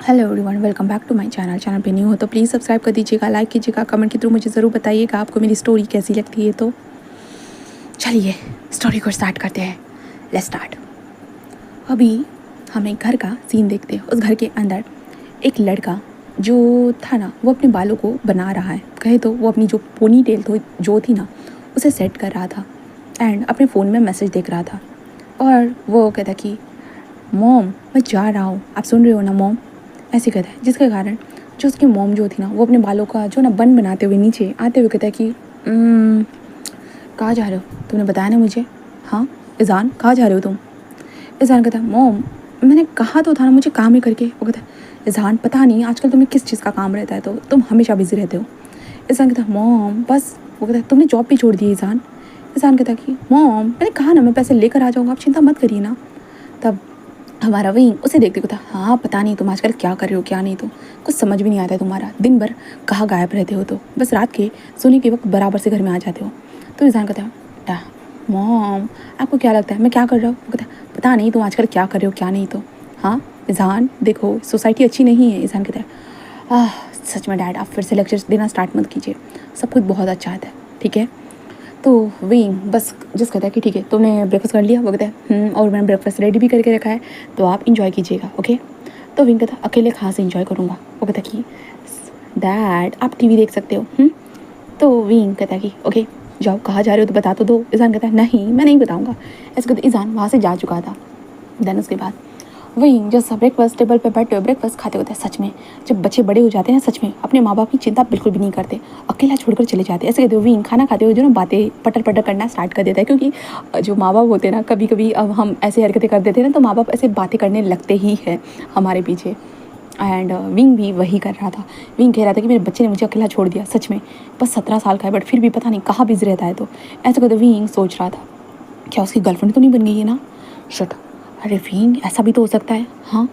Hello everyone, welcome back to my channel पे new हो तो प्लीज़ सब्सक्राइब कर दीजिएगा, लाइक कीजिएगा, कमेंट के थ्रू मुझे ज़रूर बताइएगा आपको मेरी स्टोरी कैसी लगती है। तो चलिए स्टोरी को स्टार्ट करते हैं। Let's start. अभी हम एक घर का सीन देखते हैं। उस घर के अंदर एक लड़का जो था ना, वो अपने बालों को बना रहा है। कहे तो वो अपनी जो पोनी टेल तो जो थी ना, उसे सेट कर रहा था एंड अपने फ़ोन में मैसेज देख रहा था। और वो कहता कि मॉम मैं जा रहा हूँ, आप सुन रहे हो ना मॉम, ऐसे कहता है। जिसके कारण जो उसकी मॉम जो थी ना, वो अपने बालों का जो ना बन बनाते हुए नीचे आते हुए कहता है कि कहाँ जा रहे हो, तुमने बताया ना मुझे। हाँ इज़ान, कहाँ जा रहे हो तुम। इज़ान कहता है मॉम मैंने कहा तो था ना मुझे काम ही करके। वो कहता है इज़ान पता नहीं आजकल तुम्हें किस चीज़ का काम रहता है, तो तुम हमेशा बिजी रहते हो। इज़ान कहता है मॉम बस। वो कहता है तुमने जॉब भी छोड़ दी इज़ान। इज़ान कहता है कि मॉम मैंने कहा ना मैं पैसे लेकर आ जाऊँगा, आप चिंता मत करिए ना। तब हमारा वही उसे देखते कहता हाँ पता नहीं तुम आजकल क्या कर रहे हो क्या नहीं, तो कुछ समझ भी नहीं आता है तुम्हारा, दिन भर कहाँ गायब रहते हो, तो बस रात के सोने के वक्त बराबर से घर में आ जाते हो। तो इंसान कहता है मॉम आपको क्या लगता है मैं क्या कर रहा हूँ। वो कहता है पता नहीं तुम आजकल क्या कर रहे हो क्या नहीं, तो हाँ इंसान देखो सोसाइटी अच्छी नहीं है। इंसान कहता है सच में डैड आप फिर से लेक्चर्स देना स्टार्ट मत कीजिए, सब कुछ बहुत अच्छा आता है ठीक है। तो वही बस जिस कहता है कि ठीक है तुमने ब्रेकफास्ट कर लिया। वो कहता है और मैंने ब्रेकफास्ट रेडी भी करके रखा है, तो आप इंजॉय कीजिएगा ओके। तो विंग कहता है अकेले कहाँ से इंजॉय करूँगा। वो कहता है कि डैड आप टीवी देख सकते हो। तो विंग कहता है कि ओके जाओ, कहाँ जा रहे हो तो बता तो दो। ईज़ान कहता है नहीं मैं नहीं बताऊँगा। ऐसे कहते ईज़ान वहाँ से जा चुका था। देन उसके बाद वही जैसा ब्रेकफास्ट टेबल पे बैठे हुए ब्रेकफास्ट खाते होते हैं। सच में जब बच्चे बड़े हो जाते हैं ना, सच में अपने माँ बाप की चिंता बिल्कुल भी नहीं करते, अकेला छोड़कर चले जाते हैं। ऐसे कहते हो वीन खाना खाते हुए जो ना बातें पटर पटर करना स्टार्ट कर देता है, क्योंकि जो माँ बाप होते हैं ना कभी कभी अब हम ऐसे हरकतें कर देते हैं ना, तो माँ बाप ऐसे बातें करने लगते ही हैं हमारे पीछे। एंड विंग भी वही कर रहा था। विंग कह रहा था कि मेरे बच्चे ने मुझे अकेला छोड़ दिया, सच में बस 17 साल का है बट फिर भी पता नहीं कहाँ बिजी रहता है। तो ऐसे कहते विंग सोच रहा था क्या उसकी गर्लफ्रेंड तो नहीं बन गई है ना। शट, अरे वीन ऐसा भी तो हो सकता है। हाँ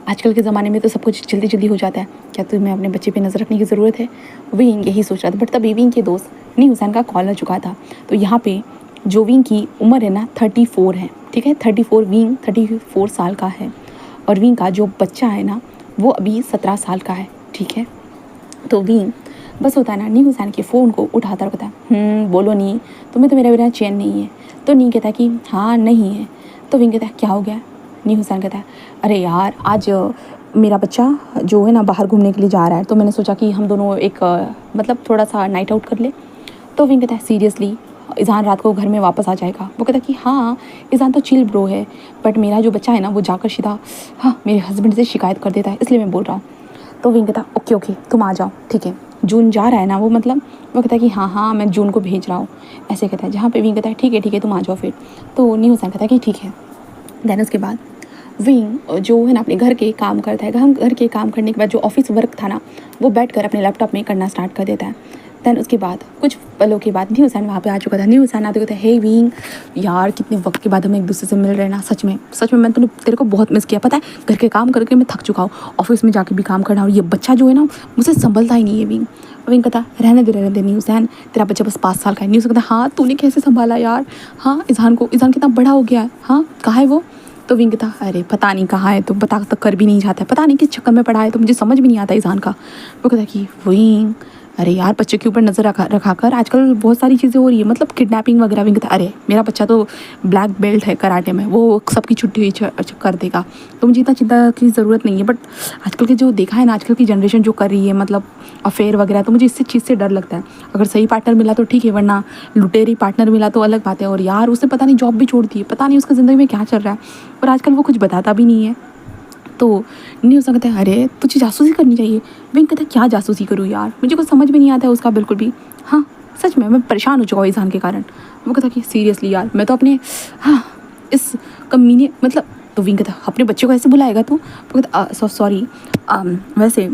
आजकल के ज़माने में तो सब कुछ जल्दी जल्दी हो जाता है, क्या तुम्हें अपने बच्चे पे नज़र रखने की ज़रूरत है। वीन यही सोच रहा था बट तभी वीन के दोस्त नी हुसैन का कॉल आ चुका था। तो यहाँ पे जो वीन की उम्र है ना 34 है ठीक है। 34 वीन 34 साल का है और वीन का जो बच्चा है ना वो अभी 17 साल का है ठीक है। तो वीन बस होता है ना नी हुसैन के फ़ोन को उठाता रहता है। बोलो नी तुम्हें तो मेरे बिना चैन नहीं है। तो नी कहता है कि हाँ नहीं है। तो विंग कहता है क्या हो गया। नी हुसैन कहता है अरे यार आज मेरा बच्चा जो है ना बाहर घूमने के लिए जा रहा है, तो मैंने सोचा कि हम दोनों एक मतलब थोड़ा सा नाइट आउट कर ले। तो विंग कहता है सीरियसली इज़ान रात को घर में वापस आ जाएगा। वो कहता है कि हाँ इज़ान तो चिल ब्रो है, बट मेरा जो बच्चा है ना वो जाकर सीधा हाँ मेरे हस्बैंड से शिकायत कर देता है, इसलिए मैं बोल रहा हूँ। तो विंग कहता ओके ओके तुम आ जाओ ठीक है। जून जा रहा है ना वो, मतलब वो कहता है कि हाँ हाँ मैं जून को भेज रहा हूँ, ऐसे कहता है। जहाँ पे विंग कहता है ठीक है तुम आ जाओ फिर। तो नी हुसैन कहता है कि ठीक है। देन उसके बाद विंग जो है ना अपने घर के काम करता है। घर के काम करने के बाद जो ऑफिस वर्क था ना वो बैठकर अपने लैपटॉप में करना स्टार्ट कर देता है। दैन उसके बाद कुछ पलों के बाद न्यू हुसैन वहाँ पे आ चुका था। न्यू हुसैन आते कहते हे विंग यार कितने वक्त के बाद हम एक दूसरे से मिल रहे हैं ना, सच में मैं तेरे को बहुत मिस किया। पता है घर के काम करके मैं थक चुका हूँ, ऑफिस में जाके भी काम करना, और ये बच्चा जो है ना मुझे संभलता ही नहीं है। विंग विंग कहता रहने दे न्यू हुसैन, तेरा बच्चा बस 5 साल का है। न्यू हुसैन कहता हाँ तूने कैसे संभाला यार। हाँ इज़ान कितना बड़ा हो गया है। हाँ कहाँ है वो। तो विंग कहता अरे पता नहीं कहाँ है, तो बता तो कर भी नहीं जाता है, पता नहीं किस चक्कर में पड़ा है, तो मुझे समझ भी नहीं आता ईज़ान का। वो कहता कि विंग अरे यार बच्चे के ऊपर नज़र रखा कर, आजकल बहुत सारी चीज़ें हो रही है, मतलब किडनैपिंग वगैरह। विंग कहता अरे मेरा बच्चा तो ब्लैक बेल्ट है कराटे में, वो सबकी छुट्टी कर देगा, तो मुझे इतना चिंता की ज़रूरत नहीं है। बट आजकल के जो देखा है ना, आजकल की जनरेशन जो कर रही है मतलब अफेयर वगैरह, तो मुझे इस चीज़ से डर लगता है। अगर सही पार्टनर मिला तो ठीक है, वरना लुटेरी पार्टनर मिला तो अलग बात है। और यार उसने पता नहीं जॉब भी छोड़ दी है, पता नहीं उसका ज़िंदगी में क्या चल रहा है, और आजकल वो कुछ बताता भी नहीं है। तो न्यूज़ कहते हैं अरे तुझे जासूसी करनी चाहिए। विंग कहता है क्या जासूसी करूँ यार, मुझे कुछ समझ में नहीं आता है उसका बिल्कुल भी। हाँ सच में मैं परेशान हो चुका हूँ ईज़ान के कारण। वो कहता कि सीरियसली यार मैं तो अपने हाँ इस कमीने मतलब। तो विंग कहता अपने बच्चे को ऐसे बुलाएगा तो। वो कहता सॉरी वैसे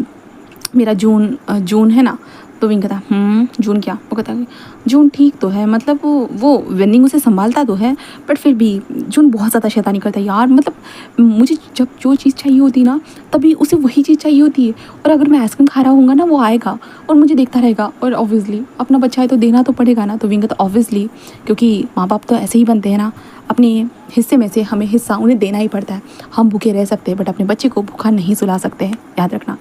मेरा जून है ना। तो विंग कहता जून क्या? वो कहता जून ठीक तो है, मतलब वो विनिंग उसे संभालता तो है, बट फिर भी जून बहुत ज़्यादा शैतानी करता है यार। मतलब मुझे जब जो चीज़ चाहिए होती है ना, तभी उसे वही चीज़ चाहिए होती है। और अगर मैं आइसक्रीम खा रहा हूँगा ना, वो आएगा और मुझे देखता रहेगा। और ऑब्वियसली अपना बच्चा है तो देना तो पड़ेगा ना। तो विंग कहता ऑब्वियसली, क्योंकि माँ बाप तो ऐसे ही बनते हैं ना, अपने हिस्से में से हमें हिस्सा उन्हें देना ही पड़ता है। हम भूखे रह सकते हैं बट अपने बच्चे को भूखा नहीं सुला सकते हैं, याद रखना।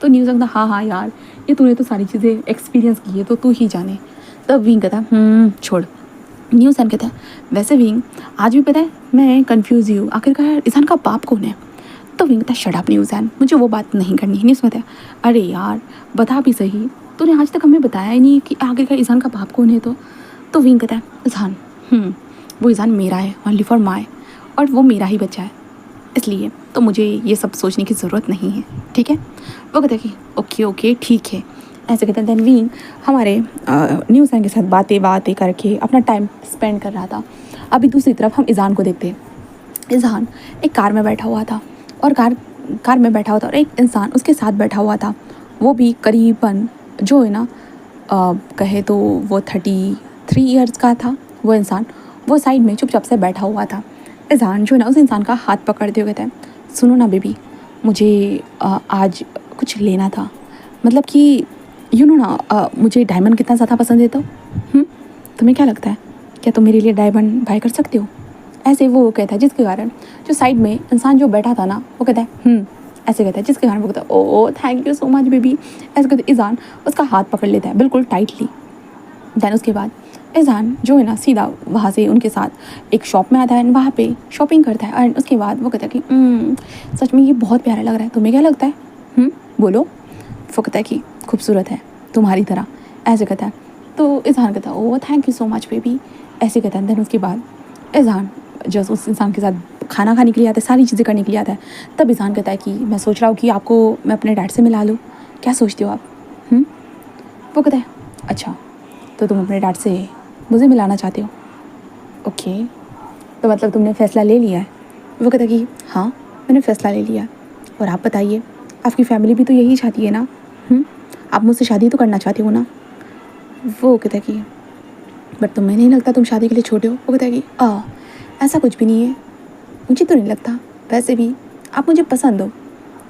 तो न्यूज़ कहता हाँ यार, ये तूने तो सारी चीज़ें एक्सपीरियंस की है तो तू ही जाने। तब विंग कहता छोड़। न्यूज़ कहता है वैसे विंग आज भी पता है मैं कंफ्यूज ही हूँ, आखिरकार ईशान का बाप कौन है? तो विंग कहता शट अप न्यूज़, मुझे वो बात नहीं करनी है। न्यूज़ कहता है अरे यार बता भी सही, तूने आज तक हमें बताया ही नहीं कि आखिरकार ईशान का बाप कौन है। तो विंग कहता है ईशान वो ईशान मेरा है, ओनली फॉर माई, और वो मेरा ही बच्चा है, इसलिए तो मुझे ये सब सोचने की ज़रूरत नहीं है, ठीक है। वो कहता है कि ओके ठीक है। ऐसे कहते हैं। देन विंग हमारे न्यूज़ के साथ बातें करके अपना टाइम स्पेंड कर रहा था। अभी दूसरी तरफ हम ईशान को देखते हैं। ईशान एक कार में बैठा हुआ था और कार में बैठा हुआ था और एक इंसान उसके साथ बैठा हुआ था। वो भी करीबन जो है ना कहे तो वो 33 ईयर्स का था। वो इंसान वो साइड में चुपचाप से बैठा हुआ था। ईशान जो है ना उस इंसान का हाथ पकड़ते हुए कहता है सुनो ना बेबी, मुझे आज कुछ लेना था, मतलब कि यू नो ना मुझे डायमंड कितना ज़्यादा पसंद है। तो तुम्हें क्या लगता है, क्या तुम मेरे लिए डायमंड बाय कर सकते हो? ऐसे वो कहता है, जिसके कारण जो साइड में इंसान जो बैठा था ना वो कहता है ऐसे कहता है, जिसके कारण वो कहता है oh thank you so much baby. ऐसे कहते ईशान उसका हाथ पकड़ लेता है बिल्कुल टाइटली। दैन उसके बाद ईशान जो है ना सीधा वहाँ से उनके साथ एक शॉप में आता है, वहाँ पे शॉपिंग करता है। एंड उसके बाद वो कहता है कि सच में ये बहुत प्यारा लग रहा है, तुम्हें क्या लगता है? बोलो। वो कहता है कि खूबसूरत है तुम्हारी तरह, ऐसे कहता है। तो ईशान कहता है oh thank you so much baby, ऐसे कहता है। दैन उसके बाद ईशान जब उस इंसान के साथ खाना खाने के लिए आता है, सारी चीज़ें करने के लिए आता है, तब ईशान कहता है कि मैं सोच रहा हूँ कि आपको मैं अपने डैड से मिला लूँ, क्या सोचते हो आप? वो कहता है अच्छा तो तुम अपने डैड से मुझे मिलाना चाहते हो? ओके, तो मतलब तुमने फ़ैसला ले लिया है? वो कहता है कि हाँ मैंने फ़ैसला ले लिया। और आप बताइए, आपकी फैमिली भी तो यही चाहती है ना? आप मुझसे शादी तो करना चाहते हो ना? वो कहता है कि बट तुम्हें नहीं लगता तुम शादी के लिए छोटे हो? वो कहता है कि ऐसा कुछ भी नहीं है, मुझे तो नहीं लगता। वैसे भी आप मुझे पसंद हो,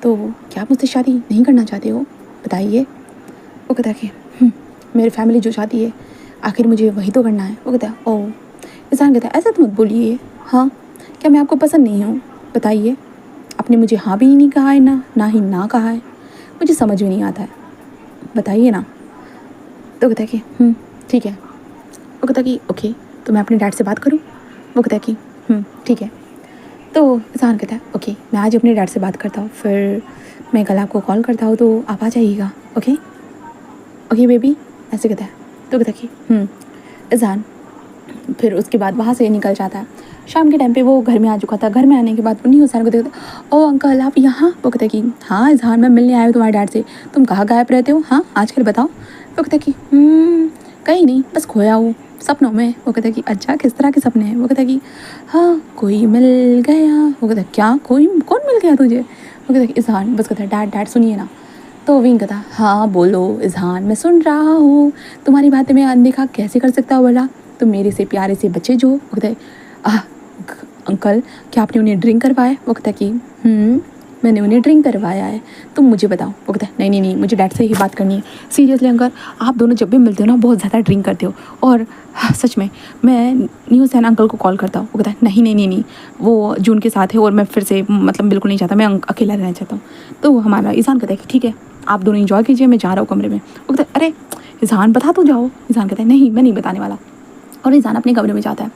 तो क्या आप मुझसे शादी नहीं करना चाहते हो? बताइए। वो कहता है कि मेरी फैमिली जो चाहती है आखिर मुझे वही तो करना है। वो कहता है ओह। ईशान कहता है ऐसा तो मत बोलिए, हाँ क्या मैं आपको पसंद नहीं हूँ? बताइए। आपने मुझे हाँ भी नहीं कहा है ना ही ना कहा है, मुझे समझ में नहीं आता है, बताइए ना। तो कहता है कि ठीक है। वो कहता है कि ओके तो मैं अपने डैड से बात करूँ? वो कहता है कि ठीक है। तो ईशान कहता है ओके मैं आज अपने डैड से बात करता हूँ, फिर मैं कल आपको कॉल करता हूँ तो आप आ जाइएगा। ओके बेबी, ऐसे कहता है। तो कहता है कि ईशान फिर उसके बाद वहाँ से निकल जाता है। शाम के टाइम पे वो घर में आ चुका था। घर में आने के बाद उन्हीं ईशान को देखता, ओ अंकल आप यहाँ? वो कहता है कि हाँ ईशान मैं मिलने आया हूँ तुम्हारे डैड से, तुम कहाँ गायब रहते हो हाँ आजकल बताओ? वो कहता है कि कहीं नहीं, बस खोया हूँ सपनों में। वो कहता है कि अच्छा किस तरह के सपने हैं? वो कहता है कि हाँ कोई मिल गया। वो कहता है क्या कोई कौन मिल गया तुझे? वो कहता है कि ईशान, बस कहता है डैड सुनिए ना। तो विंग कहता हाँ बोलो ईशान मैं सुन रहा हूँ, तुम्हारी बातें मैं अनदेखा कैसे कर सकता हूँ बोला, तुम मेरे से प्यारे से बच्चे जो। वो कहता है अंकल क्या आपने उन्हें ड्रिंक करवाया? वो कहता है कि मैंने उन्हें ड्रिंक करवाया है, तुम मुझे बताओ। वो कहता है नहीं मुझे डैड से ही बात करनी है। सीरियसली अंकल आप दोनों जब भी मिलते हो ना बहुत ज़्यादा ड्रिंक करते हो, और सच में मैं न्यूज़ है अंकल को कॉल करता हूँ। वो कहता है नहीं वो जून के साथ है और मैं फिर से मतलब बिल्कुल नहीं चाहता, मैं अकेला रहना चाहता हूँ। तो हमारा ईशान कहता है कि ठीक है आप दोनों इंजॉय कीजिए, मैं जा रहा हूँ कमरे में। वो कहता है अरे ईशान बता तो जाओ। ईशान कहता है नहीं मैं नहीं बताने वाला। और ईशान अपने कमरे में जाता है।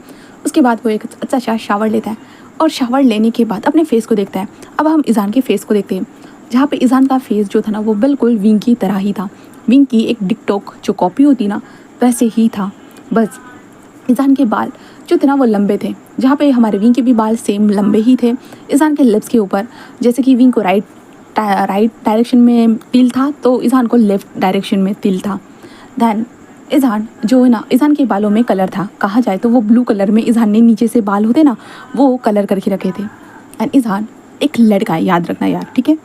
उसके बाद वो एक अच्छा सा शावर लेता है और शावर लेने के बाद अपने फेस को देखता है। अब हम ईशान के फेस को देखते हैं, जहाँ पे ईशान का फेस जो था ना वो बिल्कुल विंग की तरह ही था। विंग की एक डिकटॉक जो कॉपी होती ना वैसे ही था, बस ईशान के बाल जो थे ना वो लंबे थे, जहाँ पे हमारे विंग के भी बाल सेम लंबे ही थे। ईशान के लिप्स के ऊपर जैसे कि विंग को राइट डायरेक्शन में तिल था तो ईशान को लेफ्ट डायरेक्शन में तिल था। दैन ईशान जो है ना ईशान के बालों में कलर था, कहा जाए तो वो ब्लू कलर में ईशान ने नीचे से बाल होते ना वो कलर करके रखे थे। एंड ईशान एक लड़का है, याद रखना यार, ठीक है।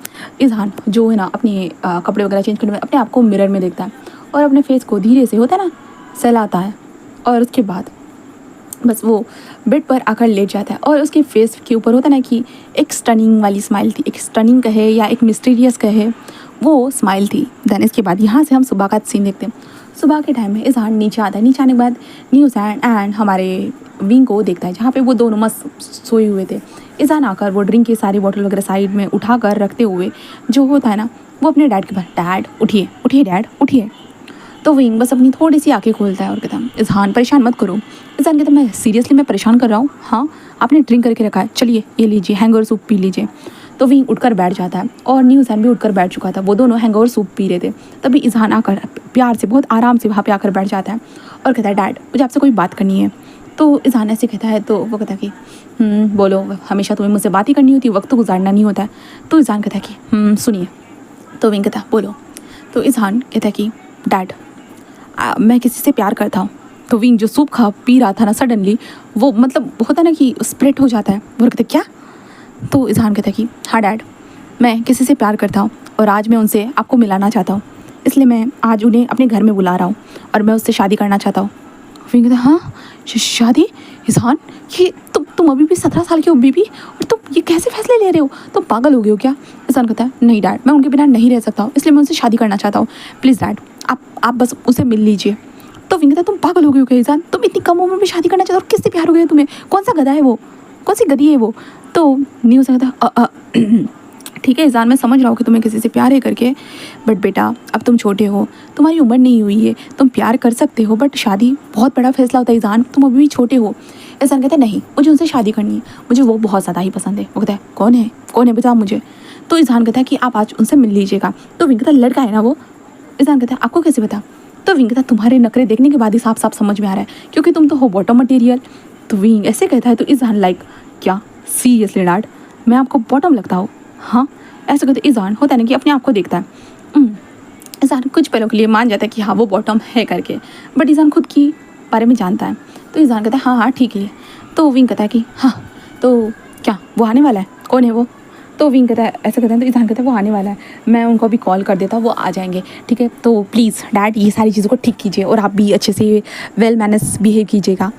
इज़हान जो है ना अपने कपड़े वगैरह चेंज करने में अपने आप को मिरर में देखता है और अपने फेस को धीरे से होता है ना सहलाता है, और उसके बाद बस वो बेड पर आकर लेट जाता है और उसके फेस के ऊपर होता है ना कि एक स्टनिंग वाली स्माइल थी, एक स्टनिंग कहे या एक मिस्टीरियस कहे, वो स्माइल थी। देन इसके बाद यहाँ से हम सुबह का सीन देखते हैं। सुबह के टाइम में इज़हान नीचे आता है, नीचे आने के बाद न्यूज़ एंड हमारे विंग को देखता है जहाँ पे वो दोनों मस्त सोए हुए थे। इज़हान आकर वो ड्रिंक की सारी बॉटल वगैरह साइड में उठा कर रखते हुए जो होता है ना वो अपने डैड के पास, डैड उठिए उठिए डैड उठिए। तो विंग बस अपनी थोड़ी सी आंखें खोलता है और कहता है इज़हान परेशान मत करो। इज़हान कहता मैं सीरियसली मैं परेशान कर रहा हूँ, हाँ आपने ड्रिंक करके रखा है, चलिए ये लीजिए हैंगओवर सूप पी लीजिए। तो विंग उठकर बैठ जाता है और न्यूज़ैन भी उठकर बैठ चुका था, वो दोनों हैंगओवर सूप पी रहे थे। तभी इज़हान आकर प्यार से बहुत आराम से वहाँ पे आकर बैठ जाता है और कहता है डैड मुझे आपसे कोई बात करनी है। तो इज़हान ऐसे कहता है, तो वो कहता है कि बोलो, हमेशा तुम्हें मुझसे बात ही करनी होती है, वक्त तो गुजारना नहीं होता है। तो इज़हान कहता है कि सुनिए। तो विंग कहता है बोलो। तो इज़हान कहता है कि डैड मैं किसी से प्यार करता हूँ। तो विंग जो सूप खा पी रहा था ना सडनली वो मतलब होता है ना कि स्प्लिट हो जाता है। वो कहते क्या? तो इज़हान कहता है कि हाँ डैड मैं किसी से प्यार करता हूँ और आज मैं उनसे आपको मिलाना चाहता हूँ, इसलिए मैं आज उन्हें अपने घर में बुला रहा हूँ और मैं उससे शादी करना चाहता हूँ। विंग कहता है हाँ शादी? इज़हान ये तुम अभी भी 17 साल की हो बेबी और तुम ये कैसे फैसले ले रहे हो, तुम पागल हो गए हो क्या? इज़हान कहता है नहीं डैड मैं उनके बिना नहीं रह सकता हूँ, इसलिए मैं उनसे शादी करना चाहता हूँ, प्लीज़ डैड आप बस उसे मिल लीजिए। तो विंग कहता तुम पागल हो गए हो क्या इज़हान, तुम इतनी कम उम्र में शादी करना चाहते हो, किससे प्यार हो गया तुम्हें, कौन सा गधा है वो, कौन सी गधी है वो? तो न्यूज़ कहता ठीक है इज़हान मैं समझ रहा हूँ कि तुम्हें किसी से प्यार है करके, बट बेटा अब तुम छोटे हो, तुम्हारी उम्र नहीं हुई है, तुम प्यार कर सकते हो बट शादी बहुत बड़ा फैसला होता है इज़हान, तुम अभी भी छोटे हो। इज़हान कहता है नहीं मुझे उनसे शादी करनी है, मुझे वो बहुत ज़्यादा ही पसंद है। वो कहता है कौन है बताओ मुझे। तो इज़हान कहता है कि आप आज उनसे मिल लीजिएगा। तो विंग कहता लड़का है ना वो। इज़हान कहता है आपको कैसे पता? तो विंग कहता तुम्हारे नखरे देखने के बाद ही साफ साफ समझ में आ रहा है क्योंकि तुम तो हो बॉटम मटेरियल। तो विंग ऐसे कहता है तो इज़हान लाइक क्या सीरियसली डैड मैं आपको बॉटम लगता हूँ? हाँ ऐसे कहते इज़हान होता है ना कि अपने आप को देखता है। इज़हान कुछ पलों के लिए मान जाता है कि हाँ वो बॉटम है करके, बट इज़हान खुद की बारे में जानता है। तो इज़हान कहता है हाँ ठीक है। तो विंग कहता है कि हाँ तो क्या वो आने वाला है, कौन है वो? तो विंग कहता है ऐसा कहता है तो इज़हान कहता है वो आने वाला है, मैं उनको अभी कॉल कर देता हूँ वो आ जाएंगे, ठीक है। तो प्लीज़ डैड ये सारी चीज़ों को ठीक कीजिए और आप भी अच्छे से वेल मैनर्स बिहेव कीजिएगा।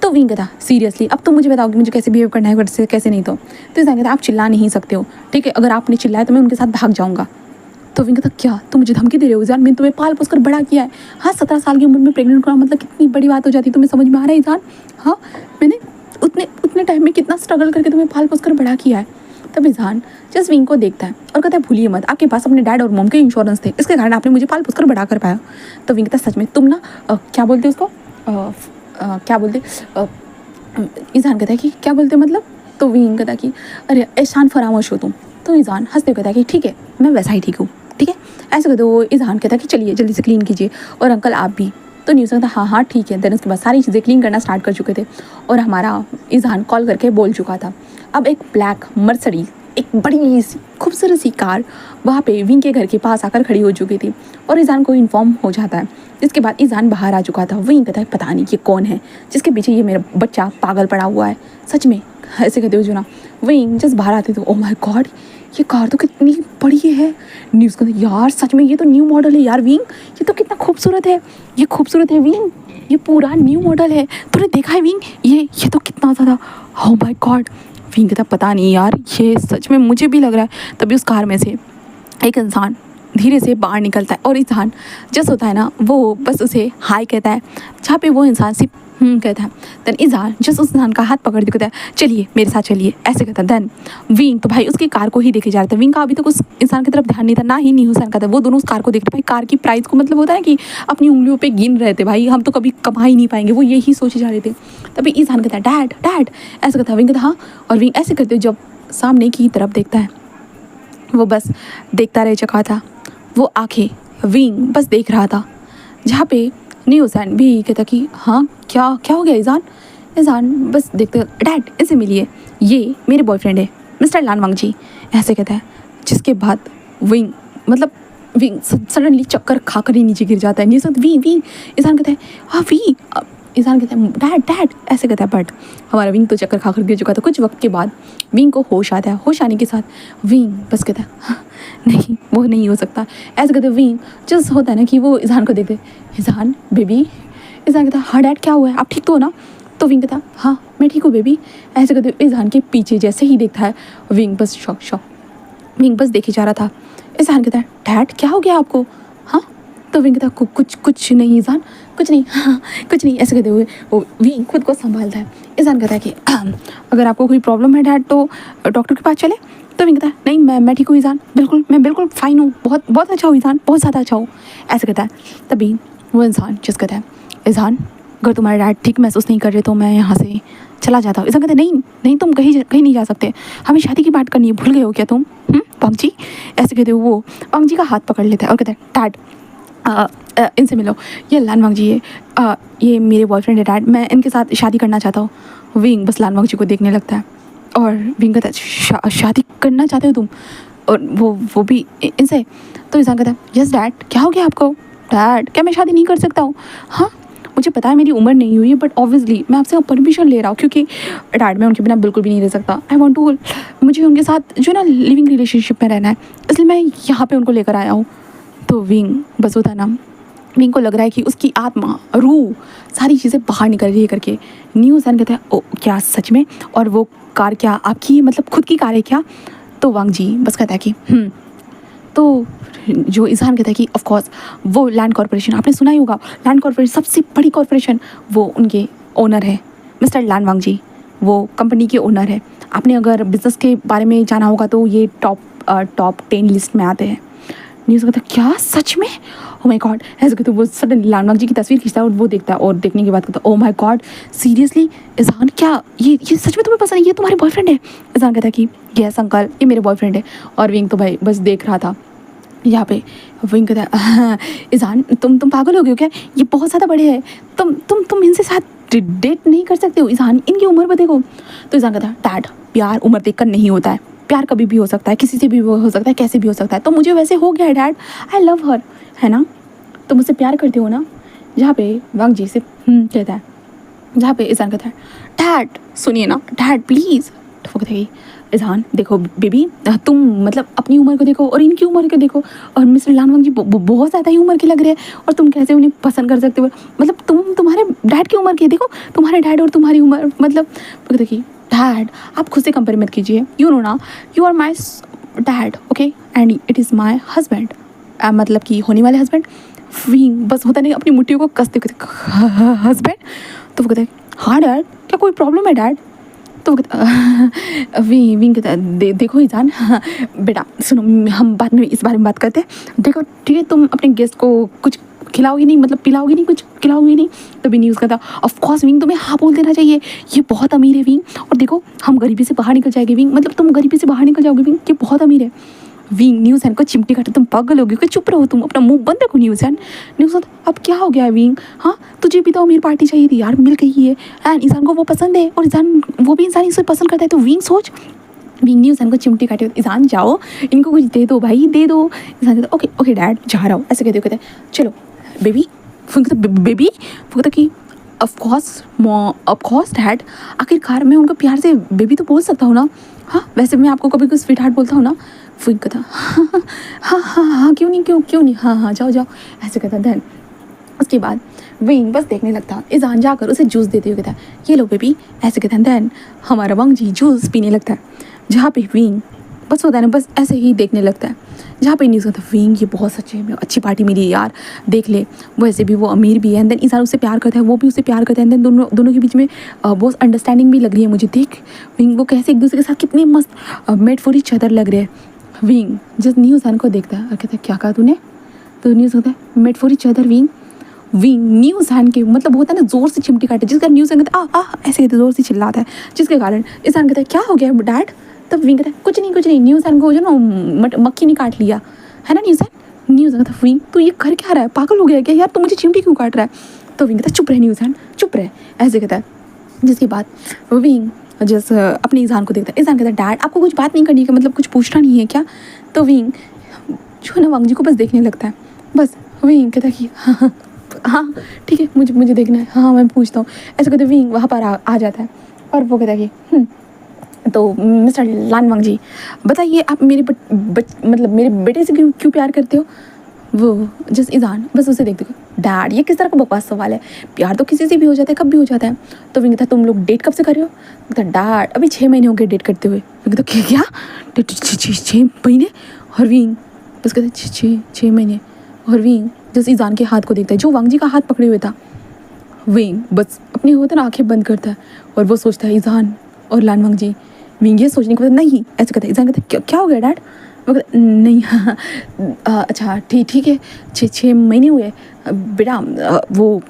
तो विंग कहता सीरियसली अब तुम मुझे बताओ कि मुझे कैसे बिहेव करना है कैसे नहीं। तो इज़हान कहता आप चिल्ला नहीं सकते हो, ठीक है, अगर आपने चिल्लाया तो मैं उनके साथ भाग जाऊँगा। तो विंग कहता क्या तुम मुझे धमकी दे रहे हो इज़हान, मैंने तुम्हें पाल पोस कर बड़ा किया है, हाँ 17 साल की उम्र में प्रेग्नेंट करना मतलब कितनी बड़ी बात हो जाती है, तुम्हें समझ में आ रहा है इज़हान? हाँ मैंने उतने टाइम में कितना स्ट्रगल करके तुम्हें पाल पोस कर बड़ा किया है। तब इज़हान जस्ट विंग को देखता है और कहता है भूलिए मत आपके पास अपने डैड और मॉम के इंश्योरेंस थे, इसके कारण आपने मुझे पाल पोस कर बड़ा कर पाया। तो विंग कहता सच में तुम ना क्या बोलते उसको क्या बोलते इज़हान कहता है कि क्या बोलते मतलब? तो विंग कहता कि अरे एहसान फरामोश हो तुम। तो इज़हान हंसते हुए कहता है कि ठीक है मैं वैसा ही ठीक हूँ, ठीक है। ऐसे कहते वो इज़हान कहता है कि चलिए जल्दी से क्लीन कीजिए और अंकल आप भी। तो न्यूज़ कहता हाँ ठीक है। देन उसके बाद सारी चीज़ें क्लीन करना स्टार्ट कर चुके थे और हमारा इज़हान कॉल करके बोल चुका था। अब एक ब्लैक मर्सिडीज एक बड़ी सी खूबसूरत सी कार वहाँ पे विंग के घर के पास आकर खड़ी हो चुकी थी और इज़हान को इन्फॉर्म हो जाता है, जिसके बाद इज़हान बाहर आ चुका था। विंग कहता है पता नहीं ये कौन है जिसके पीछे ये मेरा बच्चा पागल पड़ा हुआ है, सच में ऐसे कहते हुए जो ना विंग जस्ट बाहर आते तो ओ माय गॉड ये कार तो कितनी बड़ी है। न्यूज़ कहते यार सच में ये तो न्यू मॉडल है यार विंग, ये तो कितना खूबसूरत है, ये खूबसूरत है विंग, ये पूरा न्यू मॉडल है, तूने देखा है विंग ये तो कितना ज़्यादा ओ माय गॉड। विंग कहता पता नहीं यार ये सच में मुझे भी लग रहा है। तभी उस कार में से एक इंसान धीरे से बाहर निकलता है और इज़हान जस्ट होता है ना वो बस उसे हाय कहता है, जहाँ पे वो इंसान सिर्फ कहता है। देन इज़हान जस्ट उस इंसान का हाथ पकड़ के कहता है चलिए मेरे साथ चलिए, ऐसे कहता है। देन विंग तो भाई उसकी कार को ही देखे जा रहा था, विंग का अभी तक उस इंसान की तरफ ध्यान नहीं था, ना ही न्यू इंसान का था, वो दोनों उस कार को देख रहे भाई कार की प्राइस को मतलब होता है कि अपनी उंगलियों पर गिन रहे थे भाई हम तो कभी कमा ही नहीं पाएंगे, वो यही सोचे जा रहे थे। तभी इज़हान कहता है डैड डैड ऐसे कहता है। विंग कहता हाँ, और विंग ऐसे करते जब सामने की तरफ देखता है वो बस देखता रह चुका था, वो आंखें विंग बस देख रहा था, जहाँ पे न्यूज़ैन भी कहता कि हाँ क्या हो गया इज़हान? इज़हान बस देखते डैड इसे मिलिए, ये मेरे बॉयफ्रेंड है मिस्टर लानवांग जी, ऐसे कहता है। जिसके बाद विंग सडनली चक्कर खाकर ही नीचे गिर जाता है। न्यूज़ैन विंग इज़हान कहता है हाँ विंग ईजान कहता है डैड डैड ऐसे कहता है, बट हमारा विंग तो चक्कर खा कर गिर चुका था। कुछ वक्त के बाद विंग को होश आता है। होश आने के साथ विंग बस कहता है हाँ, नहीं वो नहीं हो सकता। ऐसे कहते विंग जस्ट होता है ना कि वो ईजान को देखते, ईजान बेबी। ईजान कहता है हाँ डैड क्या हुआ है, आप ठीक तो हो ना? तो विंग कहता हाँ मैं ठीक हूँ बेबी। ऐसे कहते ईजान के पीछे जैसे ही देखता है विंग बस शॉक। विंग बस देखे जा रहा था। ईजान कहता है डैड क्या हो गया आपको? हाँ तो विंग कहता कुछ नहीं ईजान, कुछ नहीं, हाँ कुछ नहीं। ऐसे कहते हुए वो विंग खुद को संभालता है। ईजान कहता है कि अगर आपको कोई प्रॉब्लम है डैड तो डॉक्टर के पास चले। तो विंग कहता है नहीं मैं ठीक हूँ ईजान, मैं बिल्कुल फाइन हूँ, बहुत अच्छा हूँ ईजान, बहुत ज़्यादा अच्छा हूँ। ऐसे कहता है। तभी वो इंसान जिस कहता है ईजान अगर तुम्हारे डैड ठीक महसूस नहीं कर रहे तो मैं यहाँ से चला जाता हूँ। ईजान कहता है नहीं तुम कहीं नहीं जा सकते, हमें शादी की बात करनी है, भूल गए हो क्या तुम वांग जी? ऐसे कहते हो वो वांग जी का हाथ पकड़ लेता है और कहता है डैड इनसे मिलो, ये लान वांग जी है, ये मेरे बॉयफ्रेंड है डैड, मैं इनके साथ शादी करना चाहता हूँ। विंग बस लान वांग जी को देखने लगता है और विंग कहता है शादी करना चाहते हो तुम, और वो भी इनसे? तो ईजान कहता है यस डैड। क्या हो गया आपको? डैड क्या मैं शादी नहीं कर सकता हूँ? हाँ मुझे पता है मेरी उम्र नहीं हुई है, बट ऑब्वियसली मैं आपसे परमिशन ले रहा हूँ क्योंकि डैड मैं उनके बिना बिल्कुल भी नहीं रह सकता। आई वॉन्ट टू, मुझे उनके साथ जो ना लिविंग रिलेशनशिप में रहना है, इसलिए मैं यहाँ पे उनको लेकर आया हूँ। तो विंग बस होता है ना, विंग को लग रहा है कि उसकी आत्मा रूह सारी चीज़ें बाहर निकल रही है करके। न्यू सन कहता है ओ क्या सच में? और वो कार क्या आपकी मतलब खुद की कार है क्या? तो वांग जी बस कहता है कि तो जो ईजान कहता है कि ऑफ कोर्स वो लैंड कॉर्पोरेशन, आपने सुना ही होगा लैंड कॉर्पोरेशन सबसे बड़ी कॉर्पोरेशन, वो उनके ओनर है मिस्टर लान वांग जी, वो कंपनी के ओनर है। आपने अगर बिजनेस के बारे में जाना होगा तो ये टॉप 10 लिस्ट में आते हैं। न्यूज़ कहता है क्या सच में? Oh my God. ऐसे कहते वो सडन लान वांग जी की तस्वीर खींचता है और वो देखता है और देखने के बाद कहता है oh my God seriously Izan क्या ये सच में तुम्हें पसंद है, ये तुम्हारे बॉयफ्रेंड है? ईजान कहता है कि यस अंकल ये मेरे बॉयफ्रेंड है। और विंग तो भाई बस देख रहा था यहाँ पे। विंग कहता है ईजान तुम पागल हो गए हो क्या? ये बहुत ज़्यादा बड़े हैं, तुम इनसे साथ डेट नहीं कर सकते हो ईजान, इनकी उम्र पर देखो। तो ईजान कहता है डैड प्यार उम्र देखकर नहीं होता है, प्यार कभी भी हो सकता है, किसी से भी हो सकता है, कैसे भी हो सकता है। तो मुझे वैसे हो गया है डैड, आई लव हर, है ना? तो मुझसे प्यार करते हो ना? जहाँ पे वांग जी से कहता है, जहाँ पे ईजान कहता है डैड सुनिए ना डैड प्लीज़। तो वो कहता है ईजान देखो बेबी तुम मतलब अपनी उम्र को देखो और इनकी उम्र को देखो, और मिस्टर लान वांग जी बहुत ज़्यादा ही उम्र के लग रहे हैं और तुम कैसे उन्हें पसंद कर सकते हो? मतलब तुम्हारे डैड की उम्र की देखो, तुम्हारे डैड और तुम्हारी उम्र मतलब। वो देखिए डैड आप खुद से कंपेयर मत कीजिए, यू नो ना you are my dad okay and it is my husband, मतलब कि होने वाले हस्बैंड। विंग बस होता नहीं अपनी मुट्ठियों को कसते हस्बैंड। तो वो कहता है हाँ डैड क्या कोई प्रॉब्लम है डैड? तो वो कहता विंग कहता है देखो ईजान बेटा सुनो हम बाद में इस बारे में बात करते हैं। देखो ठीक है तुम अपने गेस्ट को कुछ खिलाओगी नहीं, मतलब पिलाओगी नहीं, कुछ खिलाओगी नहीं? तभी न्यूज़ कहता ऑफ कोर्स विंग तुम्हें हाँ बोल देना चाहिए, ये बहुत अमीर है विंग, और देखो हम गरीबी से बाहर निकल जाएंगे विंग, मतलब तुम गरीबी से बाहर निकल जाओगे विंग, ये बहुत अमीर है। विंग न्यूज़ को चिमटी काटे तुम पागल हो गए, चुप रहो तुम, अपना मुंह बंद रखो न्यूज़ अब क्या हो गया है विंग? हाँ तुझे भी तो अमीर पार्टी चाहिए थी यार, मिल गई है एंड इंसान को वो पसंद है और इंसान वो भी इंसान इसे पसंद करता है। तो विंग सोच, विंग न्यूज़ को चिमटी काटे ईजान जाओ इनको कुछ दे दो भाई दे दो। ईजान कहता ओके ओके डैड जा रहा हूँ, ऐसे कहते चलो बेबी। बेबी वो कहता कि ऑफकोर्स डैड, आखिरकार मैं उनको प्यार से बेबी तो बोल सकता हूँ ना? हाँ वैसे मैं आपको कभी कुछ स्वीट हार्ट बोलता हूँ ना? विंग कहता हाँ क्यों नहीं हाँ जाओ ऐसे कहता। देन उसके बाद विंग बस देखने लगता, ईजान जाकर उसे जूस देते हुए कहता ये लो बेबी, ऐसे कहता है। देन हमारा वांग जी जूस पीने लगता है, जहाँ पे विंग बस होता है ना बस ऐसे ही देखने लगता है। जहाँ पे न्यूज़ होता है विंग ये बहुत सच्चे में अच्छी पार्टी मिली है यार, देख ले वैसे भी वो अमीर भी है एंड देन ईजान उससे प्यार करता है, वो भी उससे प्यार करता है एंड देन दोनों के बीच में बहुत अंडरस्टैंडिंग भी लग रही है मुझे। देख विंग वो कैसे एक दूसरे के साथ कितने मस्त मेड फॉर ईच अदर लग रहे हैं। विंग जिस न्यूज़ को देखता है और कहता है क्या कहा तूने? तो न्यूज़ होता है made for each other wing news के मतलब होता है ना जोर से चिमटी काटे, जिसका न्यूज़ कहता है ऐसे कहते जोर से चिल्लाता है, जिसके कारण ईजान कहता है क्या हो गया डैड? तब विंग कहता है कुछ नहीं न्यूज़ को जो ना मक्खी ने काट लिया है ना न्यूज़ कहता है विंग तू ये कर क्या रहा है, पागल हो गया क्या यार, तू मुझे चिमटी क्यों काट रहा है? तो विंग कहता है चुप रहे न्यूज़ चुप रहे, ऐसे कहता है। जिसके बाद विंग जैसे अपने ईजान को देखता है, ईजान कहता है डैड आपको कुछ बात नहीं करनी है, मतलब कुछ पूछना नहीं है क्या? तो विंग जो ना वांग जी को बस देखने लगता है, बस विंग कहता है कि हाँ हाँ ठीक है, मुझे मुझे देखना है, हाँ मैं पूछता हूँ। ऐसे कहते विंग वहाँ पर आ जाता है और वो कहता है कि तो मिस्टर लानवांग जी बताइए आप मेरे मतलब मेरे बेटे से क्यों प्यार करते हो? वो जस्ट ईजान बस उसे देखते डैड ये किस तरह का बकवास सवाल है, प्यार तो किसी से भी हो जाता है, कब भी हो जाता है। तो विंग कहता तुम लोग डेट कब से कर रहे हो? कहता डैड अभी 6 महीने हो गए डेट करते हुए। विंग कहता क्या 6 महीने? और विंग बस कहते 6 महीने। और विंग जस्ट ईजान के हाथ को देखता है जो वांग जी का हाथ पकड़े हुए था। विंग बस अपनी होता ना आंखें बंद करता है और वो सोचता है ईजान और लानवांग जी। विंग ये सोचने के बाद नहीं ऐसे कहता है। ईजान कहता क्या हो गया डैड? वो कहता नहीं हाँ अच्छा ठीक है 6 महीने हुए बेटा। वो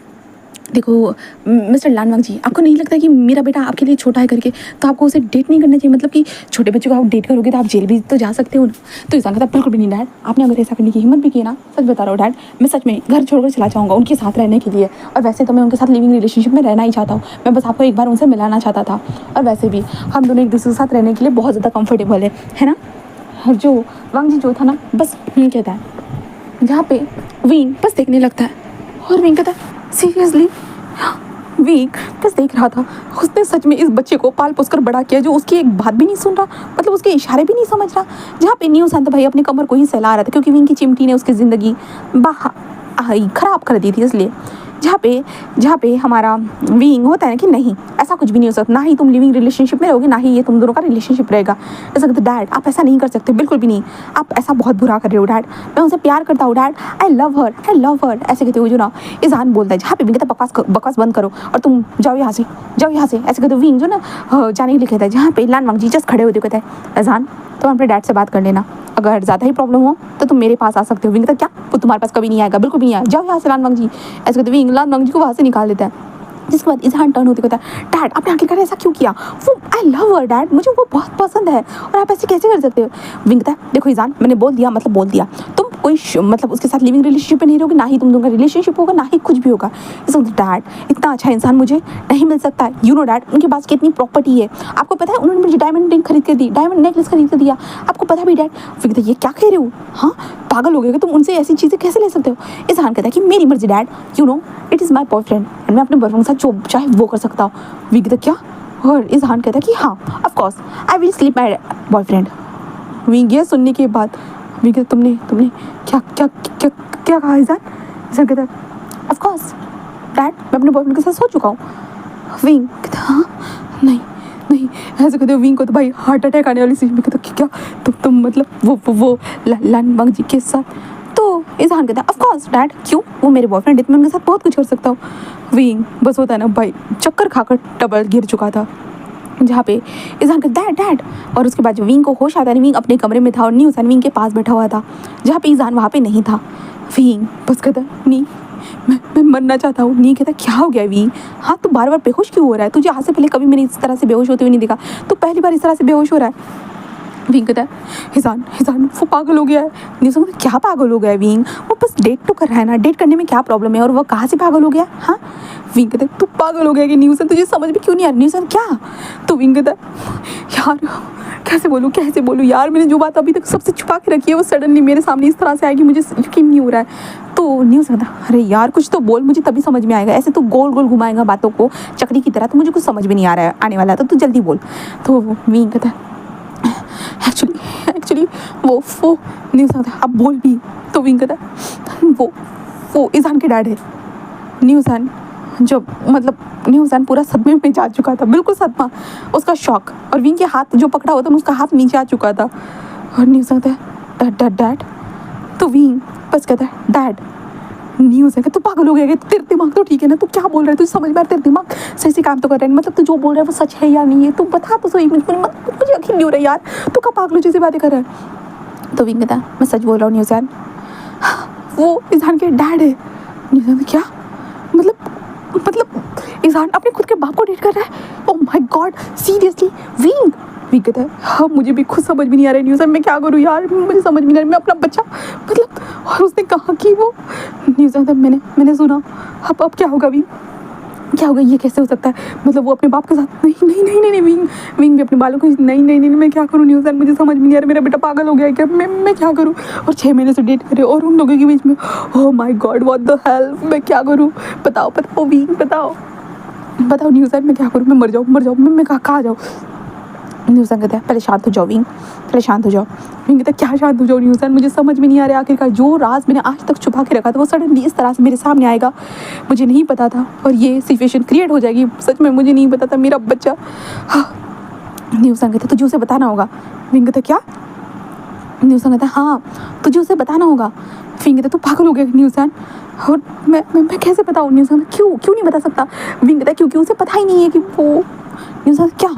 देखो मिस्टर लानवांग जी आपको नहीं लगता कि मेरा बेटा आपके लिए छोटा है करके तो आपको उसे डेट नहीं करना चाहिए? मतलब कि छोटे बच्चों को आप डेट करोगे तो आप जेल भी तो जा सकते हो ना। तो ईजान कहता बिल्कुल भी नहीं डैड, आपने अगर ऐसा करने की हिम्मत भी की ना, सच बता रहा हूँ डैड मैं सच में घर छोड़कर चला जाऊँगा उनके साथ रहने के लिए। और वैसे तो मैं उनके साथ लिविंग रिलेशनशिप में रहना ही चाहता हूँ, मैं बस आपको एक बार उनसे मिलाना चाहता था। और वैसे भी हम दोनों एक दूसरे के साथ रहने के लिए बहुत ज़्यादा कम्फर्टेबल है ना। और जो वांग जी जो था ना बस कहता है जहाँ पे विंग बस देखने लगता है। और विंग कहता है सीरियसली? विंग बस देख रहा था, उसने सच में इस बच्चे को पाल पोस कर बड़ा किया जो उसकी एक बात भी नहीं सुन रहा, मतलब उसके इशारे भी नहीं समझ रहा। जहाँ पे न्यू शांत भाई अपने कमर को ही सहला रहा था क्योंकि विंग की चिमटी ने उसकी ज़िंदगी खराब कर दी थी। इसलिए जहाँ पे हमारा विंग होता है ना कि नहीं ऐसा कुछ भी नहीं हो सकता, ना ही तुम लिविंग रिलेशनशिप में रहोगे ना ही ये तुम दोनों का रिलेशनशिप रहेगा। ऐसा कहते डैड आप ऐसा नहीं कर सकते, बिल्कुल भी नहीं, आप ऐसा बहुत बुरा कर रहे हो डैड, मैं उनसे प्यार करता हूँ डैड, आई लव हर ऐसे कहते हुए जो ना ईजान बोलता है। जहाँ पे विंग कहता बकवास बंद करो और तुम जाओ यहाँ से ऐसे कहते विंग जो ना जाने के लिए कहता है। जहाँ पे लानवांग जी जस्ट खड़े होते कहता है ईजान तुम अपने डैड से बात कर लेना, अगर ज़्यादा ही प्रॉब्लम हो तो तुम मेरे पास आ सकते हो। विंग कहता क्या वो तुम्हारे पास कभी नहीं आएगा, बिल्कुल भी नहीं आएगा, जाओ यहाँ से लानवांग जी। ऐसे कहते विंग लानवांग जी को वहाँ से निकाल देता है। जिसके बाद ईजान टर्न होते कहता है डैड आपने आखिरकार ऐसा क्यों किया? वो आई लव हर डैड, मुझे वो बहुत पसंद है और आप ऐसे कैसे कर सकते हो? विंग कहता है देखो ईजान मैंने बोल दिया मतलब बोल दिया, तुम कोई मतलब उसके साथ लिविंग रिलेशनशिप में नहीं रहोगे, ना ही तुम दोनों का रिलेशनशिप होगा, ना ही कुछ भी होगा। इसका डैड इतना अच्छा इंसान मुझे नहीं मिल सकता, यू नो डैड उनके पास कितनी प्रॉपर्टी है, आपको पता है उन्होंने मुझे डायमंड रिंग खरीद कर दी, डायमंड नेकलेस खरीद कर दिया, आपको पता भी डैड? फिर कहता ये क्या कह रहे हो, हाँ पागल हो गए तुम, उनसे ऐसी चीज़ें कैसे ले सकते हो? ईजान कहता है कि मेरी मर्जी dad, you know it is my boyfriend and मैं अपने बॉयफ्रेंड के साथ जो चाहे वो कर सकता हूँ। वी कहता क्या? और ईजान कहता कि हाँ of course I will sleep my boyfriend. Wing ये सुनने के बाद विंग कहता तुमने क्या क्या क्या क्या कहा ईजान? ईजान कहता ऑफ कोर्स डैड मैं अपने बॉयफ्रेंड के साथ सो चुका हूँ। विंग कहता हाँ नहीं ऐसे कहते विंग को तो भाई हार्ट अटैक आने वाली चीज में कहता क्या तुम मतलब वो लानवांग जी के साथ? तो ईजान कहता ऑफ कोर्स डैड क्यों, वो मेरे बॉयफ्रेंड है, मैं उनके साथ बहुत कुछ कर सकता हूँ। विंग बस होता है ना भाई चक्कर खाकर टबल गिर चुका था। जहाँ पे ईजान का डैड और उसके बाद जब विंग को होश आता है, विंग अपने कमरे में था और न्यू ईजान विंग के पास बैठा हुआ था, जहाँ पे ईजान वहाँ पे नहीं था। विंग बस कहता नी मैं मरना चाहता हूँ। नी कहता क्या हो गया विंग, हाँ तू बार बार बेहोश क्यों हो रहा है, तुझे आज से पहले कभी मैंने इस तरह से बेहोश होते हुए नहीं देखा, तू पहली बार इस तरह से बेहोश हो रहा है। विंग कहता है ईजान वो पागल हो गया है। न्यूज़ कहता क्या पागल हो गया है विंग, वो बस डेट तो कर रहा है ना, डेट करने में क्या प्रॉब्लम है, और वो कहाँ से पागल हो गया? हाँ विंग कहता है तू पागल हो गया कि न्यूज़ तुझे समझ में क्यों नहीं आ रहा? न्यूज़ क्या? तो विंग कहता यार कैसे बोलूँ यार, मैंने जो बात अभी तक सबसे छुपा के रखी है वो सडनली मेरे सामने इस तरह से आएगी, मुझे यकीन नहीं हो रहा है। तो न्यूज़ कहता अरे यार कुछ तो बोल, मुझे तभी समझ में आएगा, ऐसे तो गोल गोल घुमाएगा बातों को चक्री की तरह, तो मुझे कुछ समझ में नहीं आ रहा है आने वाला है, तो तू जल्दी बोल। तो विंग कहता है एक्चुअली वो न्यूज़ कहता है अब बोल भी। तो विंग कहता है वो ईजान के डैड है। न्यूज़ान जब मतलब न्यूज़ान पूरा सदमे में जा चुका था, बिल्कुल सदमा, उसका शॉक, और विंग के हाथ जो पकड़ा हुआ था उसका हाथ नीचे आ चुका था। और न्यूज़ कहता है डैड। तो विंग बस कहता है डैड। न्यूज़ है कि तू पागल हो गया, तेरे दिमाग तो ठीक है ना, तू क्या बोल रहा है, तुझे समझ में आ रहा है, तेरे दिमाग सही से काम तो कर रहा है, मतलब तू जो बोल रहा है वो सच है या नहीं है, तू बता तो सही, मुझे यकीन नहीं हो रहा यार, तू क्या पागलों जैसी बातें कर रहा है। तो विंग कहता है मैं सच बोल रहा हूँ न्यूज़ान, वो ईजान के डैड है। न्यूज़ान क्या मतलब ईजान अपने खुद के बाप को डेट कर रहा है? Oh my God seriously? Wing कहता है हाँ मुझे भी खुद समझ में नहीं आ रहा है न्यूज़ान, मैं क्या करूँ यार, मुझे समझ में नहीं आ रहा, मैं अपना बच्चा मतलब। और उसने कहा कि वो न्यूज़ान मैंने सुना, अब क्या होगा विंग? क्या होगा, ये कैसे हो सकता है, मतलब वो अपने बाप के साथ, नहीं नहीं नहीं नहीं नहीं, विंग विंग भी अपने बालों को, नहीं नहीं नहीं, मैं क्या करूँ न्यूज़, मुझे समझ में नहीं आ रहा, मेरा बेटा पागल हो गया है क्या, मैं क्या करूँ, और 6 महीने से डेट करे और उन लोगों के बीच में, oh my God what the hell, मैं क्या करूँ, बताओ बताओ विंग, बताओ बताओ न्यूज़, मैं क्या करूँ, मैं मर जाऊँ, मैं कहाँ जाऊँ। न्यूज़न कहता है पहले शांत हो जाओ विंग, पहले शांत हो जाओ। विंग कहता है क्या शांत हो जाओ न्यूज़न, मुझे समझ में नहीं आ रहा आखिरकार जो राज मैंने आज तक छुपा के रखा था वो सडनली इस तरह से मेरे सामने आएगा, मुझे नहीं पता था और ये सिचुएशन क्रिएट हो जाएगी, सच में मुझे नहीं पता था मेरा बच्चा। हाँ। न्यूज़न कहता है तुझे उसे बताना होगा। विंग कहता है क्या। न्यूज़न कहता है हाँ तुझे उसे बताना होगा। विंग कहता है तू पागल हो गया न्यूज़न, और मैं कैसे बताऊँ। न्यूज़न क्यों नहीं बता सकता। विंग कहता है क्योंकि उसे पता ही नहीं है कि वो। न्यूज़न क्या,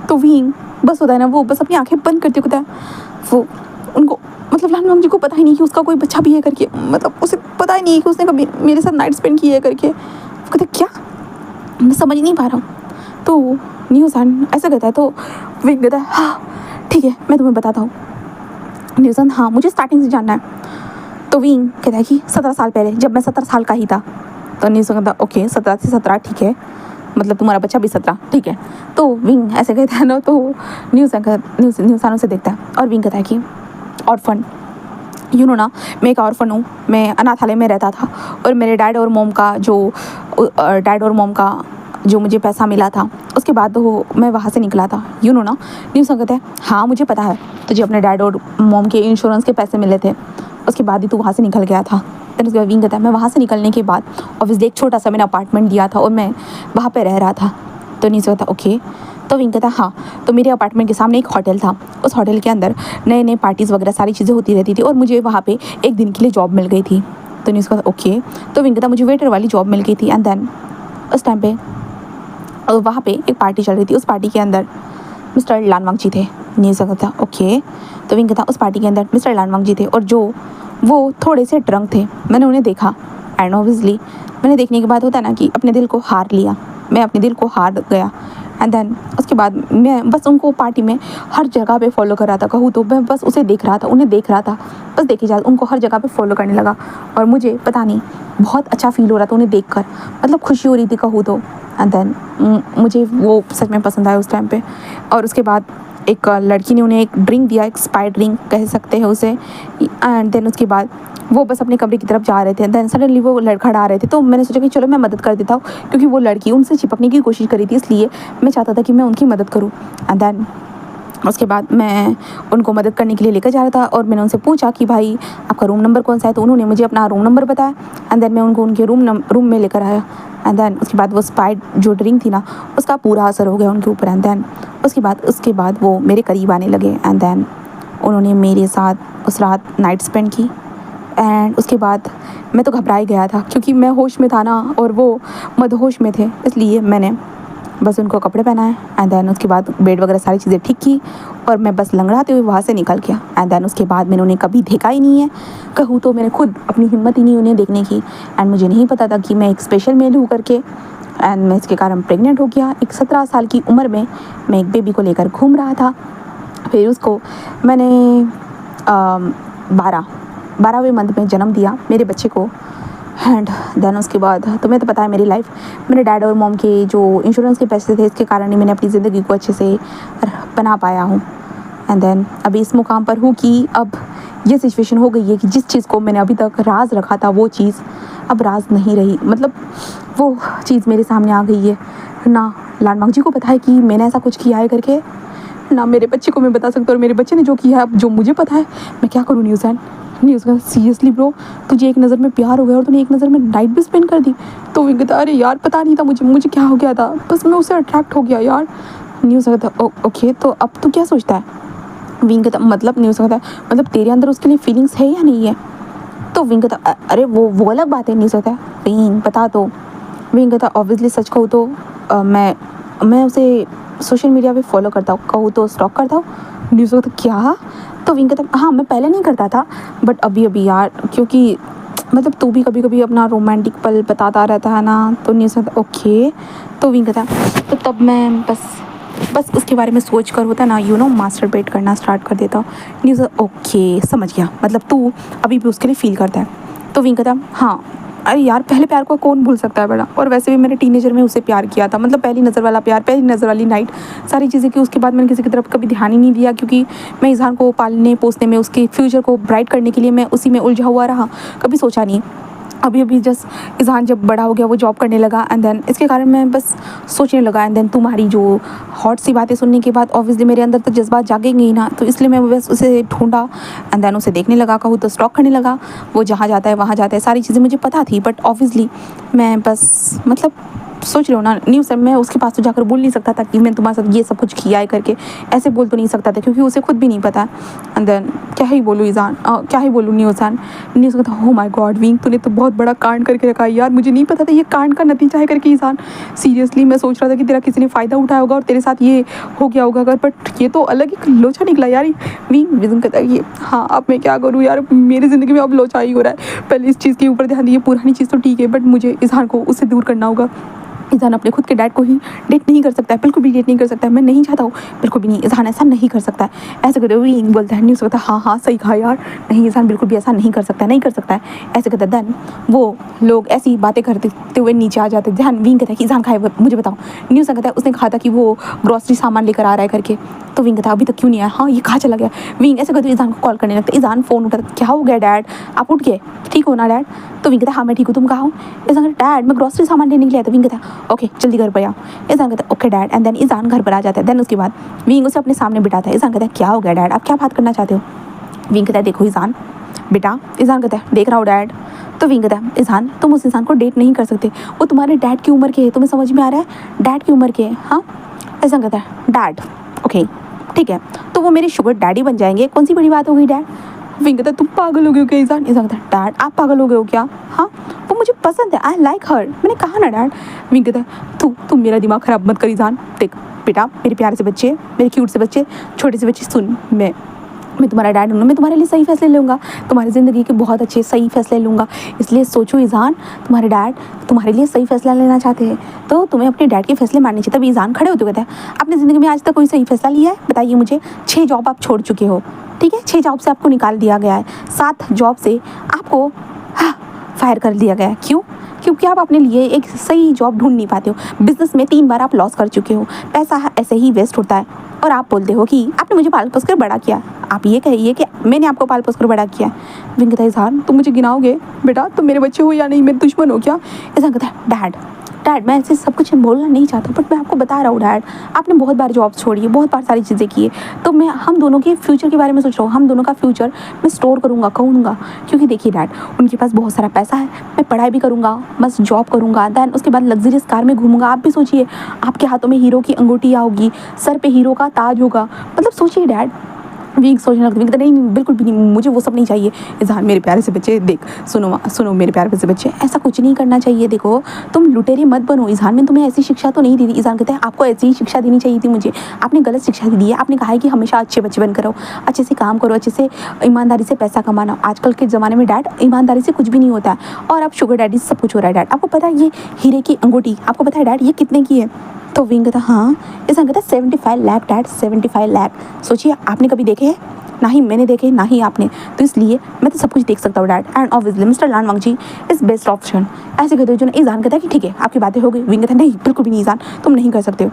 तो विंग बस होता है ना, वो बस अपनी आंखें बंद करते होता है, वो उनको मतलब लानवांग जी को पता ही नहीं कि उसका कोई बच्चा भी है करके, मतलब उसे पता ही नहीं कि उसने कभी मेरे साथ नाइट स्पेंड की है करके। वो कहता क्या, मैं समझ नहीं पा रहा हूँ। तो न्यूज़न ऐसा कहता है, तो विंग कहता है हाँ ठीक है मैं तुम्हें बताता हूँ। न्यूज़न हाँ मुझे स्टार्टिंग से जानना है। तो विंग कहता है कि 17 साल पहले जब मैं 17 साल का ही था। तो न्यूज़न कहता है ओके 17 से 17 ठीक है, मतलब तुम्हारा बच्चा भी 17 ठीक है। तो विंग ऐसे कहता है ना, तो न्यूज़न उसे देखता है और विंग कहता है कि ऑर्फन, यू नो ना मैं एक ऑर्फन हूँ, मैं अनाथालय में रहता था और मेरे डैड और मॉम का जो मुझे पैसा मिला था उसके बाद तो मैं वहाँ से निकला था, यू नो ना। न्यूज़न कहता है हाँ मुझे पता है, तुझे अपने डैड और मॉम के इंश्योरेंस के पैसे मिले थे, उसके बाद ही तू वहाँ से निकल गया था। फिर उसके बाद विंग कहता है मैं वहाँ से निकलने के बाद ऑब्वियसली एक छोटा सा मैंने अपार्टमेंट लिया था और मैं वहाँ पे रह रहा था। तो न्यूज़न कहता ओके। तो विंग कहता हाँ तो मेरे अपार्टमेंट के सामने एक होटल था, उस होटल के अंदर नए नए पार्टीज़ वगैरह सारी चीज़ें होती रहती थी और मुझे वहाँ पे एक दिन के लिए जॉब मिल गई थी। तो न्यूज़ कहता ओके। तो विंग कहता मुझे वेटर वाली जॉब मिल गई थी एंड देन उस टाइम पे वहाँ पे एक पार्टी चल रही थी, उस पार्टी के अंदर मिस्टर लानवांग जी थे। न्यूज़ कहता ओके। तो विंग कहता उस पार्टी के अंदर मिस्टर लानवांग जी थे और जो वो थोड़े से ड्रंक थे, मैंने उन्हें देखा एंड ऑब्वियसली मैंने देखने के बाद होता है ना कि अपने दिल को हार लिया, मैं अपने दिल को हार गया एंड देन उसके बाद मैं बस उनको पार्टी में हर जगह पे फॉलो कर रहा था, कहूँ तो मैं बस उसे देख रहा था, उन्हें देख रहा था, बस देखी जाए उनको हर जगह पे फॉलो करने लगा और मुझे पता नहीं बहुत अच्छा फील हो रहा था उन्हें देखकर, मतलब खुशी हो रही थी कहूँ तो। एंड देन मुझे वो सच में पसंद आया उस टाइम पे। और उसके बाद एक लड़की ने उन्हें एक ड्रिंक दिया, एक स्पाइट ड्रिंक कह सकते हैं उसे। एंड देन उसके बाद वो बस अपने कमरे की तरफ जा रहे थे, देन सडनली वो लड़का आ रहे थे, तो मैंने सोचा कि चलो मैं मदद कर देता हूँ, क्योंकि वो लड़की उनसे चिपकने की कोशिश करी थी, इसलिए मैं चाहता था कि मैं उनकी मदद करूँ। एंड देन उसके बाद मैं उनको मदद करने के लिए लेकर जा रहा था और मैंने उनसे पूछा कि भाई आपका रूम नंबर कौन सा है, तो उन्होंने मुझे अपना रूम नंबर बताया एंड देन मैं उनको उनके रूम में लेकर आया। एंड देन उसके बाद वो स्पाइट जो ड्रिंक थी ना उसका पूरा असर हो गया उनके ऊपर। एंड देन उसके बाद वो मेरे करीब आने लगे एंड देन उन्होंने मेरे साथ उस रात नाइट स्पेंड की। एंड उसके बाद मैं तो घबरा ही गया था क्योंकि मैं होश में था ना और वो मदहोश में थे, इसलिए मैंने बस उनको कपड़े पहनाए एंड देन उसके बाद बेड वगैरह सारी चीज़ें ठीक की और मैं बस लंगड़ाते हुए वहाँ से निकल गया। एंड देन उसके बाद मैंने उन्हें कभी देखा ही नहीं है, कहूँ तो मैंने खुद अपनी हिम्मत ही नहीं उन्हें देखने की। एंड मुझे नहीं पता था कि मैं एक स्पेशल मेल हूँ करके। एंड मैं इसके कारण प्रेग्नेंट हो गया। एक 17 साल की उम्र में मैं एक बेबी को लेकर घूम रहा था। फिर उसको मैंने 12वें मंथ में जन्म दिया मेरे बच्चे को। एंड देन उसके बाद तुम्हें तो पता है मेरी लाइफ, मेरे डैड और मॉम के जो इंश्योरेंस के पैसे थे इसके कारण ही मैंने अपनी ज़िंदगी को अच्छे से बना पाया हूँ। एंड देन अभी इस मुकाम पर हूँ कि अब ये सिचुएशन हो गई है कि जिस चीज़ को मैंने अभी तक राज रखा था वो चीज़ अब राज नहीं रही, मतलब वो चीज़ मेरे सामने आ गई है। ना लानवांग जी को पता है कि मैंने ऐसा कुछ किया है करके, ना मेरे बच्चे को मैं बता सकता, और मेरे बच्चे ने जो किया है अब जो मुझे पता है मैं क्या करूँ। न्यूज़ का सीरियसली ब्रो, तुझे एक नज़र में प्यार हो गया और तूने एक नज़र में नाइट भी स्पेंड कर दी। तो वो कहता अरे यार पता नहीं था मुझे क्या हो गया था, बस मैं उससे अट्रैक्ट हो गया यार। न्यूज़ कहता ओके तो अब तू क्या सोचता है। विंग कहता मतलब न्यूज़ कहता मतलब तेरे अंदर उसके लिए फीलिंग्स है या नहीं है। तो विंग कहता अरे वो अलग बात है। न्यूज़ कहता विंग बता तो। विंग कहता ऑब्वियसली सच कहूँ तो मैं उसे सोशल मीडिया पे फॉलो करता हूँ, कहूँ तो स्टॉक करता हूँ। न्यूज़ कहता क्या। तो विंग कहता हाँ मैं पहले नहीं करता था बट अभी यार, क्योंकि मतलब तू भी कभी कभी अपना रोमांटिक पल बताता रहता है ना। तो न्यूज़ कहता ओके। तो विंग कहता तो तब मैं बस उसके बारे में सोच कर होता ना मास्टरबेट करना स्टार्ट कर देता हूँ। न्यूज़ ओके समझ गया, मतलब तू अभी भी उसके लिए फील करता है। तो विंग कहता हाँ अरे यार, पहले प्यार को कौन भूल सकता है बेटा, और वैसे भी मैंने टीनेजर में उसे प्यार किया था, मतलब पहली नज़र वाला प्यार, पहली नज़र वाली नाइट, सारी चीज़ें की। उसके बाद मैंने किसी की तरफ कभी ध्यान ही नहीं दिया, क्योंकि मैं इज़हान को पालने पोसने में, उसके फ्यूचर को ब्राइट करने के लिए मैं उसी में उलझा हुआ रहा, कभी सोचा नहीं। अभी अभी जस्ट इज़हान जब बड़ा हो गया, वो जॉब करने लगा, एंड देन इसके कारण मैं बस सोचने लगा, एंड देन तुम्हारी जो हॉट सी बातें सुनने के बाद ऑब्वियसली मेरे अंदर तो जज्बात जागेंगे ही ना, तो इसलिए मैं बस उसे ढूंढा, एंड देन उसे देखने लगा, कहूँ तो स्टॉक करने लगा। वो जहाँ जाता है वहाँ जाता है, सारी चीज़ें मुझे पता थी, बट ऑब्वियसली मैं बस मतलब सोच रहे हो ना न्यू सर, मैं उसके पास तो जाकर बोल नहीं सकता था कि मैं तुम्हारे साथ ये सब कुछ किया है करके, ऐसे बोल तो नहीं सकता था, क्योंकि उसे खुद भी नहीं पता। एंड देन क्या ही बोलूँ इज़हान, क्या ही बोलूँ न्यूज़हान। न्यूज़ कहता हो माय गॉड विंग, तूने तो बहुत बड़ा कांड करके रखा है यार, मुझे नहीं पता था ये कांड का नतीजा है करके इज़हान। सीरियसली मैं सोच रहा था कि तेरा किसी ने फ़ायदा उठाया होगा और तेरे साथ ये हो गया होगा अगर, बट ये तो अलग ही लोचा निकला यार विंग। विजन कहता है कि हाँ अब मैं क्या करूँ यार, मेरी ज़िंदगी में अब लोचा ही हो रहा है। पहले इस चीज़ के ऊपर ध्यान दिए, पुरानी चीज़ तो ठीक है, बट मुझे इज़हान को उससे दूर करना होगा। इज़हान अपने खुद के डैड को ही डेट नहीं कर सकता है, बिल्कुल भी डेट नहीं कर सकता है, मैं नहीं चाहता हूँ, बिल्कुल भी नहीं। इज़हान ऐसा नहीं कर सकता है, ऐसे कहते हुए विंग बोलता है, न्यूज़ कहता है हाँ सही कहा यार, नहीं इज़हान बिल्कुल भी ऐसा नहीं कर सकता है, नहीं कर सकता है, ऐसे कहता है। देन वो लोग ऐसी बातें करते हुए नीचे आ जाते हैं। ध्यान विंग कहता है कि इज़हान खाए, मुझे बताओ। न्यूज़ कहता है उसने कहा था कि वो ग्रॉसरी सामान लेकर आ रहा है करके, तो विंग कहता है अभी तक क्यों नहीं आया, हाँ ये कहाँ चला गया। विंग ऐसे कहते हुए इज़हान को कॉल करने लगता है। इज़हान फ़ोन उठाता, क्या हो गया डैड, आप उठ गए, ठीक हो ना डैड। तो विंग कहता है हाँ मैं ठीक हूँ, तुम कहाँ हो। इज़हान कहता है डैड मैं ग्रॉसरी सामान लेने के लिए आया था। विंग कहता है ओके जल्दी घर पर आओ। इज़हान कहता है okay dad, and then Izhan घर पर आ जाता है। देन उसके बाद विंग उसे अपने सामने बिठाता है। इज़हान कहता है क्या हो गया डैड, आप क्या बात करना चाहते हो। विंग कहता है देखो इज़हान बेटा। इज़हान कहता है देख रहा हूँ डैड। तो विंग कहता है इज़हान तुम उस इंसान को डेट नहीं कर सकते, वो तुम्हारे डैड की उम्र के है, तुम्हें समझ में आ रहा है, डैड की उम्र के है। हाँ इज़हान कहता है डैड ओके ठीक है, तो वो मेरे शुगर डैडी बन जाएंगे, कौन सी बड़ी बात हो गई डैड। विंग कहता है तुम पागल हो गए हो क्या इज़हान। इज़हान कहता है डैड आप पागल हो गए हो क्या, हाँ वो मुझे पसंद है, आई लाइक हर, मैंने कहा ना डैड। विंग कहता है तुम मेरा दिमाग ख़राब मत कर इज़हान। देख बेटा मेरे प्यारे से बच्चे, मेरे क्यूट से बच्चे, छोटे से बच्चे, सुन मैं तुम्हारा डैड हूँ, मैं तुम्हारे लिए सही फैसले लूँगा, तुम्हारी ज़िंदगी के बहुत अच्छे सही फैसले लूँगा, इसलिए सोचो इज़हान तुम्हारे डैड तुम्हारे लिए सही फैसला लेना चाहते हैं, तो तुम्हें अपने डैड के फैसले मानने चाहिए। तभी इज़हान खड़े होते कहते हैं आपने ज़िंदगी में आज तक कोई सही फैसला लिया है, बताइए मुझे। 6 जॉब आप छोड़ चुके हो, ठीक है, 6 जॉब से आपको निकाल दिया गया है, 7 जॉब से आपको फायर कर दिया गया है। क्यों, क्योंकि आप अपने लिए एक सही जॉब ढूंढ नहीं पाते हो। बिजनेस में 3 बार आप लॉस कर चुके हो, पैसा ऐसे ही वेस्ट होता है, और आप बोलते हो कि आपने मुझे पाल पोस कर बड़ा किया। आप ये कहिए कि मैंने आपको पाल पोस कर बड़ा किया। विंग कहता है इज़हान तुम मुझे गिनाओगे बेटा, तुम मेरे बच्चे हो या नहीं, मेरे दुश्मन हो क्या। इज़हान कहता है डैड मैं ऐसे सब कुछ बोलना नहीं चाहता, बट मैं आपको बता रहा हूँ डैड, आपने बहुत बार जॉब छोड़ी है, बहुत बार सारी चीज़ें की है, तो मैं हम दोनों के फ्यूचर के बारे में सोच रहा हूँ, हम दोनों का फ्यूचर मैं स्टोर करूँगा, कहूँगा। क्योंकि देखिए डैड उनके पास बहुत सारा पैसा है, मैं पढ़ाई भी करूँगा, बस जॉब करूँगा, दैन उसके बाद लग्जरियस कार में घूमूंगा। आप भी सोचिए आपके हाथों में हीरो की अंगूठियाँ होगी, सर पे हीरो का ताज होगा, मतलब सोचिए डैड। विंग सोचने लगता, विंग नहीं बिल्कुल भी नहीं, मुझे वो सब नहीं चाहिए। इज़हान मेरे प्यारे से बच्चे देख, सुनो मेरे प्यारे से बच्चे, ऐसा कुछ नहीं करना चाहिए। देखो तुम लुटेरे मत बनो। इज़हान ने तुम्हें ऐसी शिक्षा तो नहीं दी थी। इज़हान कहते हैं आपको ऐसी ही शिक्षा देनी चाहिए थी मुझे, आपने गलत शिक्षा दी है। आपने कहा है कि हमेशा अच्छे बच्चे बनकर रहो, अच्छे से काम करो, अच्छे से ईमानदारी से पैसा कमाना। आजकल के ज़माने में डैड ईमानदारी से कुछ भी नहीं होता है, और अब शुगर डैडी से सब कुछ हो रहा है। डैड आपको पता है ये हीरे की अंगूठी आपको पता है डैड ये कितने की है। तो विंग कहता हाँ। इज़हान कहता 75 लाख डैड, 75 लाख। सोचिए आपने कभी देखे हैं, ना ही मैंने देखे ना ही आपने, तो इसलिए मैं तो सब कुछ देख सकता हूँ dad, and obviously mister Lanwang ji is best option. ऐसे कहते हो जो इज़हान कहता है कि ठीक है आपकी बातें हो गई। विंग कहता है नहीं बिल्कुल भी नहीं इज़हान, तुम नहीं कर सकते हो।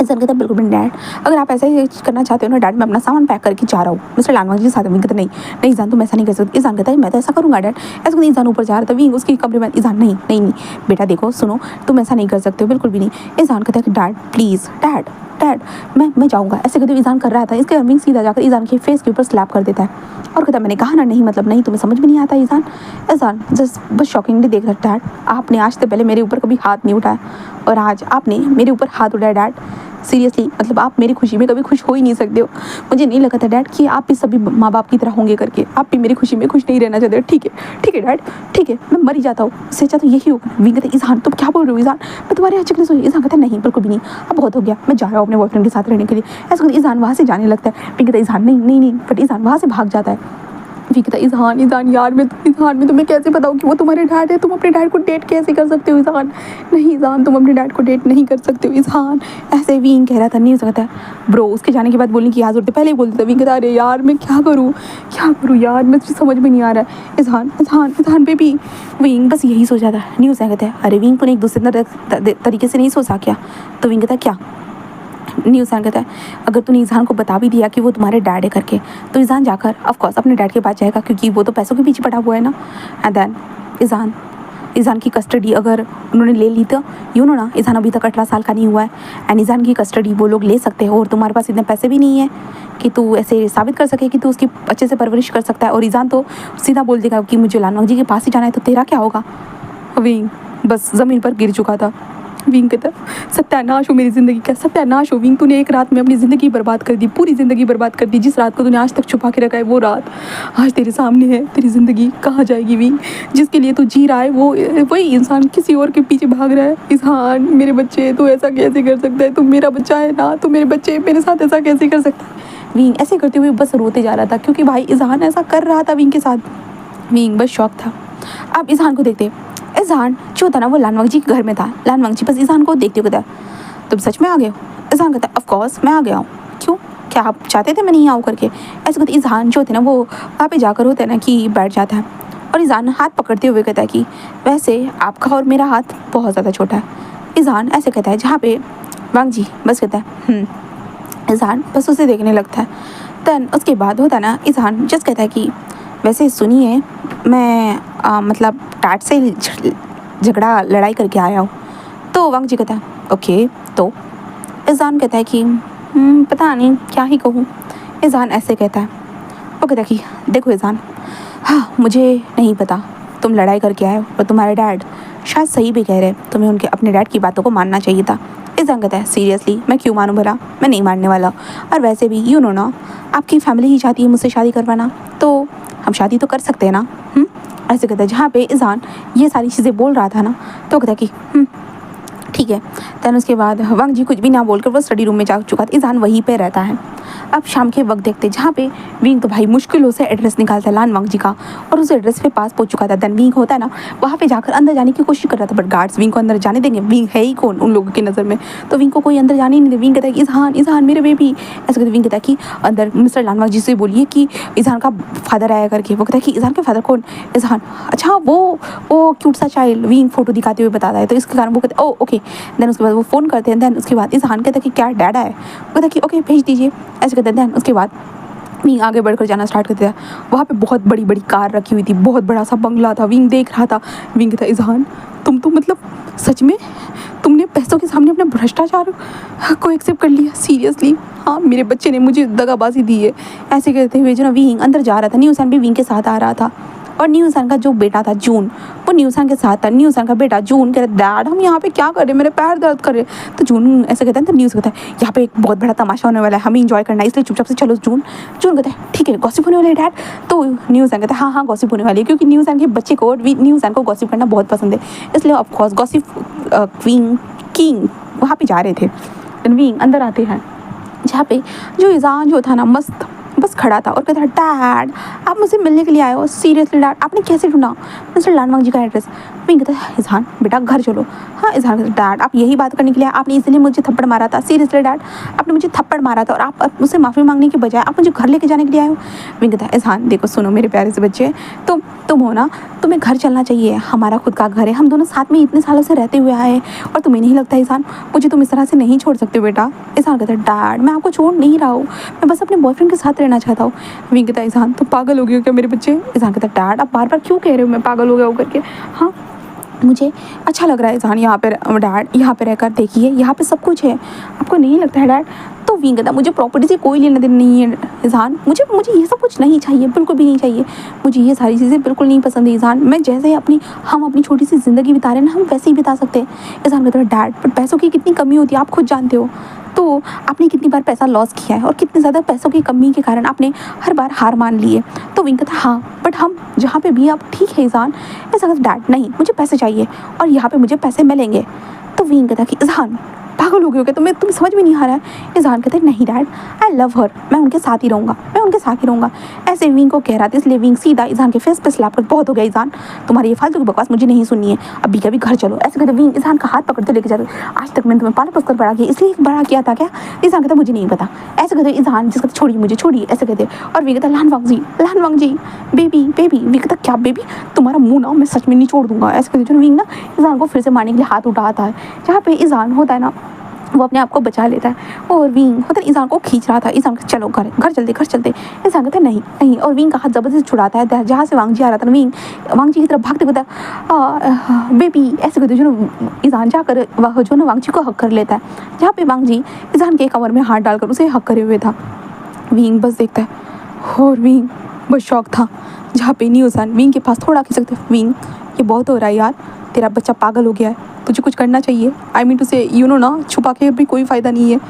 इज़हान कहता है बिल्कुल भी नहीं डैड, अगर आप ऐसा ही करना चाहते हो ना डैड, मैं अपना सामान पैक करके जा रहा हूँ मिस्टर लानवांग जी के साथ। विंग कहता नहीं इज़हान तुम ऐसा नहीं कर सकते। इज़हान कहता है मैं तो ऐसा करूँगा डैड। ऐसा कहते इज़हान ऊपर जा रहा था, विंग उसकी कमरे में। इज़हान नहीं बेटा देखो सुनो, तुम ऐसा नहीं कर सकते हो बिल्कुल भी नहीं। इज़हान कहता है कि डैड प्लीज़ डैड मैं जाऊँगा। ऐसे कहते इज़हान कर रहा था, इसके विंग सीधा जाकर इज़हान के फेस के ऊपर स्लैप कर देता है और कहता है मैंने कहा ना नहीं मतलब नहीं, तुम्हें समझ में नहीं आता। इज़हान जस्ट बस शॉकिंगली देख सकता है, आपने आज से पहले मेरे ऊपर कभी हाथ नहीं उठाया और आज आपने मेरे ऊपर हाथ उठाया डैड। सीरियसली मतलब आप मेरी खुशी में कभी खुश हो ही नहीं सकते हो। मुझे नहीं लगा था डैड कि आप भी सभी माँ बाप की तरह होंगे करके, आप भी मेरी खुशी में खुश नहीं रहना चाहते हो। ठीक है डैड ठीक है, मैं मर ही जाता हूँ, इससे अच्छा तो यही होगा। विंग कहते इज़हान तुम क्या बोल रहे हो इज़हान, मैं तुम्हारे अच्छे के लिए सोची। इज़हान कहता नहीं बिल्कुल भी नहीं, अब बहुत हो गया, मैं जा रहा हूँ अपने बॉयफ्रेंड के साथ रहने के लिए। ऐसा इज़हान वहाँ से जाने लगता है। विंग कहता इज़हान नहीं बट इज़हान वहाँ से भाग जाता है। विंग कहता इज़हान इज़हान यार मैं तुम्हें कैसे बताऊँ कि वो तुम्हारे डैड है, तुम अपने डैड को डेट कैसे कर सकते हो इज़हान, नहीं इज़हान तुम अपने डैड को डेट नहीं कर सकते हो इज़हान, ऐसे विंग कह रहा था। नहीं हो सकता है ब्रो, उसके जाने के बाद बोलने की याद होती पहले ही बोलते थे। विंग कहता अरे यार मैं क्या करूँ यार, मुझे समझ में नहीं आ रहा है इज़हान बेबी। विंग बस यही सोचा था। नहीं हो सकता है अरे विंग को एक दूसरे तरीके से नहीं सोचा क्या? तो विंग कहता क्या? न्यूज़ान कहता है अगर तूने इज़हान को बता भी दिया कि वो तुम्हारे डैड है करके, तो इज़हान जाकर ऑफ कोर्स अपने डैड के पास जाएगा, क्योंकि वो तो पैसों के पीछे पड़ा हुआ है ना। एंड देन इज़हान की कस्टडी अगर उन्होंने ले ली तो ना इज़हान अभी तक 18 साल का नहीं हुआ है, एंड इज़हान की कस्टडी वो लोग ले सकते हैं, और तुम्हारे पास इतने पैसे भी नहीं है कि तू ऐसे साबित कर सके कि तू उसकी अच्छे से परवरिश कर सकता है। और इज़हान तो सीधा बोल देगा कि मुझे लानवांग जी के पास ही जाना है, तो तेरा क्या होगा? विंग बस ज़मीन पर गिर चुका था। विंग कहता सत्यानाश हो मेरी ज़िंदगी का, सत्यानाश हो विंग, तूने एक रात में अपनी ज़िंदगी बर्बाद कर दी, पूरी ज़िंदगी बर्बाद कर दी। जिस रात को तूने आज तक छुपा के रखा है वो रात आज तेरे सामने है। तेरी ज़िंदगी कहाँ जाएगी विंग? जिसके लिए तू जी रहा है वो वही इंसान किसी और के पीछे भाग रहा है। इज़हान मेरे बच्चे, तू ऐसा कैसे कर सकता है? तू मेरा बच्चा है ना, तू मेरे बच्चे मेरे साथ ऐसा कैसे कर सकता है? विंग ऐसे करते हुए बस रोते जा रहा था, क्योंकि भाई इज़हान ऐसा कर रहा था विंग के साथ। विंग बस शौक था। अब इज़हान को देखते, इज़हान जो था ना वो लानवांग जी के घर में था। लानवांग जी बस इज़हान को देखते हुए कहता तुम सच में आ गए हो? इज़हान कहता ऑफ कोर्स मैं आ गया हूँ। क्यों, क्या आप चाहते थे मैं नहीं आऊँ करके? ऐसे कहते इज़हान जो थे ना वो वहाँ पे जाकर होता है ना कि बैठ जाता है, और इज़हान हाथ पकड़ते हुए कहता है कि वैसे आपका और मेरा हाथ बहुत ज़्यादा छोटा है। इज़हान ऐसे कहता है जहाँ पे वांग जी बस कहता है इज़हान बस उसे देखने लगता है। दैन उसके बाद होता है ना इज़हान जस्ट कहता है कि वैसे सुनिए मैं मतलब डैड से झगड़ा लड़ाई करके आया हूँ। तो वांग जी कहता है ओके। तो इज़हान कहता है कि पता नहीं क्या ही कहूँ। इज़हान ऐसे कहता है, वो कहता है कि देखो इज़हान, हाँ मुझे नहीं पता तुम लड़ाई करके आए हो, और तुम्हारे डैड शायद सही भी कह रहे हैं, तुम्हें उनके अपने डैड की बातों को मानना चाहिए था। इज़हान कहता है सीरियसली मैं क्यों मानूँ भला, मैं नहीं मानने वाला। और वैसे भी यू नो ना आपकी फैमिली ही चाहती है मुझसे शादी करवाना, तो हम शादी तो कर सकते हैं ना। ऐसे कहता है जहाँ पे इज़हान ये सारी चीज़ें बोल रहा था ना, तो कहता है कि ठीक है। दैन उसके बाद वांग जी कुछ भी ना बोलकर वो स्टडी रूम में जा चुका था। इज़हान वहीं पे रहता है। अब शाम के वक्त देखते जहाँ पे विंग तो भाई मुश्किलों से एड्रेस निकालता है लानवांग जी का, और उस एड्रेस पे पास पहुंच चुका था। देन विंग होता है ना वहाँ पे जाकर अंदर जाने की कोशिश कर रहा था, बट गार्ड्स विंग को अंदर जाने देंगे? विंग है ही कौन उन लोगों की नज़र में, तो विंग को कोई अंदर जाने ही नहीं दे। विंग कहता है कि इज़हान मेरे बेबी। ऐसे कहते विंग कहता है कि अंदर मिस्टर लानवांग जी से बोलिए कि इज़हान का फादर आया करके। वो कहता है कि इज़हान के फादर कौन? इज़हान अच्छा वो क्यूट सा चाइल्ड। विंग फोटो दिखाते हुए बताता है, तो इसके कारण वो कहते हैं ओ ओके। देन उसके बाद वो फ़ोन करते हैं। देन उसके बाद इज़हान कहता है कि क्या डैड आए? वो कहता है कि ओके भेज दीजिए। ऐसे कहते हैं। देन उसके बाद विंग आगे बढ़कर जाना स्टार्ट करते हैं। वहाँ पे बहुत बड़ी बड़ी कार रखी हुई थी, बहुत बड़ा सा बंगला था। विंग देख रहा था। विंग कहता इज़हान तुम तो मतलब सच में तुमने पैसों के सामने अपने भ्रष्टाचार को एक्सेप्ट कर लिया? सीरियसली? हाँ मेरे बच्चे ने मुझे दगाबाजी दी है। ऐसे कहते हुए जो ना विंग अंदर जा रहा था। न्यूज़ान भी विंग के साथ आ रहा था, और न्यूज़ान का जो बेटा था जून वो न्यूज़ान के साथ था। न्यूज़ान का बेटा जून कह रहा डैड हम यहाँ पे क्या कर रहे हैं, मेरे पैर दर्द कर रहे हैं। तो जून ऐसे कहता है, तो न्यूज़ कहता है यहाँ पे एक बहुत बड़ा तमाशा होने वाला है, हमें इंजॉय करना है, इसलिए चुपचाप से चलो। जून कहता है ठीक है गॉसिप होने वाली है डैड। तो न्यूज़ान कहता है हाँ गॉसिप होने वाली है, क्योंकि न्यूज़ान के बच्चे को न्यूज़ान को गॉसिप करना बहुत पसंद है, इसलिए ऑफकोर्स गॉसिप क्वीन किंग वहाँ पे जा रहे थे। विंग अंदर आते हैं जहाँ पे जो इज़हान जो था ना मस्त बस खड़ा था, और कहता है डैड आप मुझसे मिलने के लिए आए हो? सीरियसली डैड आपने कैसे ढूंढा मिस्टर लानवांग जी का एड्रेस? विंग कहता है इज़हान बेटा घर चलो। हाँ इज़हान कहता है डैड आप यही बात करने के लिए आपने इसलिए मुझे थप्पड़ मारा था? सीरियसली डैड आपने मुझे थप्पड़ मारा था और आप मुझसे माफ़ी मांगने के बजाय आप मुझे घर लेके जाने के लिए आए हो? विंग कहता है इज़हान देखो सुनो मेरे प्यारे से बच्चे, तुम हो ना, तुम्हें घर चलना चाहिए, हमारा खुद का घर है, हम दोनों साथ में इतने सालों से रहते हुए आए हैं, और तुम्हें नहीं लगता इज़हान मुझे तुम इस तरह से नहीं छोड़ सकते बेटा? इज़हान कहता है डैड मैं आपको छोड़ नहीं रहा हूँ, मैं बस अपने बॉयफ्रेंड के साथ रहना चाहता हूँ। विंग कहता है इज़हान तुम पागल हो गए हो क्या मेरे बच्चे? इज़हान कहता है डैड आप बार बार क्यों कह रहे हो मैं पागल हो गया हो करके? हाँ मुझे अच्छा लग रहा है इज़हान यहाँ पे डैड, यहाँ पे रहकर देखिए यहाँ पे सब कुछ है, आपको नहीं लगता है डैड? तो विंग कहता मुझे प्रॉपर्टी से कोई लेना देना नहीं है इज़हान, मुझे ये सब कुछ नहीं चाहिए, बिल्कुल भी नहीं चाहिए, मुझे ये सारी चीज़ें बिल्कुल नहीं पसंद है इज़हान, मैं जैसे हम अपनी छोटी सी ज़िंदगी बिता रहे हैं ना हम वैसे ही बिता सकते हैं। इज़हान कहता है डैड पर पैसों की कितनी कमी होती है आप खुद जानते हो, तो आपने कितनी बार पैसा लॉस किया है और कितने ज़्यादा पैसों की कमी के कारण आपने हर बार हार मान ली है। तो विंग कहता हाँ बट हम जहाँ पे भी आप ठीक है इज़हान। ऐसा कहता डैड नहीं मुझे पैसे चाहिए और यहाँ पे मुझे पैसे मिलेंगे। तो विंग कहता कि इज़हान पागल हो गए हो क्या तुम्हें समझ में नहीं आ रहा है। इज़हान कहते हैं नहीं डैड, आई लव हर, मैं उनके साथ ही रहूँगा, मैं उनके साथ ही रहूँगा। ऐसे विंग को कह रहा था, इसलिए विंग सीधा इज़हान के फेस पे स्लैप कर, बहुत हो गया इज़हान, तुम्हारी ये फालतू की बकवास मुझे नहीं सुननी है, अभी कभी घर चलो। ऐसे कहते विंग इज़हान का हाथ पकड़ते लेके जाते, आज तक मैंने तुम्हें पाला पोस कर बड़ा किया, इसलिए बड़ा किया था क्या। इज़हान कहता मुझे नहीं पता। ऐसे कहते इज़हान जिस कहते छोड़िए मुझे, छोड़िए, ऐसे कहते। और विंग कहता लहान वांग जी बेबी बेबी। विंग कहता क्या बेबी, तुम्हारा मुंह ना मैं सच में नहीं छोड़ दूंगा। ऐसे कहते जो विंग ना इज़हान को फिर से मारने के लिए हाथ उठाता है। जहाँ पे इज़हान होता है ना वो अपने आप को बचा लेता है, और विंग होता है इज़हान को खींच रहा था। इज़हान कहता चलो घर चलते। इज़हान कहता नहीं नहीं, और विंग का हाथ ज़बरदस्ती छुड़ाता है। जहाँ से वांग जी आ रहा था, विंग वांग जी की तरफ भागते कहता बेबी, ऐसे कहते जो ना इज़हान जाकर वह जो ना वांग जी को हक कर लेता है। जहाँ पे वांग जी इज़हान के कमर में हाथ डालकर उसे हक करे हुए था। विंग बस देखता है और विंग बस शौक था। जहाँ पे न्यूज़ान विंग के पास थोड़ा खिंच सकते, विंग ये बहुत हो रहा है यार, तेरा बच्चा पागल हो गया है, तुझे कुछ करना चाहिए। आई मीन टू से यू नो ना, छुपा के भी कोई फ़ायदा नहीं है।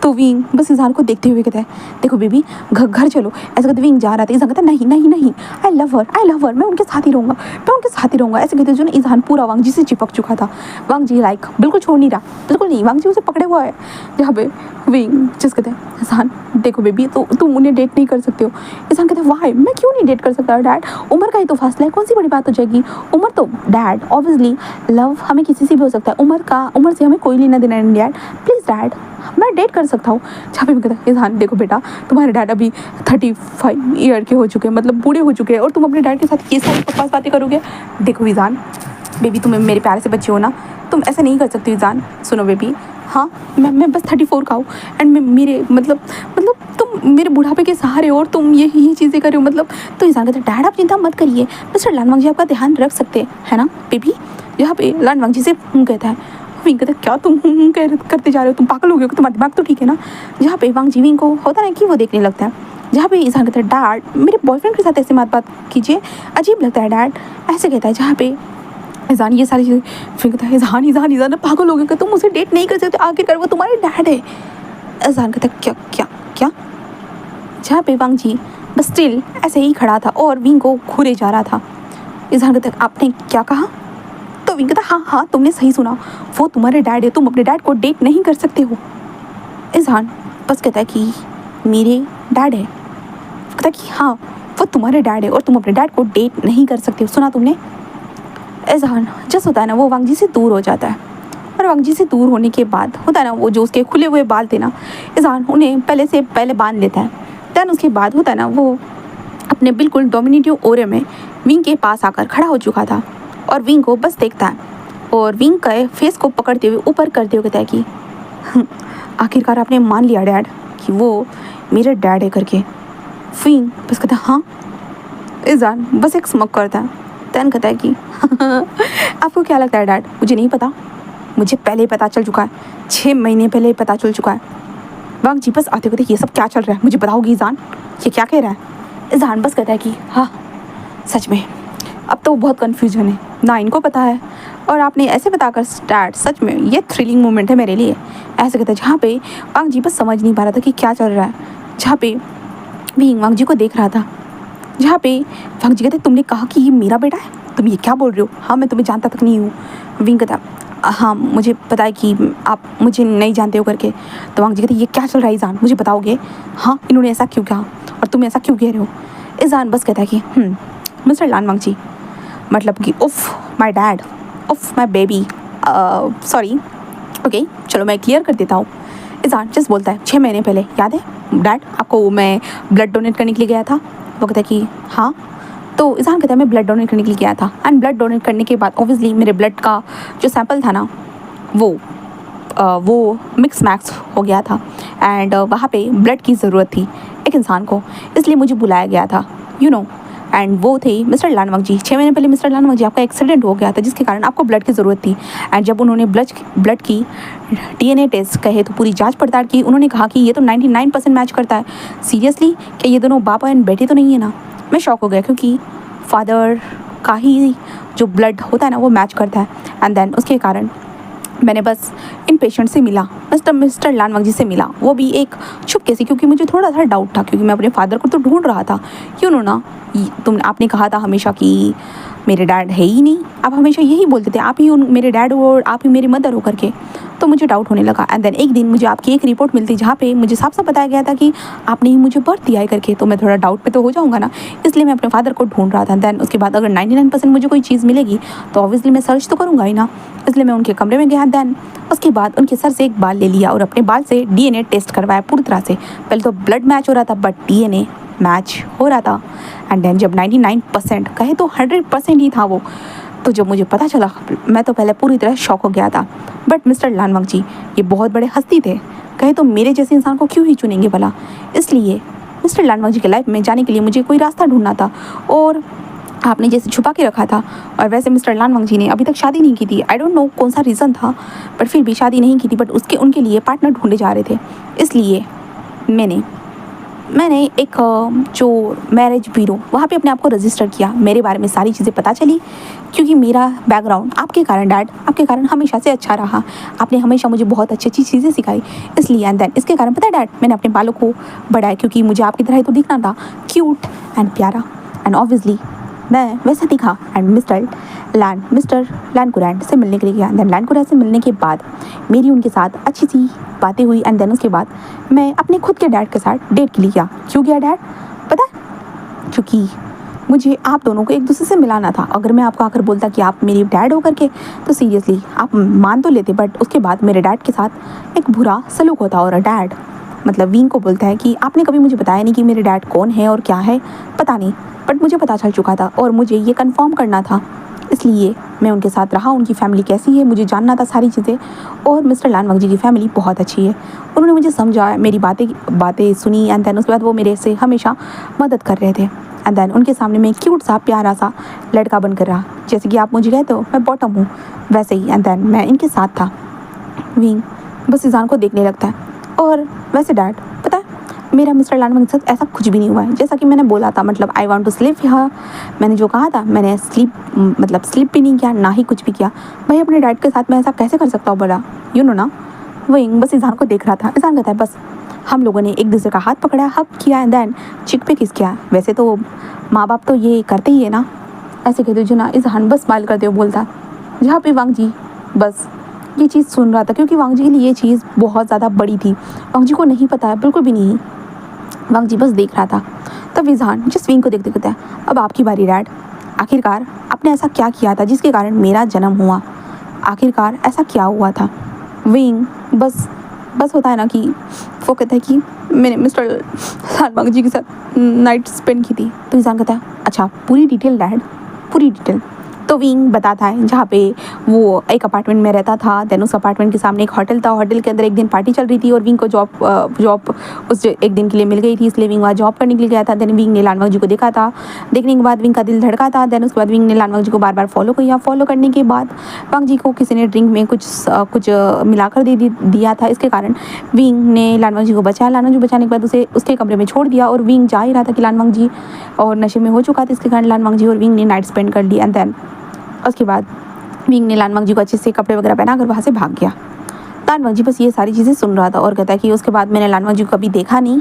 तो विंग बस इज़हान को देखते हुए कहता है देखो बेबी घर चलो। ऐसे कहते विंग जा रहा था, इज़हान कहता नहीं, आई लव हर, मैं उनके साथ ही रहूँगा। ऐसे कहते जो ना इज़हान पूरा वांग जी से चिपक चुका था। वांग जी लाइक बिल्कुल छोड़ नहीं रहा, बिल्कुल नहीं, वांग जी उसे पकड़े हुआ है। जहाँ पे विंग जिस कहते हैं इज़हान देखो बेबी, तो तुम उन्हें डेट नहीं कर सकते हो। इज़हान कहते वाई, मैं क्यों नहीं डेट कर सकता डैड, उम्र का ही तो फासला है, कौन सी बड़ी बात हो जाएगी। उम्र तो डैड ऑब्वियसली लव हमें किसी से भी हो सकता है, उम्र से हमें कोई लेना देना नहीं डैड, प्लीज़ डैड मैं डेट कर सकता हूँ। जहाँ पे मैं कहता इज़हान देखो बेटा, तुम्हारे डैड अभी 35 ईयर के हो चुके हैं, मतलब बूढ़े हो चुके हैं, और तुम अपने डैड के साथ ये सारी बकवास बातें करोगे। देखो इज़हान बेबी, तुम्हें मेरे प्यारे से बच्चे हो ना, तुम ऐसे नहीं कर सकती इज़हान। सुनो बेबी, हाँ मैं बस 34 का हूँ, एंड मैं मेरे मतलब तुम मेरे बुढ़ापे के सहारे हो और तुम यही चीज़ें कर रहे हो मतलब। तो इज़हान कहते डैड आप चिंता मत करिए, मिस्टर लानवांग जी आपका ध्यान रख सकते हैं ना बेबी। यहाँ पे लानवांग जी से कहता है। विंग कहता क्या तुम करते जा रहे हो, तुम पागल हो गए हो, तुम्हारा दिमाग तो ठीक है ना। जहाँ पे वांग जी विंग को होता है कि वो देखने लगता है। जहाँ पे इज़हान कहता है डैड मेरे बॉयफ्रेंड के साथ ऐसे मत बात कीजिए, अजीब लगता है डैड, ऐसे कहता है। जहाँ पे इज़हान ये सारी चीज़ें फिर कहता है इज़हान पागल हो गए, तुम उसे डेट नहीं कर सकते, आखिरकार वो तुम्हारे डैड है। इज़हान कहता है क्या। जहाँ पे वांग जी बस स्टिल ऐसे ही खड़ा था और विंग को घूरे जा रहा था। इज़हान कहता है आपने क्या कहा। तो विंग कहता हाँ तुमने सही सुना, वो तुम्हारे डैड है, तुम अपने डैड को डेट नहीं कर सकते हो। इज़हान बस कहता है कि मेरे डैड है। कहता है कि हाँ वो तुम्हारे डैड है और तुम अपने डैड को डेट नहीं कर सकते हो, सुना तुमने। इज़हान जस्ट होता है ना वो वांग जी से दूर हो जाता है, और वांग जी से दूर होने के बाद होता है ना वो जो उसके खुले हुए बाल थे ना, इज़हान उन्हें पहले बांध लेता है। दैन उसके बाद होता है ना वो अपने बिल्कुल डोमिनेटिव ओरे में विंग के पास आकर खड़ा हो चुका था, और विंग को बस देखता है, और विंग के फेस को पकड़ते हुए ऊपर करते हुए कहता है कि आखिरकार आपने मान लिया डैड कि वो मेरे डैड है करके। विंग बस कहता है हाँ। इज़हान बस एक स्मक करता है, दैन कहता है कि आपको क्या लगता है डैड, मुझे नहीं पता, मुझे पहले ही पता चल चुका है, 6 महीने पहले ही पता चल चुका है। वांग जी बस आते कहते ये सब क्या चल रहा है, मुझे बताओगी इज़हान, ये क्या कह रहा है। इज़हान बस कहता है कि हाँ सच में अब तो बहुत कन्फ्यूजन है ना, इनको पता है और आपने ऐसे बताकर स्टार्ट, सच में ये थ्रिलिंग मोमेंट है मेरे लिए। ऐसे कहता है जहाँ पे वांग जी बस समझ नहीं पा रहा था कि क्या चल रहा है। जहाँ पे विंग वांग जी को देख रहा था, जहाँ पे वांग जी कहते तुमने कहा कि ये मेरा बेटा है, तुम ये क्या बोल रहे हो, हाँ मैं तुम्हें जानता तक नहीं हूँ। विंग कहता हाँ मुझे पता है कि आप मुझे नहीं जानते हो करके। तो वांग जी कहते ये क्या चल रहा है इज़हान, मुझे बताओगे, हाँ इन्होंने ऐसा क्यों कहा और तुम ऐसा क्यों कह रहे हो। इज़हान बस कहता है कि मिस्टर लानवांग जी, मतलब कि उफ़ माय डैड, उफ़ माय बेबी, सॉरी ओके चलो मैं क्लियर कर देता हूँ। इज़हान जस्ट बोलता है 6 महीने पहले याद है डैड आपको मैं ब्लड डोनेट करने के लिए गया था। वो कहता है कि हाँ। तो इज़हान कहता है मैं ब्लड डोनेट करने के लिए गया था, एंड ब्लड डोनेट करने के बाद ऑब्वियसली मेरे ब्लड का जो सैंपल था ना वो मिक्स मैक्स हो गया था, एंड वहाँ पे ब्लड की ज़रूरत थी एक इंसान को, इसलिए मुझे बुलाया गया था यू नो। एंड वो थे मिस्टर लानवांग जी। 6 महीने पहले मिस्टर लानवांग जी आपका एक्सीडेंट हो गया था, जिसके कारण आपको ब्लड की ज़रूरत थी। एंड जब उन्होंने ब्लड की DNA टेस्ट कहे तो पूरी जांच पड़ताल की, उन्होंने कहा कि ये तो 99% मैच करता है। सीरियसली क्या ये दोनों बाप एंड बेटे तो नहीं है ना। मैं शॉक हो गया क्योंकि फादर का ही जो ब्लड होता है ना वो मैच करता है। एंड देन उसके कारण मैंने बस इन पेशेंट से मिला, मिस्टर लानवांग जी से मिला, वो भी एक छुपके से, क्योंकि मुझे थोड़ा सा डाउट था, क्योंकि मैं अपने फादर को तो ढूंढ रहा था यू नो ना। आपने कहा था हमेशा कि मेरे डैड है ही नहीं। आप हमेशा यही बोलते थे, आप ही मेरे डैड हो और आप ही मेरी मदर हो करके। तो मुझे डाउट होने लगा। एंड देन एक दिन मुझे आपकी एक रिपोर्ट मिलती जहाँ पे मुझे साफ साफ बताया गया था कि आपने ही मुझे बर्थ दिया है करके। तो मैं थोड़ा डाउट पे तो हो जाऊँगा ना, इसलिए मैं अपने फादर को ढूंढ रहा था। देन उसके बाद अगर 99% मुझे कोई चीज़ मिलेगी तो ऑब्वियसली मैं सर्च तो करूँगा ही ना, इसलिए मैं उनके कमरे में गया। देन उसके बाद उनके सर से एक बाल ले लिया और अपने बाल से DNA टेस्ट करवाया पूरी तरह से। पहले तो ब्लड मैच हो रहा था बट DNA मैच हो रहा था। एंड देन जब 99% कहे तो 100% ही था वो, तो जब मुझे पता चला मैं तो पहले पूरी तरह शॉक हो गया था। बट मिस्टर लानवंग जी ये बहुत बड़े हस्ती थे, कहे तो मेरे जैसे इंसान को क्यों ही चुनेंगे भला। इसलिए मिस्टर लानवंग जी के लाइफ में जाने के लिए मुझे कोई रास्ता ढूंढना था और आपने जैसे छुपा के रखा था। और वैसे मिस्टर लानवंग जी ने अभी तक शादी नहीं की थी। आई डोंट नो कौन सा रीज़न था, बट फिर भी शादी नहीं की थी। बट उनके लिए पार्टनर ढूंढे जा रहे थे। इसलिए मैंने एक जो मैरिज ब्यूरो वहाँ पे अपने आप को रजिस्टर किया। मेरे बारे में सारी चीज़ें पता चली, क्योंकि मेरा बैकग्राउंड आपके कारण डैड, आपके कारण हमेशा से अच्छा रहा। आपने हमेशा मुझे बहुत अच्छी अच्छी चीज़ें सिखाई। इसलिए एंड देन इसके कारण पता है डैड, मैंने अपने बालों को बढ़ाया, क्योंकि मुझे आपकी तरह ही तो दिखना था, क्यूट एंड प्यारा। एंड ऑब्वियसली मैं वैसे दिखा। एंड मिस्टर लैंड से मिलने के लिए गया। देन लैंड से मिलने के बाद मेरी उनके साथ अच्छी सी बातें हुई। एंड देन उसके बाद मैं अपने खुद के डैड के साथ डेट के लिए गया। क्यों गया डैड पता है? क्योंकि मुझे आप दोनों को एक दूसरे से मिलाना था। अगर मैं आपको आकर बोलता कि आप मेरे डैड हो करके, तो सीरियसली आप मान तो लेते, बट उसके बाद मेरे डैड के साथ एक बुरा सलूक होता। और डैड मतलब विंग को बोलता है कि आपने कभी मुझे बताया नहीं कि मेरे डैड कौन है और क्या है, पता नहीं। बट मुझे पता चल चुका था और मुझे ये कंफर्म करना था, इसलिए मैं उनके साथ रहा। उनकी फैमिली कैसी है मुझे जानना था सारी चीज़ें। और मिस्टर लानवंग जी की फैमिली बहुत अच्छी है। उन्होंने मुझे समझा, मेरी बातें सुनी। एंड देन उसके बाद वो मेरे से हमेशा मदद कर रहे थे। एंड देन उनके सामने मैं क्यूट सा प्यारा सा लड़का बनकर रहा। जैसे कि आप मुझे कहते हो मैं बॉटम हूँ, वैसे ही। एंड देन मैं इनके साथ था। विंग बस इंसान को देखने लगता है। और वैसे डैड पता है, मेरा मिस्टर लानवंग के साथ ऐसा कुछ भी नहीं हुआ है, जैसा कि मैंने बोला था। मतलब आई वांट टू स्लीप यहाँ, मैंने जो कहा था, मैंने स्लीप भी नहीं किया, ना ही कुछ भी किया। भाई अपने डैड के साथ मैं ऐसा कैसे कर सकता हूँ बड़ा, यू नो ना। वही बस इंसान को देख रहा था। इंसान कहता है बस हम लोगों ने एक दूसरे का हाथ पकड़ा, हग किया, एंड देन चिक पे किस किया। वैसे तो माँ बाप तो ये करते ही है ना। ऐसे कहते जो ना इंसान बस स्माइल करते हुए बोलता। जहाँ पे वांग जी बस ये चीज़ सुन रहा था, क्योंकि वांग जी के लिए ये चीज़ बहुत ज़्यादा बड़ी थी। वांग जी को नहीं पता है, बिल्कुल भी नहीं। वांग जी बस देख रहा था। तब विजान जिस विंग को देखते कहता है अब आपकी बारी डैड। आखिरकार आपने ऐसा क्या किया था जिसके कारण मेरा जन्म हुआ? आखिरकार ऐसा क्या हुआ था? विंग बस होता है ना कि वो कहता है कि मैंने मिस्टर लानवंग जी के साथ नाइट स्पेंड की थी। तो विजान कहता है अच्छा पूरी डिटेल डैड, पूरी डिटेल। तो विंग बताता है जहाँ पे वो एक अपार्टमेंट में रहता था। देन उस अपार्टमेंट के सामने एक होटल था। होटल के अंदर एक दिन पार्टी चल रही थी और विंग को जॉब उस एक दिन के लिए मिल गई थी, इसलिए विंग वहाँ जॉब करने के लिए गया था। देन विंग ने लानवंग जी को देखा था। देखने के बाद विंग का दिल धड़का था। देन उसके बाद विंग ने लानवंग जी को बार बार फॉलो किया। फॉलो करने के बाद वांग जी को किसी ने ड्रिंक में कुछ मिलाकर दिया था। इसके कारण विंग ने लानवंग जी को बचाया। लानवंग जी बचाने के बाद उसे उसके कमरे में छोड़ दिया और विंग जा ही रहा था कि लानवंग जी और नशे में हो चुका था। इसके कारण लानवंग जी और विंग ने नाइट स्पेंड कर ली। एंड देन उसके बाद विंग ने लानवंग जी को अच्छे से कपड़े वगैरह पहना कर वहाँ से भाग गया। लानवंग जी बस ये सारी चीज़ें सुन रहा था और कहता है कि उसके बाद मैंने लानवंग जी को कभी देखा नहीं,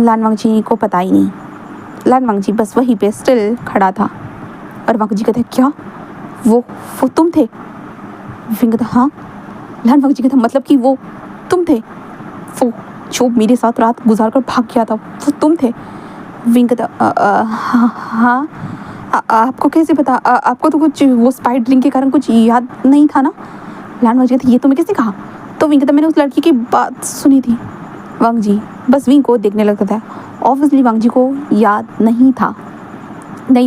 लानवंग जी को पता ही नहीं। लानवंग जी बस वहीं पे स्टिल खड़ा था और वांग जी कहता है क्या वो तुम थे? विंग कहता हाँ। लानवंग जी कहता मतलब कि वो तुम थे, वो जो मेरे साथ रात गुजार कर भाग गया था, वो तुम थे? विंग कहता हाँ। आपको कैसे पता? आपको तो कुछ वो स्पाइट ड्रिंक के कारण कुछ याद नहीं था ना? लानवंग जी कहती ये तुम्हें किसने कहा? तो विंग कहता मैंने उस लड़की की बात सुनी थी। वांग जी बस विंग को देखने लगता था। ऑब्वियसली वांग जी को याद नहीं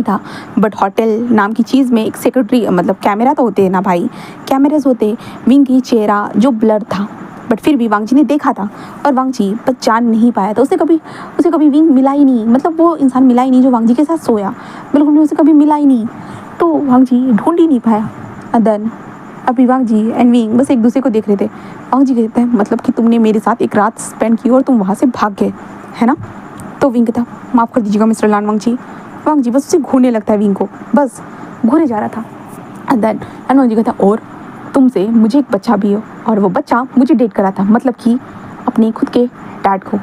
था, बट होटल नाम की चीज़ में एक सिक्योरिटी मतलब कैमरा तो होते हैं ना भाई, कैमराज होते। विंग की चेहरा जो ब्लर था, बट फिर भी वांग जी ने देखा था और वांग जी बस जान नहीं पाया था। उसे कभी विंग मिला ही नहीं, मतलब वो इंसान मिला ही नहीं जो वांग जी के साथ सोया, बिल्कुल भी उसे कभी मिला ही नहीं। तो वांग जी ढूंढ ही नहीं पाया। देन अभी वांग जी एंड विंग बस एक दूसरे को देख रहे थे। वांग जी कहते हैं मतलब कि तुमने मेरे साथ एक रात स्पेंड की और तुम वहाँ से भाग गए है ना? तो विंग कहता माफ़ कर दीजिएगा मिस्टर लानवंग जी। वांग जी बस उसे घूरने लगता है, विंग को बस घूरे जा रहा था। एंड देन लानवंग जी कहता और तुमसे मुझे एक बच्चा भी हो और वो बच्चा मुझे डेट करा था, मतलब कि अपने खुद के डैड को।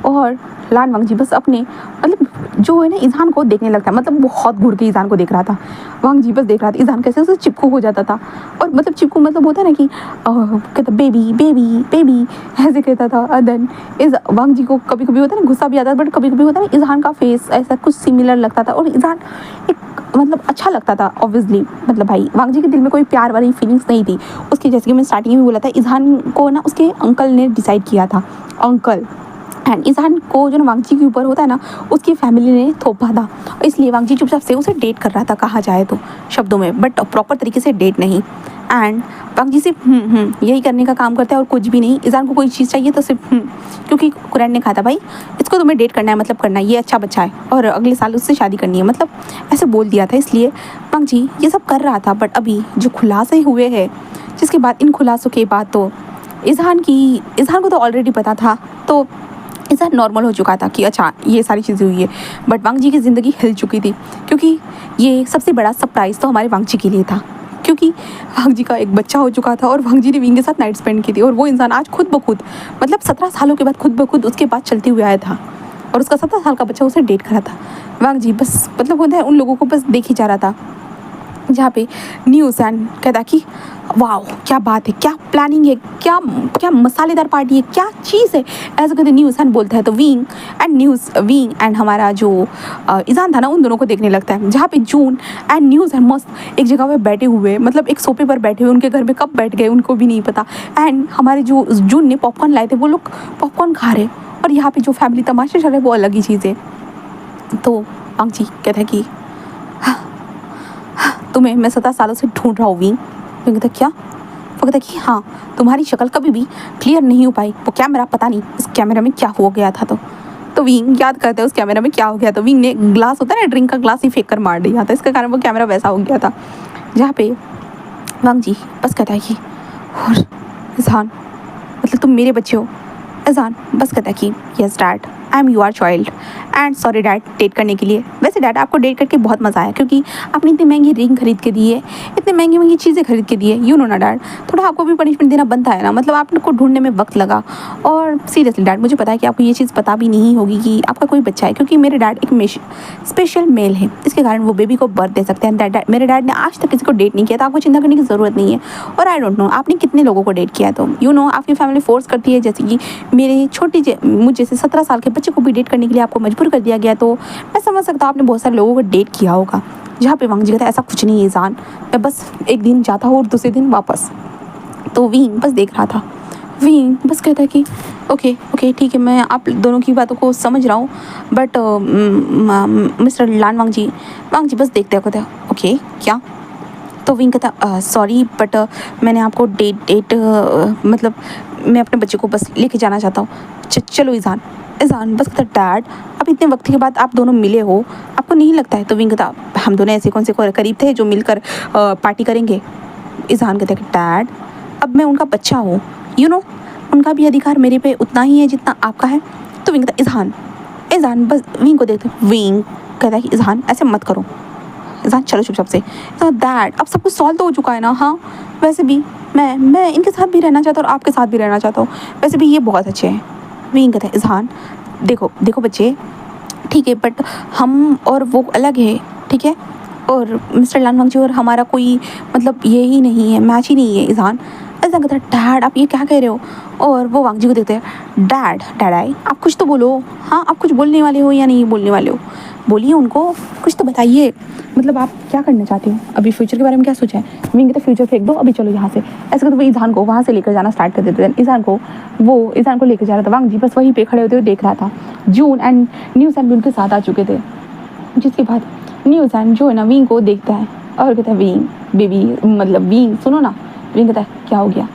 और लान वांगजी बस अपने मतलब जो है ना ईजान को देखने लगता है, मतलब बहुत घूर के ईजान को देख रहा था। वांगजी बस देख रहा था ईजान कैसे उसे चिपकू हो जाता था, और मतलब चिपकू मतलब होता है ना कि कहता बेबी बेबी बेबी ऐसे कहता था। देन इस वांगजी को कभी कभी होता है ना गुस्सा भी आता था, बट कभी कभी होता है ना ईजान का फेस ऐसा कुछ सिमिलर लगता था, और ईजान एक मतलब अच्छा लगता था ऑब्वियसली। मतलब भाई वांगजी के दिल में कोई प्यार वाली फीलिंग्स नहीं थी उसके, जैसे कि मैं स्टार्टिंग में बोला था ईजान को ना उसके अंकल ने डिसाइड किया था, अंकल। एंड ईजान को जो ना वांगजी के ऊपर होता है ना उसकी फैमिली ने थोपा था, इसलिए वांगजी चुपचाप से उसे डेट कर रहा था कहा जाए तो शब्दों में, बट प्रॉपर तरीके से डेट नहीं। एंड वांगजी सिर्फ यही करने का काम करता है और कुछ भी नहीं। ईजान को कोई चीज़ चाहिए तो सिर्फ क्योंकि कुरैन ने कहा था भाई इसको तुम्हें डेट करना है, मतलब करना है, ये अच्छा बच्चा है और अगले साल उससे शादी करनी है, मतलब ऐसे बोल दिया था। इसलिए वांगजी ये सब कर रहा था। बट अभी जो खुलासे हुए हैं, जिसके बाद इन खुलासों के बाद तो ईजान को तो ऑलरेडी पता था, तो ईजान नॉर्मल हो चुका था कि अच्छा ये सारी चीज़ें हुई है। बट वांगजी की ज़िंदगी हिल चुकी थी, क्योंकि ये सबसे बड़ा सरप्राइज़ तो हमारे वांगजी के लिए था, क्योंकि वांगजी का एक बच्चा हो चुका था और वांगजी ने विंग के साथ नाइट स्पेंड की थी। और वो इंसान आज खुद ब खुद मतलब 17 सालों के बाद खुद ब खुद उसके बाद चलते हुए आया था, और उसका 17 साल का बच्चा उसे डेट करा था। वांगजी बस मतलब होता है उन लोगों को बस देख ही जा रहा था, जहाँ पे न्यूज़ एंड कहता कि वाह क्या बात है, क्या प्लानिंग है, क्या क्या मसालेदार पार्टी है, क्या चीज़ है, ऐसा कहते न्यूज़ एंड बोलता है। तो विंग एंड हमारा जो ईजान था ना उन दोनों को देखने लगता है, जहाँ पे जून एंड न्यूज़ एंड मस्त एक जगह पे बैठे हुए, मतलब एक सोफे पर बैठे हुए, उनके घर में कब बैठ गए उनको भी नहीं पता। एंड हमारे जो जून ने पॉपकॉर्न लाए थे वो लोग पॉपकॉर्न खा रहे, और यहाँ पे जो फैमिली तमाशे चल रहे वो अलग ही चीज़ है। तो वांगजी कहता है कि तुम्हें मैं 17 सालों से ढूंढ रहा हूँ विंग। कहता क्या? वो कहता कि हाँ तुम्हारी शक्ल कभी भी क्लियर नहीं हो पाई, वो कैमरा पता नहीं उस कैमरा में क्या हो गया था। तो विंग याद करते हैं उस कैमरा में क्या हो गया। तो विंग ने ग्लास होता है ना ड्रिंक का ग्लास ही फेंक कर मार दिया था, इसके कारण वो कैमरा वैसा हो गया था। जहाँ पे वांगजी बस कहता है कि और ईजान मतलब तुम मेरे बच्चे हो। ईजान बस कहता है कि yes dad I am your child and sorry dad date करने के लिए। वैसे डैड आपको डेट करके बहुत मज़ा आया, क्योंकि आपने इतनी महंगी रिंग खरीद के दी है, इतनी महंगी महंगी चीज़ें खरीद के दी है, यू नो ना डैड, थोड़ा आपको भी पनिशमेंट देना बनता है ना, मतलब आपको ढूंढने में वक्त लगा। और सीरियसली डैड मुझे पता है कि आपको ये चीज़ पता भी नहीं होगी कि आपका कोई बच्चा है, क्योंकि मेरे डैड एक स्पेशल मेल है, इसके कारण वो बेबी को बर्थ दे सकते हैं। मेरे डैड ने आज तक किसी को डेट नहीं किया, तो आपको चिंता करने की ज़रूरत नहीं है। और आई डोंट नो आपने कितने लोगों को डेट किया, तो यू नो आपकी फैमिली फोर्स करती है, जैसे कि मेरे मुझ जैसे 17 साल के बच्चे को भी डेट करने के लिए आपको मजबूर कर दिया गया। तो मैं समझ सकता हूँ आपने बहुत सारे लोगों को डेट किया होगा। जहाँ पे वांगजी कहता है ऐसा कुछ नहीं है ईजान, मैं बस एक दिन जाता हूँ और दूसरे दिन वापस। तो विंग बस देख रहा था, विंग बस कहता है कि ओके ठीक है, मैं आप दोनों की बातों को समझ रहा हूँ, बट मिस्टर लान वांगजी बस देखते हैं, कहता है ओके क्या। तो विंग कहता सॉरी बट मैंने आपको डेट मतलब मैं अपने बच्चे को बस लेके जाना चाहता हूँ, चलो ईजान बस कहता डैड अब इतने वक्त के बाद आप दोनों मिले हो, आपको नहीं लगता है? तो विंग कहता हम दोनों ऐसे कौन से करीब थे जो मिलकर पार्टी करेंगे। ईजान कहता है डैड अब मैं उनका बच्चा हूँ, यू नो उनका भी अधिकार मेरे पे उतना ही है जितना आपका है। तो विंग कहता ईजान बस विंग को देखते, विंग कहता है कि ईजान ऐसे मत करो, ईजान चलो चुपचाप से। तो डैड अब सब कुछ सॉल्व तो हो चुका है ना। हाँ वैसे भी मैं इनके साथ भी रहना चाहता हूँ और आपके साथ भी रहना चाहता हूँ, वैसे भी ये बहुत अच्छे हैं। विंग कहता है ईजान देखो बच्चे ठीक है, बट हम और वो अलग है, ठीक है, और मिस्टर लान वांगजी और हमारा कोई मतलब ये ही नहीं है, मैच ही नहीं है। ईजान ऐसा कहता है डैड आप ये क्या कह रहे हो। और वो वांगजी को देखते हैं डैड आई आप कुछ तो बोलो, हाँ आप कुछ बोलने वाले हो या नहीं बोलने वाले हो, बोलिए उनको कुछ तो बताइए, मतलब आप क्या करना चाहते हो, अभी फ्यूचर के बारे में क्या सोचा है। विंग कहता फ्यूचर फेंक दो अभी चलो यहाँ से। ऐसे करते वो ईजान को वहाँ से लेकर जाना स्टार्ट कर देते थे। ईजान को लेकर जा रहा था, वांगजी बस वहीं पे खड़े होते हुए देख रहा था। जून एंड न्यूज़ एंड भी उनके साथ आ चुके थे, जिसके बाद न्यूज़ एंड जो है ना विंग को देखता है और कहता है विंग बेबी मतलब विंग सुनो ना। विंग कहता है क्या हो गया।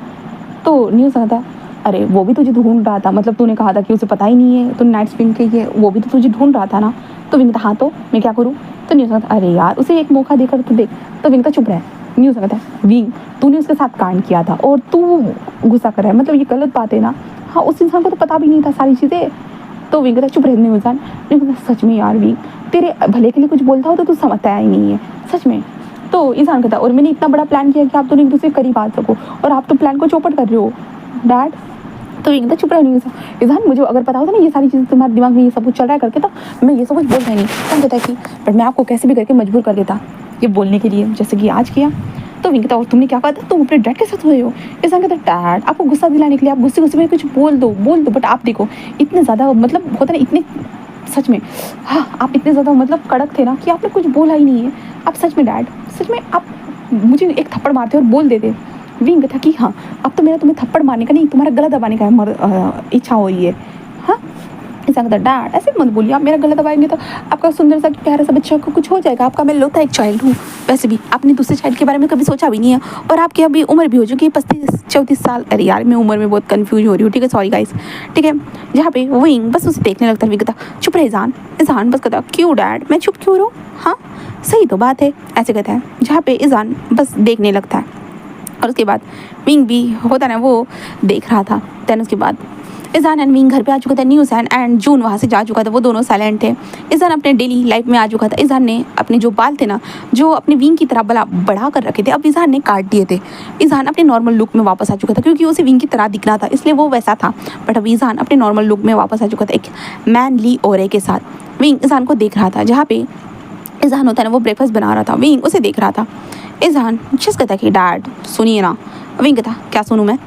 तो न्यूज़ कहता है अरे वो भी तुझे ढूंढ रहा था, मतलब तूने कहा था कि उसे पता ही नहीं है तो नाइट स्पिन के ये वो भी तो तुझे ढूंढ रहा था ना। तो विंग कहता हाँ तो मैं क्या करूँ। तो न्यूज़ कहता अरे यार उसे एक मौका देकर तो देख। तो विंग कहता चुप रहे। न्यूज़ कहता है विंग तूने उसके साथ कांड किया था और तू गुस्सा कर रहा है, मतलब ये गलत बात है ना। हाँ उस इंसान को तो पता भी नहीं था सारी चीज़ें। तो विंग कहता चुप रहे न्यूज़ सच में यार विंग तेरे भले के लिए कुछ बोलता हो तो तू समझता ही नहीं है सच में। तो ईजान कहता और मैंने इतना बड़ा प्लान किया कि आप दोनों एक दूसरे के करीब आ सको और आप तो प्लान को चौपट कर रहे हो डैड। तो एकदम चुप रहनी इज़हान, मुझे अगर पता होता ना ये सारी चीज़ें तुम्हारे दिमाग में ये सब कुछ चल रहा है करके, तो मैं ये सब कुछ बोलता ही नहीं। तो कहता है कि बट मैं आपको कैसे भी करके मजबूर कर देता ये बोलने के लिए, जैसे कि आज किया। तो विंग कहता और तुमने क्या कहा था, तुम अपने डैड के साथ हुए हो। इज़हान कहता डैड आपको गुस्सा दिलाने के लिए आप गुस्से गुस्से में कुछ बोल दो, बट आप देखो इतने ज़्यादा मतलब होता ना इतने, सच में हाँ आप इतने ज़्यादा मतलब कड़क थे ना कि आपने कुछ बोला ही नहीं है। आप सच में डैड, सच में आप मुझे एक थप्पड़ मारते और बोल देते। विंग था कि हाँ अब तो मेरा तुम्हें थप्पड़ मारने का नहीं, तुम्हारा गला दबाने का इच्छा हो रही है। हाँ ऐसा कहता डैड ऐसे मत बोलिए, आप मेरा गला दबाएंगे तो आपका सुंदर सा प्यारा सा बच्चा को कुछ हो जाएगा। आपका मैं लोता एक चाइल्ड हूँ, वैसे भी आपने दूसरे चाइल्ड के बारे में कभी सोचा भी नहीं है, और आपकी अभी उम्र भी हो चुकी है 35-34 साल। अरे यार मैं उम्र में बहुत कन्फ्यूज हो रही हूँ, ठीक है सॉरी गाइस, ठीक है। जहाँ पे विंग बस उसे देखने लगता है। विंग कहता चुप रहे इज़हान बस कहता क्यों डैड मैं चुप क्यों रहूँ, हाँ सही तो बात है, ऐसे कहता है। जहाँ पे इज़हान बस देखने लगता है और उसके बाद विंग भी होता ना वो देख रहा था। दैन उसके बाद इज़हान एंड विंग घर पे आ चुका था। न्यूज़हान एंड जून वहाँ से जा चुका था, वो दोनों साइलेंट थे। इज़हान अपने डेली लाइफ में आ चुका था। इज़हान ने अपने जो बाल थे ना जो अपने विंग की तरह बढ़ा कर रखे थे, अब इज़हान ने काट दिए थे। इज़हान अपने नॉर्मल लुक में वापस आ चुका था, क्योंकि उसे विंग की तरह दिखना था इसलिए वो वैसा था। बट अब इज़हान अपने नॉर्मल लुक में वापस आ चुका था, एक मैनली ऑरे के साथ। विंग इज़हान को देख रहा था। जहाँ पे इज़हान होता है ना वो ब्रेकफास्ट बना रहा था, विंग उसे देख रहा था। इज़हान जिस कहता कि डैड सुनिए ना। विंग कहता क्या सुनूँ मैं,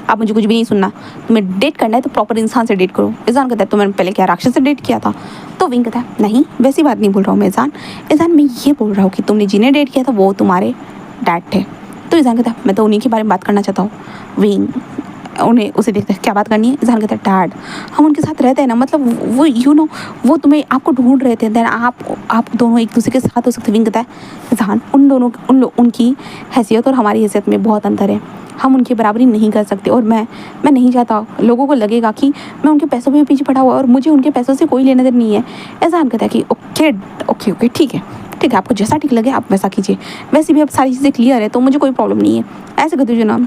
आप मुझे कुछ भी नहीं सुनना, तुम्हें डेट करना है तो प्रॉपर इंसान से डेट करो। इज़हान कहता है तो मैंने पहले क्या राक्षस से डेट किया था। तो विंग कहता है नहीं वैसी बात नहीं बोल रहा हूँ मैं इज़हान मैं ये बोल रहा हूँ कि तुमने जिन्हें डेट किया था वो तुम्हारे डैड थे। तो इज़हान कहता है मैं तो उन्हीं के बारे में बात करना चाहता हूँ। विंग उन्हें उसे देखता है क्या बात करनी है। इज़हान कहता है डैड हम उनके साथ रहते हैं ना, मतलब वो वो तुम्हें आपको ढूंढ रहे थे, देन आप दोनों एक दूसरे के साथ हो सकते। विंग कहता है इज़हान उनकी हैसियत और हमारी हैसियत में बहुत अंतर है, हम उनकी बराबरी नहीं कर सकते। और मैं नहीं चाहता लोगों को लगेगा कि मैं उनके पैसों के पीछे पड़ा हुआ और मुझे उनके पैसों से कोई लेना देना नहीं है। इज़हान कहता है कि ओके ठीक है आपको जैसा ठीक लगे आप वैसा कीजिए, वैसे भी अब सारी चीज़ें क्लियर है तो मुझे कोई प्रॉब्लम नहीं है। ऐसे कहते जो ना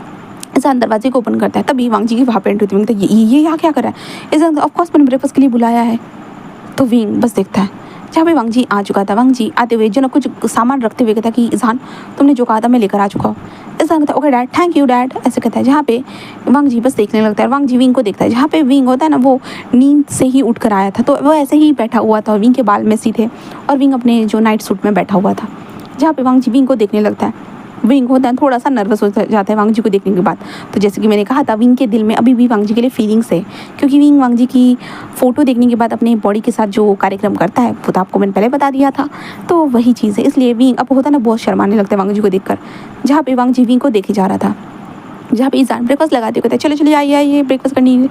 इज़हान दरवाजे को ओपन करता है, तभी वांग जी की वहाँ पे एंट्री होती है। ये यहाँ क्या कर रहा है। इज़हान ऑफकोर्स मैंने ब्रेकफास्ट के लिए बुलाया है। तो विंग बस देखता है। जहाँ पे वांग जी आ चुका था, वांग जी आते हुए जो ना कुछ सामान रखते हुए कहता कि इज़हान तुमने जो कहा था मैं लेकर आ चुका हूँ। इज़हान कहता okay dad thank you dad ऐसे कहता है। जहाँ पे वांग जी बस देखने लगता है, वांग जी विंग को देखता है। जहाँ पे विंग होता है ना वो नींद से ही उठ कर आया था, तो वो ऐसे ही बैठा हुआ था, विंग के बाल मेसी थे और विंग अपने जो नाइट सूट में बैठा हुआ था। जहाँ पे वांग जी विंग को देखने लगता है। विंग होता है थोड़ा सा नर्वस हो जाता है वांग जी को देखने के बाद। तो जैसे कि मैंने कहा था विंग के दिल में अभी भी वांग जी के लिए फीलिंग्स है, क्योंकि विंग वांग जी की फ़ोटो देखने के बाद अपने बॉडी के साथ जो कार्यक्रम करता है वो तो आपको मैंने पहले बता दिया था, तो वही चीज़ है। इसलिए विंग अब होता है ना बहुत शर्माने लगता है वांग जी को देखकर। जहाँ पे वांग जी विंग को देखे जा रहा था। जहाँ पे इज़हान ब्रेकफास्ट लगाते कहते चलो चलिए आइए ब्रेकफास्ट करनी है।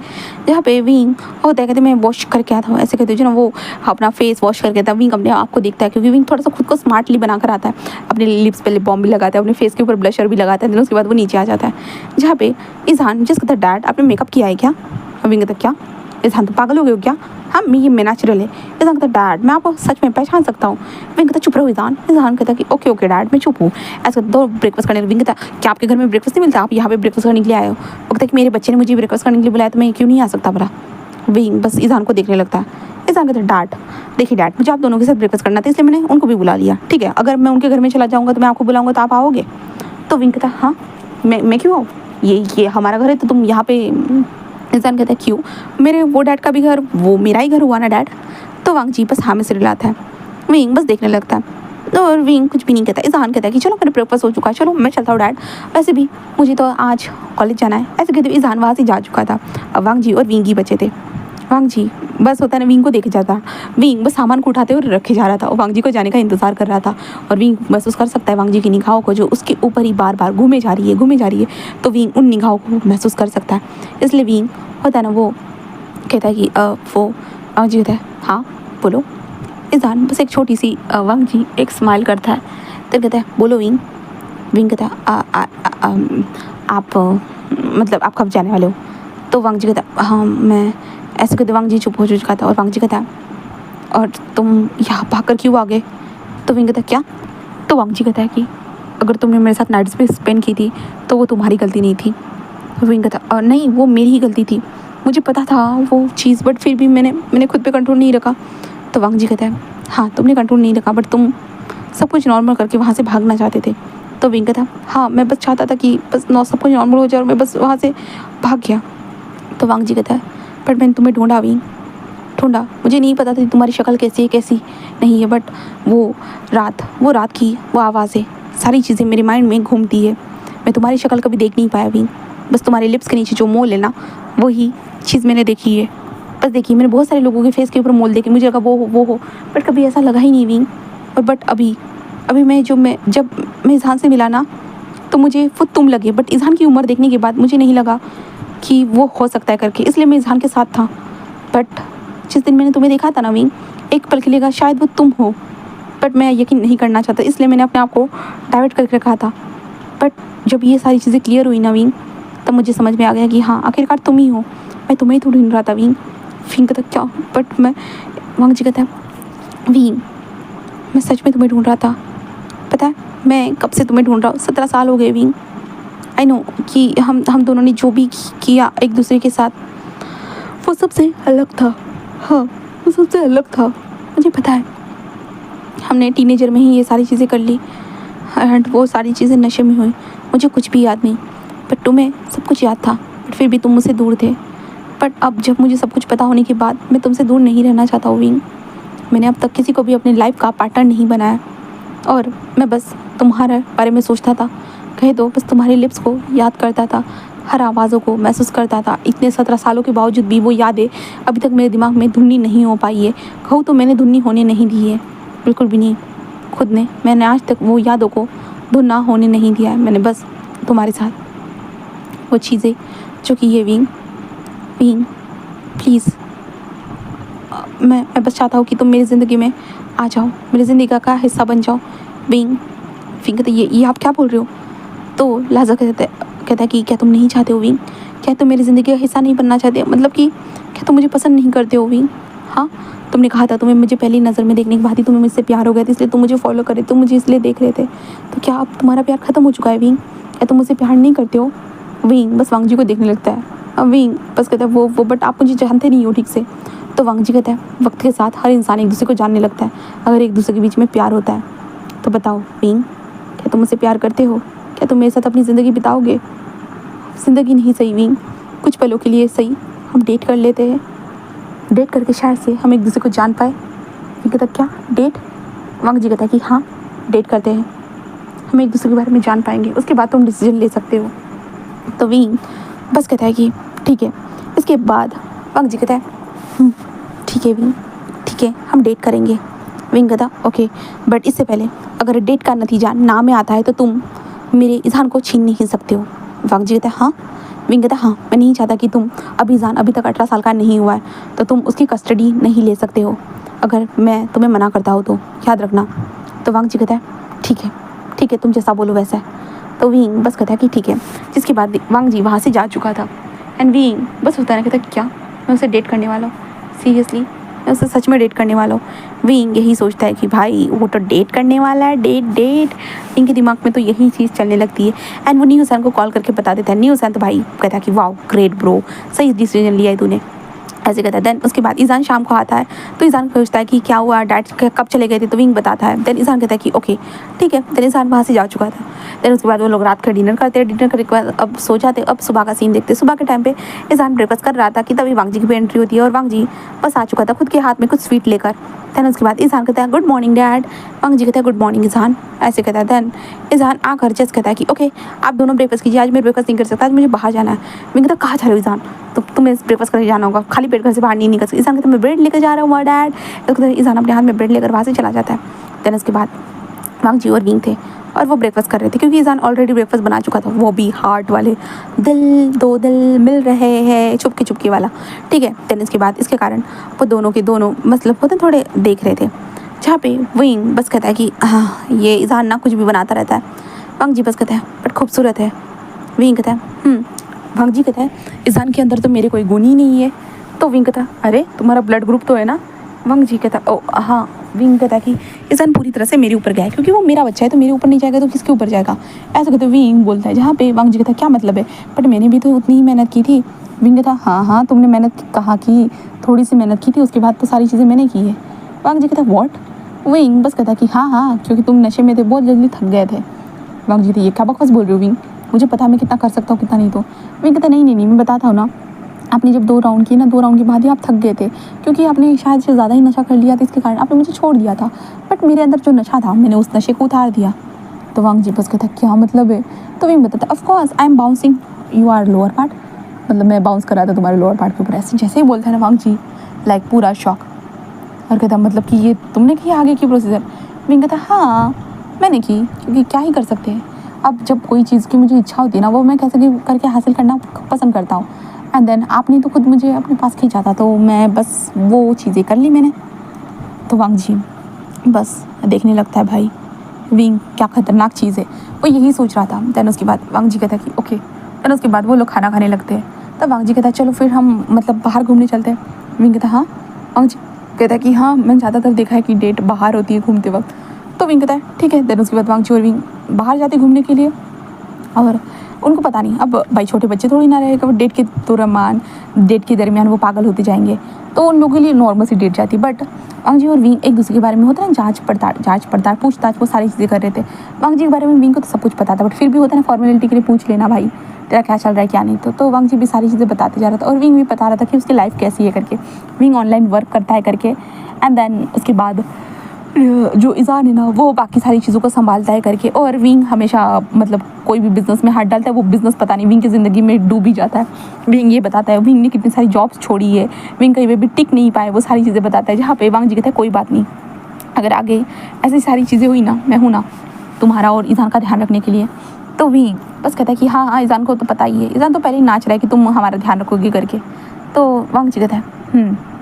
जहाँ पे विंग होता है कहते मैं वॉश करके आता हूँ, ऐसे कहते जो ना वो अपना फेस वॉश करके आता है। विंग अपने आप को देखता है, क्योंकि विंग थोड़ा सा खुद को स्मार्टली बना कर आता है, अपने लिप्स पे लिप बाम भी लगाता है, अपने फेस के ऊपर ब्लशर भी लगाता है, then उसके बाद वो नीचे आ जाता है। जहाँ पे इज़हान जिस कहता डैड आपने मेकअप किया है क्या। विंग कहता क्या इज़हान तो पागल हो गए हो क्या, हाँ ये नेचुरल है। इज़हान कहता डैड मैं आपको सच में पहचान सकता हूँ। विंग कहता चुप रहो इज़हान कहता कि ओके डैड मैं चुप हूँ। ऐसा दो ब्रेकफास्ट करने। विंग कहता क्या आपके घर में ब्रेकफास्ट नहीं मिलता, आप यहाँ पे ब्रेकफास्ट करने के लिए आए हो। वो कहता कि मेरे बच्चे ने मुझे ब्रेकफास्ट करने के लिए बुलाया तो मैं क्यों नहीं आ सकता भला। विंग बस इज़हान को देखने लगता है। इज़हान कहता डैड देखिए डैड मुझे आप दोनों के साथ ब्रेकफास्ट करना था, इसलिए मैंने उनको भी बुला लिया, ठीक है अगर मैं उनके घर में चला जाऊँगा तो मैं आपको बुलाऊँगा तो आप आओगे। तो विंग कहता हाँ मैं क्यों आऊँ, ये हमारा घर है तो तुम यहाँ पे। इज़हान कहता है क्यों, मेरे वो डैड का भी घर वो मेरा ही घर हुआ ना डैड। तो वांग जी बस हाँ में सिर हिलाता है। विंग बस देखने लगता है और विंग कुछ भी नहीं कहता। इज़हान कहता है कि चलो मेरा ब्रेकफास्ट हो चुका है, चलो मैं चलता हूँ डैड, वैसे भी मुझे तो आज कॉलेज जाना है। ऐसे कहते हुए इज़हान वहाँ से जा चुका था। अब वांग जी और विंग ही बचे थे। वांग जी बस होता है ना विंग को देखे जाता, विंग बस सामान को उठाते हुए रखे जा रहा था और वांग जी को जाने का इंतज़ार कर रहा था। और विंग महसूस कर सकता है वांग जी की निगाहों को जो उसके ऊपर ही बार बार घूमे जा रही है, तो विंग उन निगाहों को महसूस कर सकता है। इसलिए विंग होता है ना वो कहता है कि वो वांग जी कहता है हाँ बोलो। इज़हान बस एक छोटी सी वांग जी एक स्माइल करता है, तो कहता है बोलो विंग। विंग कहता है आप मतलब आप कब जाने वाले हो। तो वांग जी कहता है हाँ मैं ऐसे कहते। वांग जी चुप हो चुका था और वांग जी कहता है और तुम यहाँ भागकर क्यों आ गए। तो विंग कहता क्या। तो वांग जी कहता है कि अगर तुमने मेरे साथ नाइट स्पेंड की थी तो वो तुम्हारी गलती नहीं थी। विंग कहता नहीं वो मेरी ही गलती थी, मुझे पता था वो चीज़ बट फिर भी मैंने खुद पे कंट्रोल नहीं रखा। तो वांग जी कहता है हाँ तुमने कंट्रोल नहीं रखा बट तुम सब कुछ नॉर्मल करके वहाँ से भागना चाहते थे। तो विंग कहता हाँ मैं बस चाहता था कि बस सब कुछ नॉर्मल हो जाए और मैं बस वहाँ से भाग गया। तो वांग जी कहता है पर मैंने तुम्हें ढूंढा विंग, ढूंढा, मुझे नहीं पता था तुम्हारी शक्ल कैसी है कैसी नहीं है, बट वो रात की वो आवाज़ें सारी चीज़ें मेरे माइंड में घूमती है। मैं तुम्हारी शक्ल कभी देख नहीं पाया विंग, बस तुम्हारे लिप्स के नीचे जो मोल है ना वही चीज़ मैंने देखी है। बस देखिए मैंने बहुत सारे लोगों के फेस के ऊपर मोल देखे, मुझे लगा वो हो, बट कभी ऐसा लगा ही नहीं विंग। और बट अभी जब मैं इज़हान से मिला ना तो मुझे वो तुम लगे, बट इज़हान की उम्र देखने के बाद मुझे नहीं लगा कि वो हो सकता है करके, इसलिए मैं इज़हान के साथ था। बट जिस दिन मैंने तुम्हें देखा था ना विंग, एक पल के लिए लगा शायद वो तुम हो, बट मैं यकीन नहीं करना चाहता, इसलिए मैंने अपने आप को डाइवर्ट करके रखा था। बट जब ये सारी चीज़ें क्लियर हुई ना विंग, तब मुझे समझ में आ गया कि हाँ आखिरकार तुम ही हो, मैं तुम्हें ही तो ढूंढ रहा था विंग। विंग कहता क्या, बट मैं वांग जी कहता है विंग मैं सच में तुम्हें ढूंढ रहा था, पता है मैं कब से तुम्हें ढूंढ रहा हूँ, 17 साल हो गए विंग। आई नो कि हम दोनों ने जो भी किया एक दूसरे के साथ वो सबसे अलग था, हाँ वो सबसे अलग था, मुझे पता है। हमने टीनेजर में ही ये सारी चीज़ें कर ली एंड वो सारी चीज़ें नशे में हुई, मुझे कुछ भी याद नहीं, बट तुम्हें सब कुछ याद था, बट फिर भी तुम मुझसे दूर थे। बट अब जब मुझे सब कुछ पता होने के बाद मैं तुमसे दूर नहीं रहना चाहता हूँ विंग। मैंने अब तक किसी को भी अपनी लाइफ का पार्टनर नहीं बनाया और मैं बस तुम्हारे बारे में सोचता था, कहे दो बस तुम्हारे लिप्स को याद करता था, हर आवाज़ों को महसूस करता था। इतने 17 सालों के बावजूद भी वो यादें अभी तक मेरे दिमाग में धुनी नहीं हो पाई है, कहूँ तो मैंने धुनी होने नहीं दी है, बिल्कुल भी नहीं। खुद ने मैंने आज तक वो यादों को धुना होने नहीं दिया है। मैंने बस तुम्हारे साथ वो चीज़ें जो कि ये विंग प्लीज़ मैं बस चाहता हूँ कि तुम मेरी ज़िंदगी में आ जाओ, मेरी ज़िंदगी का हिस्सा बन जाओ विंग। कहते ये आप क्या बोल रहे हो? तो लाजा कहता है कि क्या तुम नहीं चाहते हो विंग, क्या तुम मेरी ज़िंदगी का हिस्सा नहीं बनना चाहते, मतलब कि क्या तुम मुझे पसंद नहीं करते हो विंग? हाँ तुमने कहा था तुम्हें मुझे पहली नज़र में देखने के बाद ही तुम्हें मुझसे प्यार हो गया था, इसलिए तुम मुझे फॉलो करे, तुम मुझे इसलिए देख रहे थे, तो क्या अब तुम्हारा प्यार ख़त्म हो चुका है विंग? क्या तुम मुझसे प्यार नहीं करते हो? विंग बस वांग जी को देखने लगता है। अब विंग बस कहता है वो बट आप मुझे जानते नहीं हो ठीक से। तो वांग जी कहता है वक्त के साथ हर इंसान एक दूसरे को जानने लगता है, अगर एक दूसरे के बीच में प्यार होता है तो बताओ विंग क्या तुम मुझसे प्यार करते हो? क्या तुम मेरे साथ अपनी ज़िंदगी बिताओगे? ज़िंदगी नहीं सही विंग, कुछ पलों के लिए सही हम डेट कर लेते हैं, डेट करके शायद से हम एक दूसरे को जान पाए। विंग कहता क्या डेट? वांग जी कहता है कि हाँ डेट करते हैं, हम एक दूसरे के बारे में जान पाएंगे, उसके बाद तुम डिसीजन ले सकते हो। तो विंग बस कहता है कि ठीक है। इसके बाद वांग जी कहता है ठीक है विंग, ठीक है हम डेट करेंगे। विंग कहता ओके, बट इससे पहले अगर डेट का नतीजा ना में आता है तो तुम मेरे इज़हान को छीन नहीं सकते हो। वांग जी कहता है हाँ। विंग कहता हाँ मैं नहीं चाहता कि तुम इज़हान अभी तक 18 साल का नहीं हुआ है तो तुम उसकी कस्टडी नहीं ले सकते हो, अगर मैं तुम्हें मना करता हूँ तो याद रखना। तो वांग जी कहता है ठीक है तुम जैसा बोलो वैसा है। तो विंग बस कहता है कि ठीक है। जिसके बाद वांग जी वहाँ से जा चुका था एंड विंग बस होता है कहता क्या मैं उसे डेट करने वाला हूँ, सीरियसली मैं उससे सच में डेट करने वाला हूँ। विंग यही सोचता है कि भाई वो तो डेट करने वाला है, डेट इनके दिमाग में तो यही चीज़ चलने लगती है। एंड वो न्यू सन को कॉल करके बता देता है। न्यू सन तो भाई कहता है कि वाओ ग्रेट ब्रो, सही डिसीजन लिया है तूने, ऐसे कहता है। देन उसके बाद इज़हान शाम को आता है तो इज़हान पूछता है कि क्या हुआ, डैड कब चले गए थे, तो विंग बताता है। देन इज़हान कहता है कि ओके ठीक है। देन इज़हान वहाँ से जा चुका था। देन उसके बाद वो लोग रात का डिनर करते हैं, डिनर करने के बाद अब सो जाते। अब सुबह का सीन देखते, सुबह के टाइम पे इज़हान ब्रेकफास्ट कर रहा था कि तभी वांग जी की भी एंट्री होती है और वांग जी बस आ चुका था खुद के हाथ में कुछ स्वीट लेकर। देन उसके बाद इज़हान कहता है गुड मॉर्निंग डैड, वांग जी कहता है गुड मॉर्निंग इज़हान, ऐसे कहता है। देन इज़हान आकर जस्ट कहता है कि ओके आप दोनों ब्रेकफास्ट कीजिए, आज मैं ब्रेकफास्ट नहीं कर सकता, आज मुझे बाहर जाना है। विंग कहता कहाँ जा रहे हो इज़हान, तो तुम्हें ब्रेकफास्ट करके जाना होगा, खाली पेट घर से बाहर नहीं निकल सकती। इज़हान कहता मैं ब्रेड लेकर जा रहा हूँ डैड। तो इज़हान अपने हाथ में ब्रेड लेकर वहाँ से चला जाता है। देन उसके बाद वांग जी और विंग थे और वो ब्रेकफास्ट कर रहे थे क्योंकि इज़हान ऑलरेडी ब्रेकफास्ट बना चुका था, वो भी हार्ट वाले दो दिल मिल रहे हैं चुपके वाला, ठीक है। देन इसके बाद इसके कारण वो दोनों के दोनों मतलब होते थोड़े देख रहे थे, जहाँ पे विंग बस कहता है कि हाँ ये इज़हान ना कुछ भी बनाता रहता है। वांग जी बस कहता है बट खूबसूरत है। विंग कहता है वांग जी कहता है इज़हान के अंदर तो मेरे कोई गुण ही नहीं है। तो विंग कहता है अरे तुम्हारा ब्लड ग्रुप तो है ना। वांग जी कहता है ओ हाँ। विंग कहता है कि इज़हान पूरी तरह से मेरे ऊपर गया है क्योंकि वो मेरा बच्चा है, तो मेरे ऊपर नहीं जाएगा तो किसके ऊपर जाएगा, ऐसा कहते विंग बोलता है। जहाँ पे वांग जी कहता है क्या मतलब है, बट मैंने भी तो उतनी ही मेहनत की थी। विंग कहता हाँ तुमने मेहनत कहा कि थोड़ी सी मेहनत की थी, उसके बाद तो सारी चीज़ें मैंने की है। वांग जी कहता है व्हाट। विंग बस कहता है कि हाँ क्योंकि तुम नशे में थे, बहुत जल्दी थक गए थे। वांग जी ये क्या बकवास बोल रहे हो विंग, मुझे पता है मैं कितना कर सकता हूँ कितना नहीं। तो विंग कहता नहीं मैं बताता हूँ ना, आपने जब 2 राउंड किए ना, 2 राउंड के बाद ही आप थक गए थे, क्योंकि आपने शायद से ज़्यादा ही नशा कर लिया था, इसके कारण आपने मुझे छोड़ दिया था। बट मेरे अंदर जो नशा था, मैंने उस नशे को उतार दिया। तो वांग जी बस कहता क्या मतलब है? तो विंग बताता of course I am bouncing, you are lower part, मतलब मैं बाउंस कर रहा था तुम्हारे लोअर पार्ट के ऊपर। ऐसे जैसे ही बोलता है ना वांग जी, लाइक पूरा शॉक। और कहता मतलब कि ये तुमने किया आगे की प्रोसीजर? विंग कहता हाँ मैंने की, क्योंकि क्या ही कर सकते हैं। अब जब कोई चीज़ की मुझे इच्छा होती है ना, वो मैं कैसे करके हासिल करना पसंद करता हूँ। एंड देन आपने तो खुद मुझे अपने पास खींचा था, तो मैं बस वो चीज़ें कर ली मैंने। तो वांग जी बस देखने लगता है भाई विंग क्या खतरनाक चीज़ है, वो यही सोच रहा था। दैन उसके बाद वांग जी कहता है कि ओके। दैन उसके बाद वो लोग खाना खाने लगते हैं। तब वांग जी कहता है चलो फिर हम मतलब बाहर घूमने चलते हैं। विंग कहता है हाँ। वांग जी कहता है कि हाँ मैंने ज़्यादातर देखा है कि डेट बाहर होती है घूमते वक्त। तो विंग कहता है ठीक है। दैन उसके बाद वांग जी और विंग बाहर जाते घूमने के लिए। और उनको पता नहीं, अब भाई छोटे बच्चे थोड़ी ना रहेगा, वो डेट के दरमियान वो पागल होते जाएंगे। तो उन लोगों के लिए नॉर्मल सी डेट जाती। बट वांग जी और विंग एक दूसरे के बारे में होता है ना जांच पड़ताल पूछताछ, वो सारी चीज़ें कर रहे थे। वांग जी के बारे में विंग को तो सब कुछ पता था, बट फिर भी होता है ना फॉर्मेलिटी के लिए पूछ लेना भाई तेरा क्या चल रहा है क्या नहीं। तो वांग जी भी सारी चीज़ें बताते जा रहा था, और विंग भी बता रहा था कि उसकी लाइफ कैसी है करके, विंग ऑनलाइन वर्क करता है करके। एंड देन उसके बाद जो ईज़ान है ना, वो बाकी सारी चीज़ों को संभालता है करके। और विंग हमेशा मतलब कोई भी बिज़नेस में हाथ डालता है, वो बिज़नेस पता नहीं विंग की ज़िंदगी में डूब ही जाता है। विंग ये बताता है विंग ने कितनी सारी जॉब्स छोड़ी है, विंग कहीं पे भी टिक नहीं पाए, वो सारी चीज़ें बताता है। जहाँ पे वांग जी कहता है कोई बात नहीं, अगर आगे ऐसी सारी चीज़ें हुई ना, मैं हूँ ना तुम्हारा और ईज़ान का ध्यान रखने के लिए। तो विंग बस कहता है कि हाँ हाँ ईज़ान को तो पता ही है, ईज़ान तो पहले ही नाच रहा है कि तुम हमारा ध्यान रखोगी करके। तो वांग जी कहता है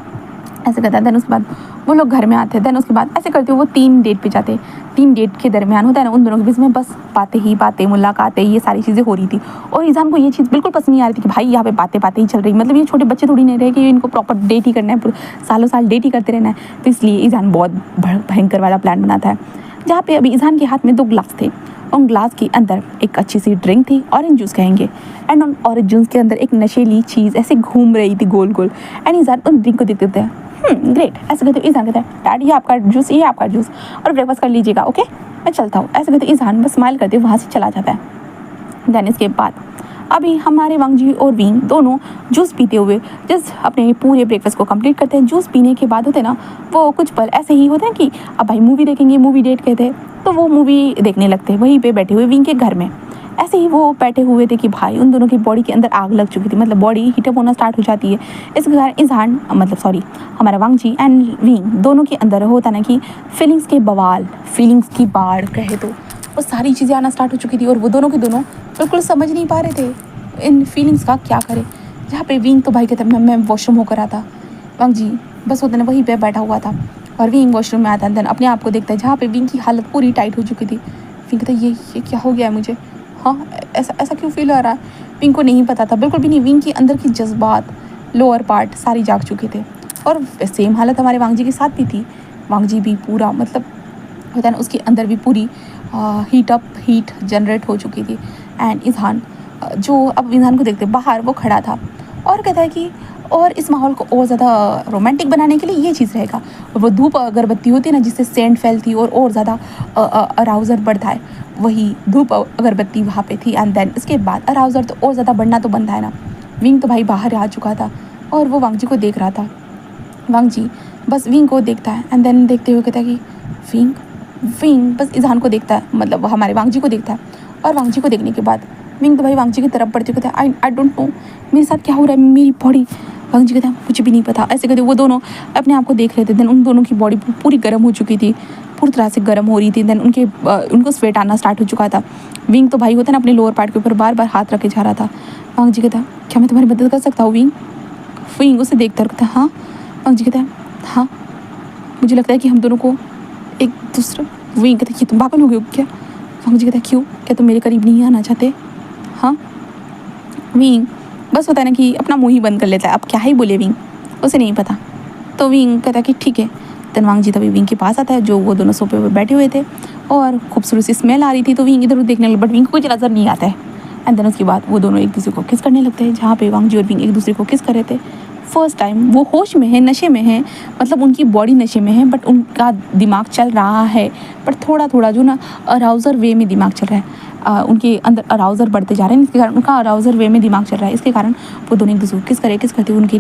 ऐसे कहता है। देन उसके बाद वो लोग घर में आते हैं। देन उसके बाद ऐसे करते हुए वो 3 डेट पे जाते हैं। 3 डेट के दरमियान होता है ना, उन दोनों के बीच में बस बातें मुलाकातें ये सारी चीज़ें हो रही थी। और ईज़ान को ये चीज़ बिल्कुल पसंद नहीं आ रही थी कि भाई यहाँ पे बातें ही चल रही, मतलब ये छोटे बच्चे थोड़ी नहीं रहे कि इनको प्रॉपर डेट ही करना है, सालों साल डेट ही करते रहना है। तो इसलिए ईज़ान बहुत भयंकर वाला प्लान बनाता है, जहाँ पे अभी ईज़ान के हाथ में 2 ग्लास थे। उन ग्लास के अंदर एक अच्छी सी ड्रिंक थी, ऑरेंज जूस कहेंगे। एंड उन ऑरेंज जूस के अंदर एक नशीली चीज़ ऐसे घूम रही थी गोल गोल। एंड ईज़ान उन ड्रिंक को देखते थे ग्रेट, ऐसे कहते ईज़ान कहता है डैड ये आपका जूस और ब्रेकफास्ट कर लीजिएगा, ओके मैं चलता हूँ। ऐसे कहते ईज़ान बस स्माइल करते वहाँ से चला जाता है। देन इसके बाद अभी हमारे वांग जी और विंग दोनों जूस पीते हुए जिस अपने पूरे ब्रेकफास्ट को कंप्लीट करते हैं। जूस पीने के बाद होते ना वो कुछ पल ऐसे ही होते हैं कि अब भाई मूवी देखेंगे, मूवी डेट कहते हैं, तो वो मूवी देखने लगते हैं वहीं पे बैठे हुए विंग के घर में। ऐसे ही वो बैठे हुए थे कि भाई उन दोनों की बॉडी के अंदर आग लग चुकी थी, मतलब बॉडी हीटअप होना स्टार्ट हो जाती है। इस कारण ईज़ान मतलब सॉरी हमारा वांग जी एंड विंग दोनों के अंदर होता ना कि फीलिंग्स के बवाल, फीलिंग्स की बाढ़ कहे तो वो सारी चीज़ें आना स्टार्ट हो चुकी थी। और वो दोनों के दोनों बिल्कुल समझ नहीं पा रहे थे इन फीलिंग्स का क्या करे। जहाँ पे विंग तो भाई कहता मैं वॉशरूम होकर आता, वांग जी बस होता ना वहीं पे बैठा हुआ था। और विंग वॉशरूम में आता है, देन अपने आप को देखता है जहाँ पे विंग की हालत पूरी टाइट हो चुकी थी। विंग कहता ये क्या हो गया है मुझे, हाँ ऐसा क्यों फील हो रहा है। विंग को नहीं पता था बिल्कुल भी नहीं, विंग के अंदर की जज्बात लोअर पार्ट सारी जाग चुके थे। और सेम हालत हमारे वांग जी के साथ भी थी। वांग जी भी पूरा मतलब होता है ना उसके अंदर भी पूरी हीट जनरेट हो चुकी थी। एंड ईज़ान जो अब ईज़ान को देखते बाहर वो खड़ा था और कहता है कि और इस माहौल को और ज़्यादा रोमांटिक बनाने के लिए ये चीज़ रहेगा। और वो धूप अगरबत्ती होती है ना जिससे सेंट फैलती और ज़्यादा अराउज़र बढ़ता है, वही धूप अगरबत्ती वहाँ पे थी। एंड देन इसके बाद अराउज़र तो और ज़्यादा बढ़ना तो बनता है ना। विंग तो भाई बाहर आ चुका था और वो वांग जी को देख रहा था। वांग जी बस विंग को देखता है एंड देन देखते हुए कहता है कि विंग बस ईज़ान को देखता है, मतलब हमारे वांग जी को देखता है। और वांग जी को देखने के बाद विंग तो भाई वांग जी की तरफ बढ़ते कहता है आई डोंट नो मेरे साथ क्या हो रहा है, मेरी बॉडी। वांग जी कहता है मुझे भी नहीं पता। ऐसे कहते वो दोनों अपने आप को देख रहे थे। देन उन दोनों की बॉडी पूरी गर्म हो चुकी थी, पूरी तरह से गर्म हो रही थी। देन उनको स्वेट आना स्टार्ट हो चुका था। विंग तो भाई होता है ना अपने लोअर पार्ट के ऊपर बार बार हाथ रखे जा रहा था। वांग जी कहता क्या मैं तुम्हारी मदद कर सकता हूँ विंग? विंग उसे देखता कहता हाँ। वांग जी कहता है हाँ मुझे लगता है कि हम दोनों को एक दूसरे। विंग कहता कि तुम पागल हो गए हो क्या? वांग जी कहता क्यों, क्या तुम मेरे करीब नहीं आना चाहते? हाँ। विंग बस होता है ना कि अपना मुँह ही बंद कर लेता है, अब क्या ही बोले विंग, उसे नहीं पता। तो विंग कहता कि ठीक है। देन वांग जी तभी विंग के पास आता है जो वो दोनों सोफे पर बैठे हुए थे और खूबसूरत सी स्मेल आ रही थी। तो विंग इधर उधर देखने लगे बट विंग को कुछ नज़र नहीं आता है। एंड देन उसके बाद वो दोनों एक दूसरे को किस करने लगते हैं, जहाँ पे वांग जी और विंग एक दूसरे को किस कर रहे थे। फर्स्ट टाइम वो होश में है, नशे में है, मतलब उनकी बॉडी नशे में है बट उनका दिमाग चल रहा है, पर थोड़ा थोड़ा जो ना अराउज़र वे में दिमाग चल रहा है। उनके अंदर अराउजर बढ़ते जा रहे हैं, इसके कारण उनका अराउजर वे में दिमाग चल रहा है, इसके कारण वो दोनों एक दूसरे को किस करते हुए उनकी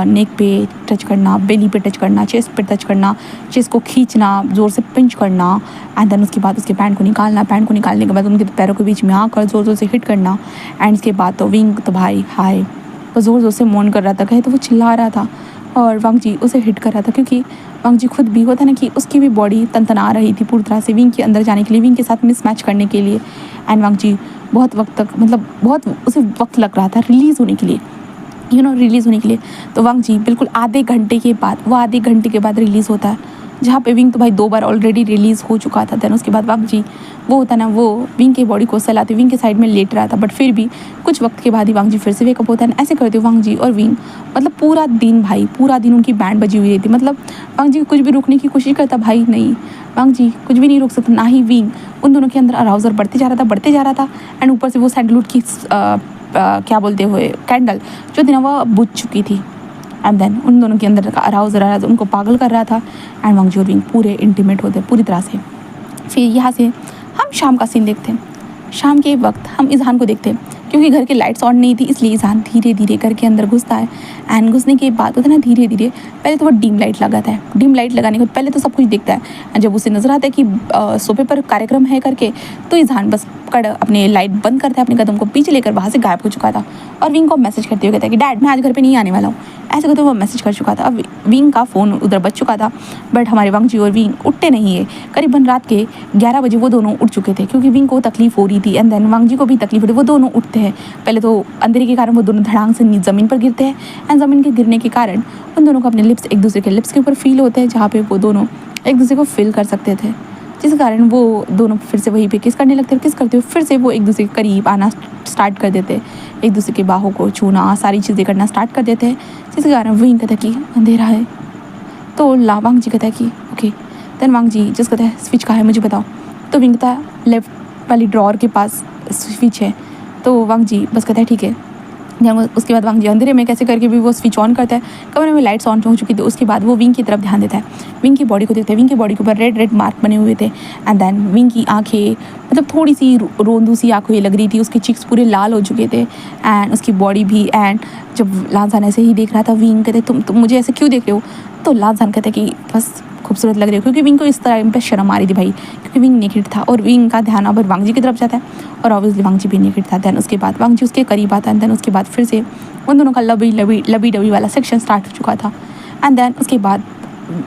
नेक पे टच करना, बेली पे टच करना, चेस्ट पे टच करना, चेस्ट को खींचना, ज़ोर से पिंच करना, एंड देन उसके बाद उसके पैंट को निकालना, पैंट को निकालने के बाद उनके पैरों के बीच में आकर ज़ोर ज़ोर से हिट करना। एंड इसके बाद तो विंग तो भाई हाय वो ज़ोर ज़ोर से मौन कर रहा था, कहे तो वो चिल्ला रहा था और वांग जी उसे हिट कर रहा था, क्योंकि वांग जी खुद भी होता ना कि उसकी भी बॉडी तनतना रही थी पूरी तरह से विंग के अंदर जाने के लिए, विंग के साथ मिसमैच करने के लिए। एंड वांग जी बहुत वक्त तक मतलब बहुत उसे वक्त लग रहा था रिलीज़ होने के लिए, रिलीज़ होने के लिए। तो वांग जी बिल्कुल आधे घंटे के बाद रिलीज़ होता है, जहाँ पे विंग तो भाई 2 बार ऑलरेडी रिलीज़ हो चुका था। देन उसके बाद वांग जी वो होता ना वो विंग की बॉडी को सहलाते विंग के साइड में लेट रहा था, बट फिर भी कुछ वक्त के बाद ही वांग जी फिर से वेकअप होता है। ऐसे करते हुए वांग जी और विंग मतलब पूरा दिन उनकी बैंड बजी हुई थी, मतलब वांग जी कुछ भी रुकने की कोशिश करता, भाई नहीं, वांग जी कुछ भी नहीं रुक सकता, ना ही विंग। उन दोनों के अंदर अराउजर बढ़ते जा रहा था एंड ऊपर से वो सैंडलवुड की क्या बोलते हुए कैंडल जो थी ना वो बुझ चुकी थी। एंड देन उन दोनों के अंदर का अराउजर उनको पागल कर रहा था एंड वांग जी और विंग पूरे इंटीमेट होते पूरी तरह से। फिर यहाँ से हम शाम का सीन देखते हैं। शाम के वक्त हम इज़हान को देखते हैं, क्योंकि घर की लाइट्स ऑन नहीं थी, इसलिए इज़हान धीरे धीरे घर के अंदर घुसता है। एंड घुसने के बाद होता है ना धीरे धीरे पहले तो वो डिम लाइट लगाता है, डिम लाइट लगाने के बाद पहले तो सब कुछ दिखता है। एंड जब उसे नज़र आता है कि सोफे पर कार्यक्रम है करके, तो इज़हान बस अपने लाइट बंद करता है, अपने कदम को पीछे लेकर वहाँ से गायब हो चुका था। और विंग को मैसेज करते हुए कहता है कि डैड मैं आज घर पे नहीं आने वाला हूँ, ऐसे करते वो मैसेज कर चुका था। अब विंग का फ़ोन उधर बज चुका था, बट हमारे वांग जी और विंग उठते नहीं है। करीबन रात के 11 बजे वो दोनों उठ चुके थे, क्योंकि विंग को तकलीफ हो रही थी एंड देन वांग जी को भी तकलीफ हो रही। वो दोनों उठते हैं, पहले तो अंधेरे के कारण वो दोनों धड़ांग से ज़मीन पर गिरते हैं एंड ज़मीन के गिरने के कारण उन दोनों को अपने लिप्स एक दूसरे के लिप्स के ऊपर फील होते हैं, जहाँ पे वो दोनों एक दूसरे को फील कर सकते थे, जिस कारण वो दोनों फिर से वहीं पे किस करने लगते हैं। किस करते हुए फिर से वो एक दूसरे के करीब आना स्टार्ट कर देते हैं, एक दूसरे के बाहों को छूना, सारी चीज़ें करना स्टार्ट कर देते हैं, जिसके कारण विंग कहता है कि अंधेरा है। तो वांग जी कहता है कि ओके। देन वांग जी जिस कहता है स्विच कहाँ है मुझे बताओ, तो विंग कहता है लेफ्ट वाली ड्रॉर के पास स्विच है। तो वांग जी बस कहता है ठीक है। उसके बाद वांग जी अंधेरे में कैसे करके भी वो स्विच ऑन करता है, कमरे में लाइट्स ऑन हो चुकी थी। उसके बाद वो विंग की तरफ ध्यान देता है, विंग की बॉडी को देखते हैं। विंग की बॉडी के ऊपर रेड मार्क बने हुए थे एंड देन विंग की आंखें मतलब थोड़ी सी रोंदू सी आंखें लग रही थी, उसके चिक्स पूरे लाल हो चुके थे एंड उसकी बॉडी भी। एंड जब लांजान ऐसे ही देख रहा था, विंग कहते तुम मुझे ऐसे क्यों देख रहे हो, तो लांजान कहते कि बस खूबसूरत लग रही हो, क्योंकि विंग को इस टाइम पे शर्म आ रही थी भाई, क्योंकि विंग नेकेड था और विंग का ध्यान अब वांग जी की तरफ जाता है और ऑब्वियसली वांग जी भी नेकेड था। देन उसके बाद वांग जी उसके करीब आता है, देन उसके बाद फिर से उन दोनों का लबी डबी वाला सेक्शन स्टार्ट हो चुका था। एंड देन उसके बाद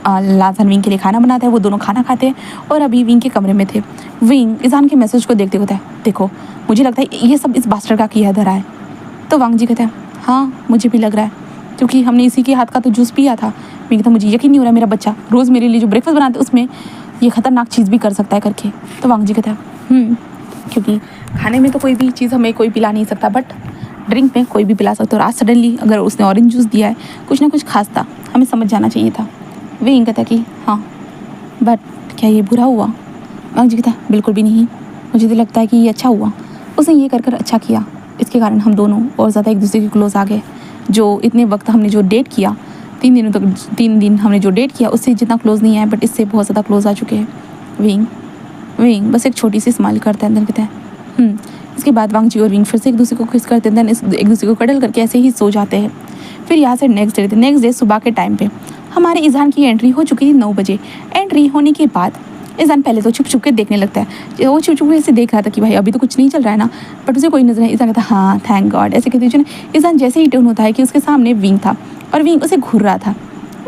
लांजान विंग के लिए खाना बनाता है, वो दोनों खाना खाते हैं और अभी विंग के कमरे में थे। विंग इज़हान के मैसेज को देखते होता है, देखो मुझे लगता है ये सब इस बास्टर का किया धरा है। तो वांग जी कहता है हाँ मुझे भी लग रहा है, क्योंकि हमने इसी के हाथ का तो जूस पिया था। विंग कहता मुझे यकीन नहीं हो रहा है मेरा बच्चा रोज़ मेरे लिए जो ब्रेकफास्ट बनाते उसमें ये ख़तरनाक चीज़ भी कर सकता है करके। तो वांग जी कहता है क्योंकि खाने में तो कोई भी चीज़ हमें कोई पिला नहीं सकता, बट ड्रिंक में कोई भी पिला सकता है। और आज सडनली अगर उसने ऑरेंज जूस दिया है, कुछ ना कुछ खास था, हमें समझ जाना चाहिए था। विंग कहता कि हाँ बट क्या ये बुरा हुआ? वांग जी कहता बिल्कुल भी नहीं, मुझे तो लगता है कि ये अच्छा हुआ, उसने ये कर अच्छा किया, इसके कारण हम दोनों और ज़्यादा एक दूसरे के क्लोज आ गए। जो इतने वक्त हमने जो डेट किया 3 दिन हमने जो डेट किया उससे जितना क्लोज नहीं आया, बट इससे बहुत ज़्यादा क्लोज आ चुके हैं। विंग बस एक छोटी सी स्माइल करता है, अंदर कहता है इसके बाद वांग जी और विंग फिर से एक दूसरे को किस करते हैं, देन एक दूसरे को कडल करके ऐसे ही सो जाते हैं। फिर यहाँ से नेक्स्ट डे सुबह के टाइम पे हमारे इज़हान की एंट्री हो चुकी थी 9 बजे। एंट्री होने के बाद इज़हान पहले तो छुप के देखने लगता है, वो छुप के ऐसे देख रहा था कि भाई अभी तो कुछ नहीं चल रहा है ना, बट उसे कोई नजर नहीं। इज़हान कहता हाँ थैंक गॉड, ऐसे कहते हुए इज़हान जैसे ही टर्न होता है कि उसके सामने विंग था और विंग उसे घूर रहा था।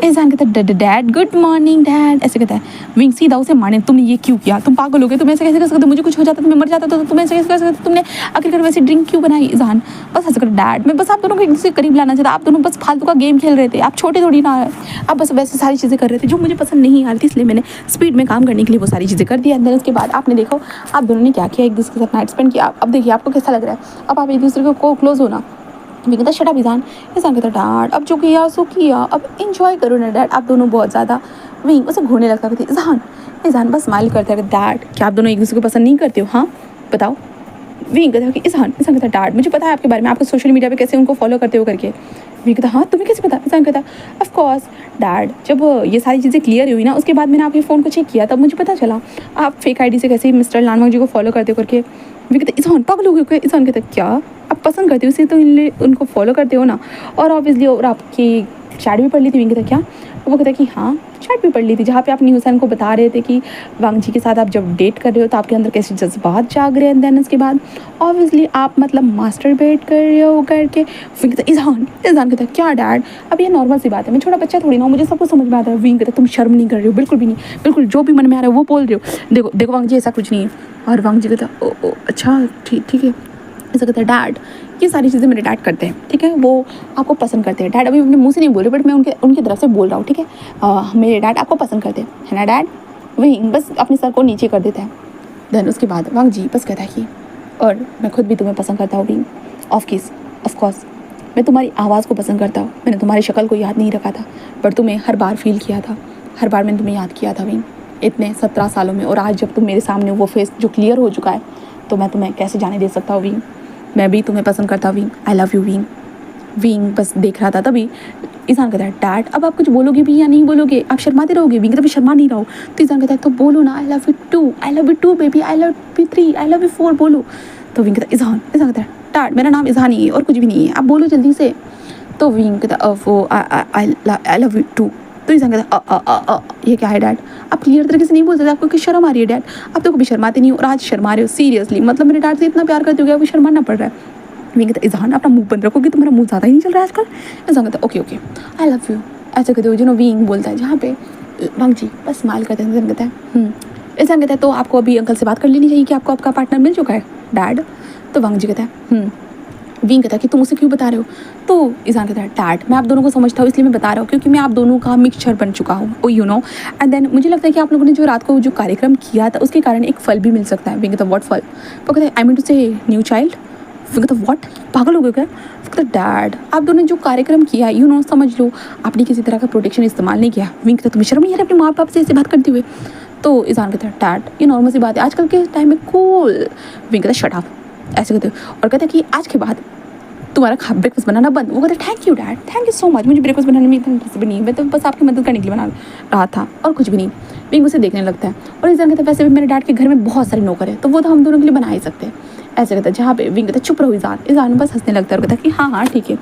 इज़हान कहता है डैड गुड मॉर्निंग डैड, ऐसे कहता है। विंग सीधा उसे मारने, तुमने ये क्यों किया, तुम पागल हो गए, तुम ऐसे कैसे कर सकते, मुझे कुछ हो जाता तो मैं मर जाता, तो तुम ऐसे कैसे कर सकते, तुमने आखिरकार वैसे ड्रिंक क्यों बनाई? इज़हान बस ऐसे कर डैड मैं बस आप दोनों को एक दूसरे के करीब लाना चाहता, आप दोनों बस फालतू का गेम खेल रहे थे, आप छोटे थोड़ी ना, आप बस वैसे सारी चीज़ें कर रहे थे जो मुझे पसंद नहीं आ रही थी, इसलिए मैंने स्पीड में काम करने के लिए वो सारी चीज़ें कर दी। अंदर उसके बाद आपने देखो आप दोनों ने क्या किया, एक दूसरे के साथ नाइट स्पेंड किया। अब देखिए आपको कैसा लग रहा है, अब आप एक दूसरे को क्लोज होना। विंग कहता शट अप इज़हान कहता डैड अब जो किया सो किया, अब इंजॉय करो ना डैड, आप दोनों बहुत ज़्यादा। विंग उसे घूरने लगता था। इज़हान बस स्माइल करता है, डैड क्या आप दोनों एक दूसरे को पसंद नहीं करते हो? हाँ बताओ। विंग कहता है कि इज़हान कहता डैड मुझे पता है आपके बारे में, आपको सोशल मीडिया पे कैसे उनको फॉलो करते हो करके। विंग कहता हाँ तुम्हें कैसे पता? ईजान कहता ऑफ कोर्स डैड, जब ये सारी चीज़ें क्लियर हुई ना उसके बाद मैंने आपके फ़ोन को चेक किया, तब मुझे पता चला आप फेक आईडी से कैसे मिस्टर लानवांग जी को फॉलो करते हो करके। विंग कहता ईजान पागल हो गए क्या? ईजान कहता क्या आप पसंद करते हो इसे तो उनको फॉलो करते हो ना, और ऑब्वियसली और आपकी चैट भी पढ़ ली थी। विंग कहता क्या? वो कहता कि हाँ चैट भी पढ़ ली थी, जहाँ पे आप न्यू हुसैन को बता रहे थे कि वांग जी के साथ आप जब डेट कर रहे हो तो आपके अंदर कैसे जज्बात जाग रहे हैं। देन उसके बाद ऑब्वियसली आप मतलब मास्टर बेट कर रहे हो करके। विंग कहता ईजान कहता क्या डैड, अब ये नॉर्मल सी बात है, मैं छोटा बच्चा थोड़ी ना हूँ, मुझे सब कुछ समझ में आता है। विंग कहता तुम शर्म नहीं कर रहे हो? बिल्कुल भी नहीं, बिल्कुल जो भी मन में आ रहा है वो बोल रहे हो। देखो देखो वांग जी ऐसा कुछ नहीं है। और वांग जी कहता ओ अच्छा ठीक है। ऐसा कहता है डैड ये सारी चीज़ें मेरे डैड करते हैं, ठीक है, वो आपको पसंद करते हैं। डैड अभी अपने मुंह से नहीं बोल रहे बट मैं उनकी तरफ से बोल रहा हूँ, ठीक है। मेरे डैड आपको पसंद करते हैं, है ना डैड? वही बस अपने सर को नीचे कर देता है। देन उसके बाद वांग जी बस कहता है कि और मैं खुद भी तुम्हें पसंद करता हूँ विंग, ऑफकोर्स मैं तुम्हारी आवाज़ को पसंद करता हूँ। मैंने तुम्हारी शक्ल को याद नहीं रखा था पर तुम्हें हर बार फील किया था, हर बार मैंने तुम्हें याद किया था विंग, इतने 17 सालों में। और आज जब तुम मेरे सामने वो फेस जो क्लियर हो चुका है तो मैं तुम्हें कैसे जाने दे सकता हूँ विंग, मैं भी तुम्हें पसंद करता हूँ wing, I love you wing. Wing बस देख रहा था। तभी ईजान कहता है डैड अब आप कुछ बोलोगे भी या नहीं बोलोगे? आप शर्माते रहोगे? विंग तभी शर्मा नहीं रहो। तो ईजान कहता है तो बोलो ना, I love you too baby, I love you 3, I love you 4 बोलो। तो विंग कहता ईजान कहता है डैड मेरा नाम ईजान ही है और कुछ भी नहीं है, आप बोलो जल्दी से। तो विंग कहता वो आई लव यू टू। तो ईजान कहता ये क्या है डैड, आप क्लियर तरीके से नहीं बोल सकते, आपको किस शर्म आ रही है डैड? आप तो कभी शर्माते नहीं हो और आज शर्मा रहे हो सीरियसली, मतलब मेरे डैड से इतना प्यार करते हो गया वो शर्माना पड़ रहा है। विंग कहता ईजान अपना मुंह बंद रखोगे, तुम्हारा मुंह ज़्यादा ही नहीं चल रहा है आजकल। ईजान कहता ओके आई लव यू, ऐसे कहते हो विंग बोलता है, जहाँ पे वांग जी बस स्माइल करते हैं। ईजान कहता है ईजान कहता है तो आपको अभी अंकल से बात कर लेनी चाहिए कि आपको आपका पार्टनर मिल चुका है डैड। तो वांग जी कहता है विंग कहता है कि तुम उसे क्यों बता रहे हो? तो ईजान कहता है डैड मैं आप दोनों को समझता हूँ इसलिए मैं बता रहा हूँ क्योंकि मैं आप दोनों का मिक्सचर बन चुका हूँ, ओ यू नो। एंड देन मुझे लगता है कि आप लोगों ने जो रात को जो कार्यक्रम किया था उसके कारण एक फल भी मिल सकता है। विंग कहता व्हाट फल? वो कहता है आई मीन टू से न्यू चाइल्ड। विंग कहता व्हाट, पागल हो गए क्या? कहता डैड आप दोनों ने जो कार्यक्रम किया यू नो समझ लो आपने किसी तरह का प्रोटेक्शन इस्तेमाल नहीं किया। विंग कहता तुम्हें शर्म नहीं आ रही अपने माँ बाप से ऐसे बात करते हुए? तो ईजान कहता है डैड ये नॉर्मल सी बात है आजकल के टाइम में कूल। विंग कहता शट अप, ऐसे कहते और कहता कि आज के बाद तुम्हारा ब्रेकफास्ट बनाना बंद। वो कहता thank you dad, thank you so much, मुझे ब्रेकफास्ट बनाने में इतना इंटरेस्ट भी नहीं है, मैं तो बस आपकी मदद करने के लिए बना रहा था और कुछ भी नहीं। विंग उसे देखने लगता है और ईजान कहता है वैसे भी मेरे डैड के घर में बहुत सारे नौकर हैं तो वो तो हम दोनों के लिए बना ही सकते हैं, ऐसे कहता है। जहाँ पे विंग कहता चुप रहो ईजान बस हंसने लगता है और कहता कि हाँ ठीक है।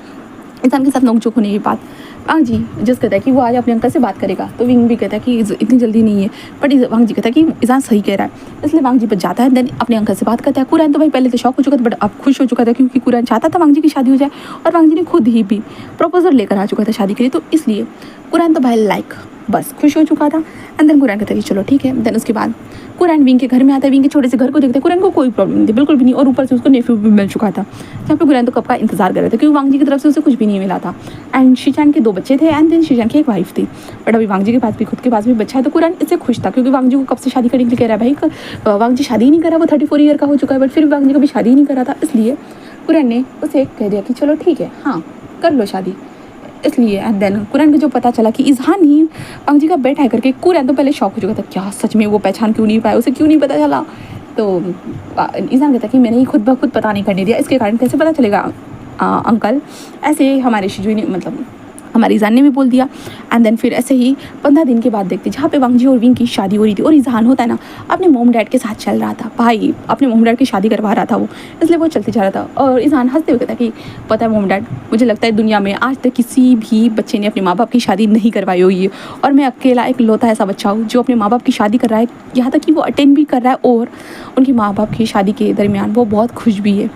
ईजान के साथ नोकझोंक होने की बात वांग जी जस्ट कहता है कि वो आज अपने अंकल से बात करेगा। तो विंग भी कहता है कि इतनी जल्दी नहीं है, बट वांग जी कहता है कि ईजान सही कह रहा है, इसलिए वांग जी बच जाता है। देन अपने अंकल से बात करता है। कुरैन तो भाई पहले तो शौक हो चुका था बट अब खुश हो चुका था क्योंकि कुरैन चाहता था वांग जी की शादी हो जाए और वांग जी ने खुद ही भी प्रपोजल लेकर आ चुका था शादी के लिए, तो इसलिए कुरैन तो भाई बस खुश हो चुका था। एंड देन कुरैन कहता है कि चलो ठीक है। देन उसके बाद कुरैन विंग के घर में आता है, विंग के छोटे से घर को देखता है। कुरैन को कोई प्रॉब्लम नहीं थी, बिल्कुल भी नहीं, और ऊपर से उसको नेफ्यू भी मिल चुका था, जहाँ पे कुरैन तो कब का इंतजार कर रहे थे क्योंकि वांग जी की तरफ से उसे कुछ भी नहीं मिला था। एंड शीचान के 2 बच्चे थे एंड देन शीचान की एक वाइफ थी, बट अभी वांग जी के पास भी खुद के पास भी बच्चा है तो कुरैन इससे खुश था क्योंकि वांग जी को कब से शादी करने के लिए कह रहा है। भाई वांग जी शादी ही नहीं करा, वो 34 ईयर का हो चुका है बट फिर वांग जी कभी शादी ही नहीं करा था, इसलिए कुरैन ने उसे कह दिया कि चलो ठीक है हाँ कर लो शादी। इसलिए एंड देन कुरैन को जो पता चला कि ईजान ही वांग जी का बेटा है करके, कुरैन तो पहले शॉक हो चुका था, क्या सच में वो पहचान क्यों नहीं पाया, उसे क्यों नहीं पता चला। तो ईजान कहता कि मैंने ही खुद ब खुद पता नहीं करने दिया, इसके कारण कैसे पता चलेगा अंकल। ऐसे हमारे शिजुई ने मतलब हमारे ईजान ने भी बोल दिया। एंड देन फिर ऐसे ही 15 दिन के बाद देखते जहाँ पे वांग जी और विंग की शादी हो रही थी और ईजान होता है ना अपने मोम डैड के साथ चल रहा था, भाई अपने मोम डैड की शादी करवा रहा था वो, इसलिए वो चलते जा रहा था। और ईजान हंसते हुए कहता कि पता है मोम डैड मुझे लगता है दुनिया में आज तक किसी भी बच्चे ने अपने माँ बाप की शादी नहीं करवाई हुई है और मैं अकेला एक लौता ऐसा बच्चा हूँ जो अपने माँ बाप की शादी कर रहा है, यहाँ तक कि वो अटेंड भी कर रहा है और उनके माँ बाप की शादी के दरमियान वो बहुत खुश भी है।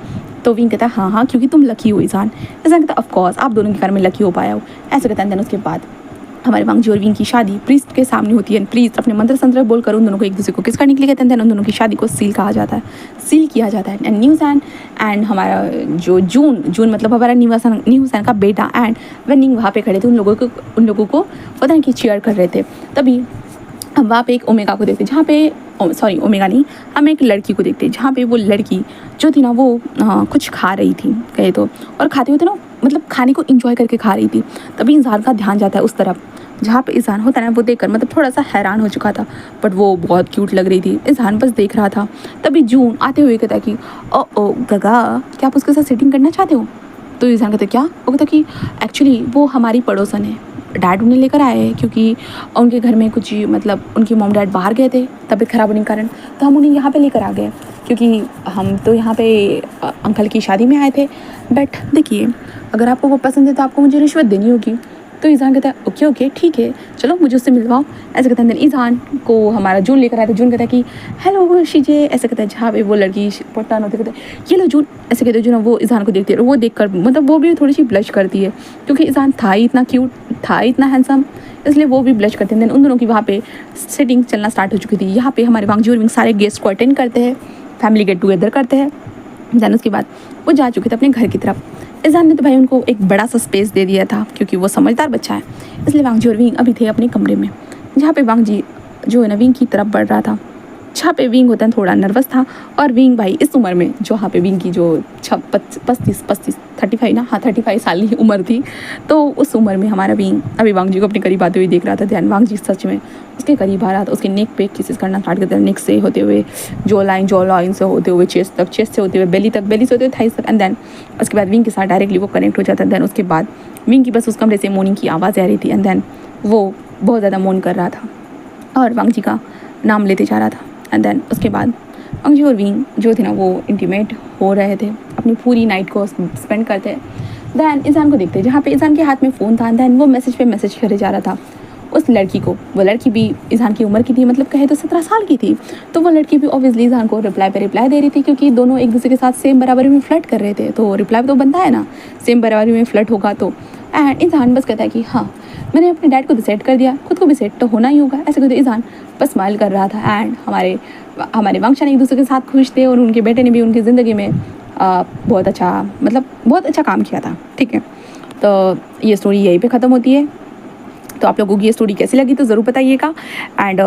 तो विंग कहता है हाँ क्योंकि तुम लकी हो ईजान कहता ऑफकोर्स आप दोनों के घर में लकी हो पाया हो, ऐसा कहता है। देन उसके बाद हमारे वांग जी और विंग की शादी प्रीस्ट के सामने होती है। प्रीस्ट अपने मंत्र संत्र बोलकर उन दोनों को एक दूसरे को किस करने के लिए कहते हैं। देन उन दोनों की शादी को सील किया जाता है एंड न्यूज़ैन एंड हमारा जो जून मतलब हमारा न्यू हुसैन का बेटा एंड वेनिंग वहाँ पे खड़े थे, उन लोगों को पता नहीं कि चीयर कर रहे थे। तभी हम वहाँ पे एक ओमेगा को देखते जहाँ पे ओमेगा नहीं, हम एक लड़की को देखते जहाँ पे वो लड़की जो थी ना वो कुछ खा रही थी कहे तो, और खाते हुए ना मतलब खाने को इंजॉय करके खा रही थी। तभी इंसान का ध्यान जाता है उस तरफ जहाँ पे इंसान होता है ना, वो देखकर मतलब थोड़ा सा हैरान हो चुका था बट वो बहुत क्यूट लग रही थी, इंसान बस देख रहा था। तभी जून आते हुए कहता कि ओ गगा क्या आप उसके साथ सेटिंग करना चाहते हो? तो ईज़ान कहते क्या, वो कहता कि एक्चुअली वो हमारी पड़ोसन है, डैड उन्हें लेकर आए हैं क्योंकि उनके घर में कुछ मतलब उनकी मॉम डैड बाहर गए थे तबीयत ख़राब होने के कारण, तो हम उन्हें यहाँ पे लेकर आ गए क्योंकि हम तो यहाँ पे अंकल की शादी में आए थे। बट देखिए, अगर आपको वो पसंद है तो आपको मुझे रिश्वत देनी होगी। तो ईज़ान कहता है ओके ओके ठीक है, चलो मुझे उससे मिलवाओ। ऐसे कहते हैं। ईज़ान को हमारा जून लेकर आया था। जून कहता है कि हेलो शीजे, ऐसे कहता है जहाँ पे वो लड़की पट्टान होती कहते हैं ये लो जून, ऐसे कहते हैं। जून वो ईज़ान को देखती है और वो देखकर मतलब वो भी थोड़ी सी ब्लश करती है क्योंकि ईज़ान था ही इतना क्यूट, था इतना हैंडसम, इसलिए वो भी ब्लश करते हैं। देन उन दोनों की वहाँ पे सेटिंग चलना स्टार्ट हो चुकी थी। यहाँ पे हमारे वांगजी और विंग सारे गेस्ट को अटेंड करते हैं, फैमिली गेट टुगेदर करते हैं। देन उसके बाद वो जा चुके थे अपने घर की तरफ। ईज़ान ने तो भाई उनको एक बड़ा सा स्पेस दे दिया था क्योंकि वो समझदार बच्चा है, इसलिए वांगजी और विंग अभी थे अपने कमरे में, जहाँ पे वांगजी जो है ना विंग की तरफ बढ़ रहा था, जहाँ पे विंग होता है थोड़ा नर्वस था। और विंग भाई इस उम्र में जो यहाँ पे विंग की जो 35 ना, हाँ 35 साल की उम्र थी, तो उस उम्र में हमारा विंग अभी वांगजी को अपने करीब आते हुए देख रहा था। ध्यान वांगजी सच में उसके करीब आ रहा था, उसके नेक पे किसेस करना स्टार्ट करता है, नेक से होते हुए जॉ लाइन से होते हुए चेस्ट तक, चेस्ट से होते हुए बेली तक, बेली से होते हुए थाइस तक। एंड देन उसके बाद विंग के साथ डायरेक्टली वो कनेक्ट हो जाता है। देन उसके बाद विंग की बस उस कमरे से मोर्निंग की आवाज़ आ रही थी। एंड देन वो बहुत ज़्यादा मोन कर रहा था और वांगजी का नाम लेते जा रहा था। एंड देन उसके बाद वांगजी और विंग जो थे ना वो इंटीमेट हो रहे थे, अपनी पूरी नाइट को स्पेंड करते। दैन ईज़ान को देखते जहाँ पे ईज़ान के हाथ में फ़ोन था। दैन वो मैसेज पे मैसेज करे जा रहा था उस लड़की को। वो लड़की भी ईज़ान की उम्र की थी, मतलब कहे तो 17 साल की थी। तो वो लड़की भी ऑब्वियसली ईज़ान को रिप्लाई पे रिप्लाई दे रही थी क्योंकि दोनों एक दूसरे के साथ सेम बराबरी में फ्लर्ट कर रहे थे, तो रिप्लाई तो बनता है ना, सेम बराबरी में फ्लर्ट होगा तो। एंड ईज़ान बस कहता है कि हाँ मैंने अपने डैड को तो सेट कर दिया, खुद को भी सेट तो होना ही होगा। ऐसे कहते ईज़ान बस स्माइल कर रहा था। एंड हमारे वांगशान एक दूसरे के साथ खुश थे और उनके बेटे ने भी उनकी ज़िंदगी में बहुत अच्छा काम किया था। ठीक है, तो ये स्टोरी यहीं पे ख़त्म होती है। तो आप लोगों की ये स्टोरी कैसी लगी तो ज़रूर बताइएगा। एंड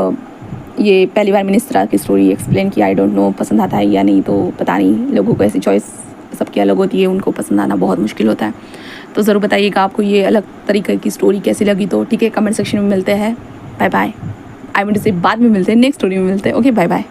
ये पहली बार मैंने इस तरह की स्टोरी एक्सप्लेन की, आई डोंट नो पसंद आता है या नहीं, तो पता नहीं, लोगों को ऐसी चॉइस सबकी अलग होती है, उनको पसंद आना बहुत मुश्किल होता है। तो ज़रूर बताइएगा आपको ये अलग तरीके की स्टोरी कैसी लगी। तो ठीक है, कमेंट सेक्शन में मिलते हैं। Bye bye. आई मीन से बाद में मिलते हैं, नेक्स्ट स्टोरी में मिलते हैं। Okay bye bye.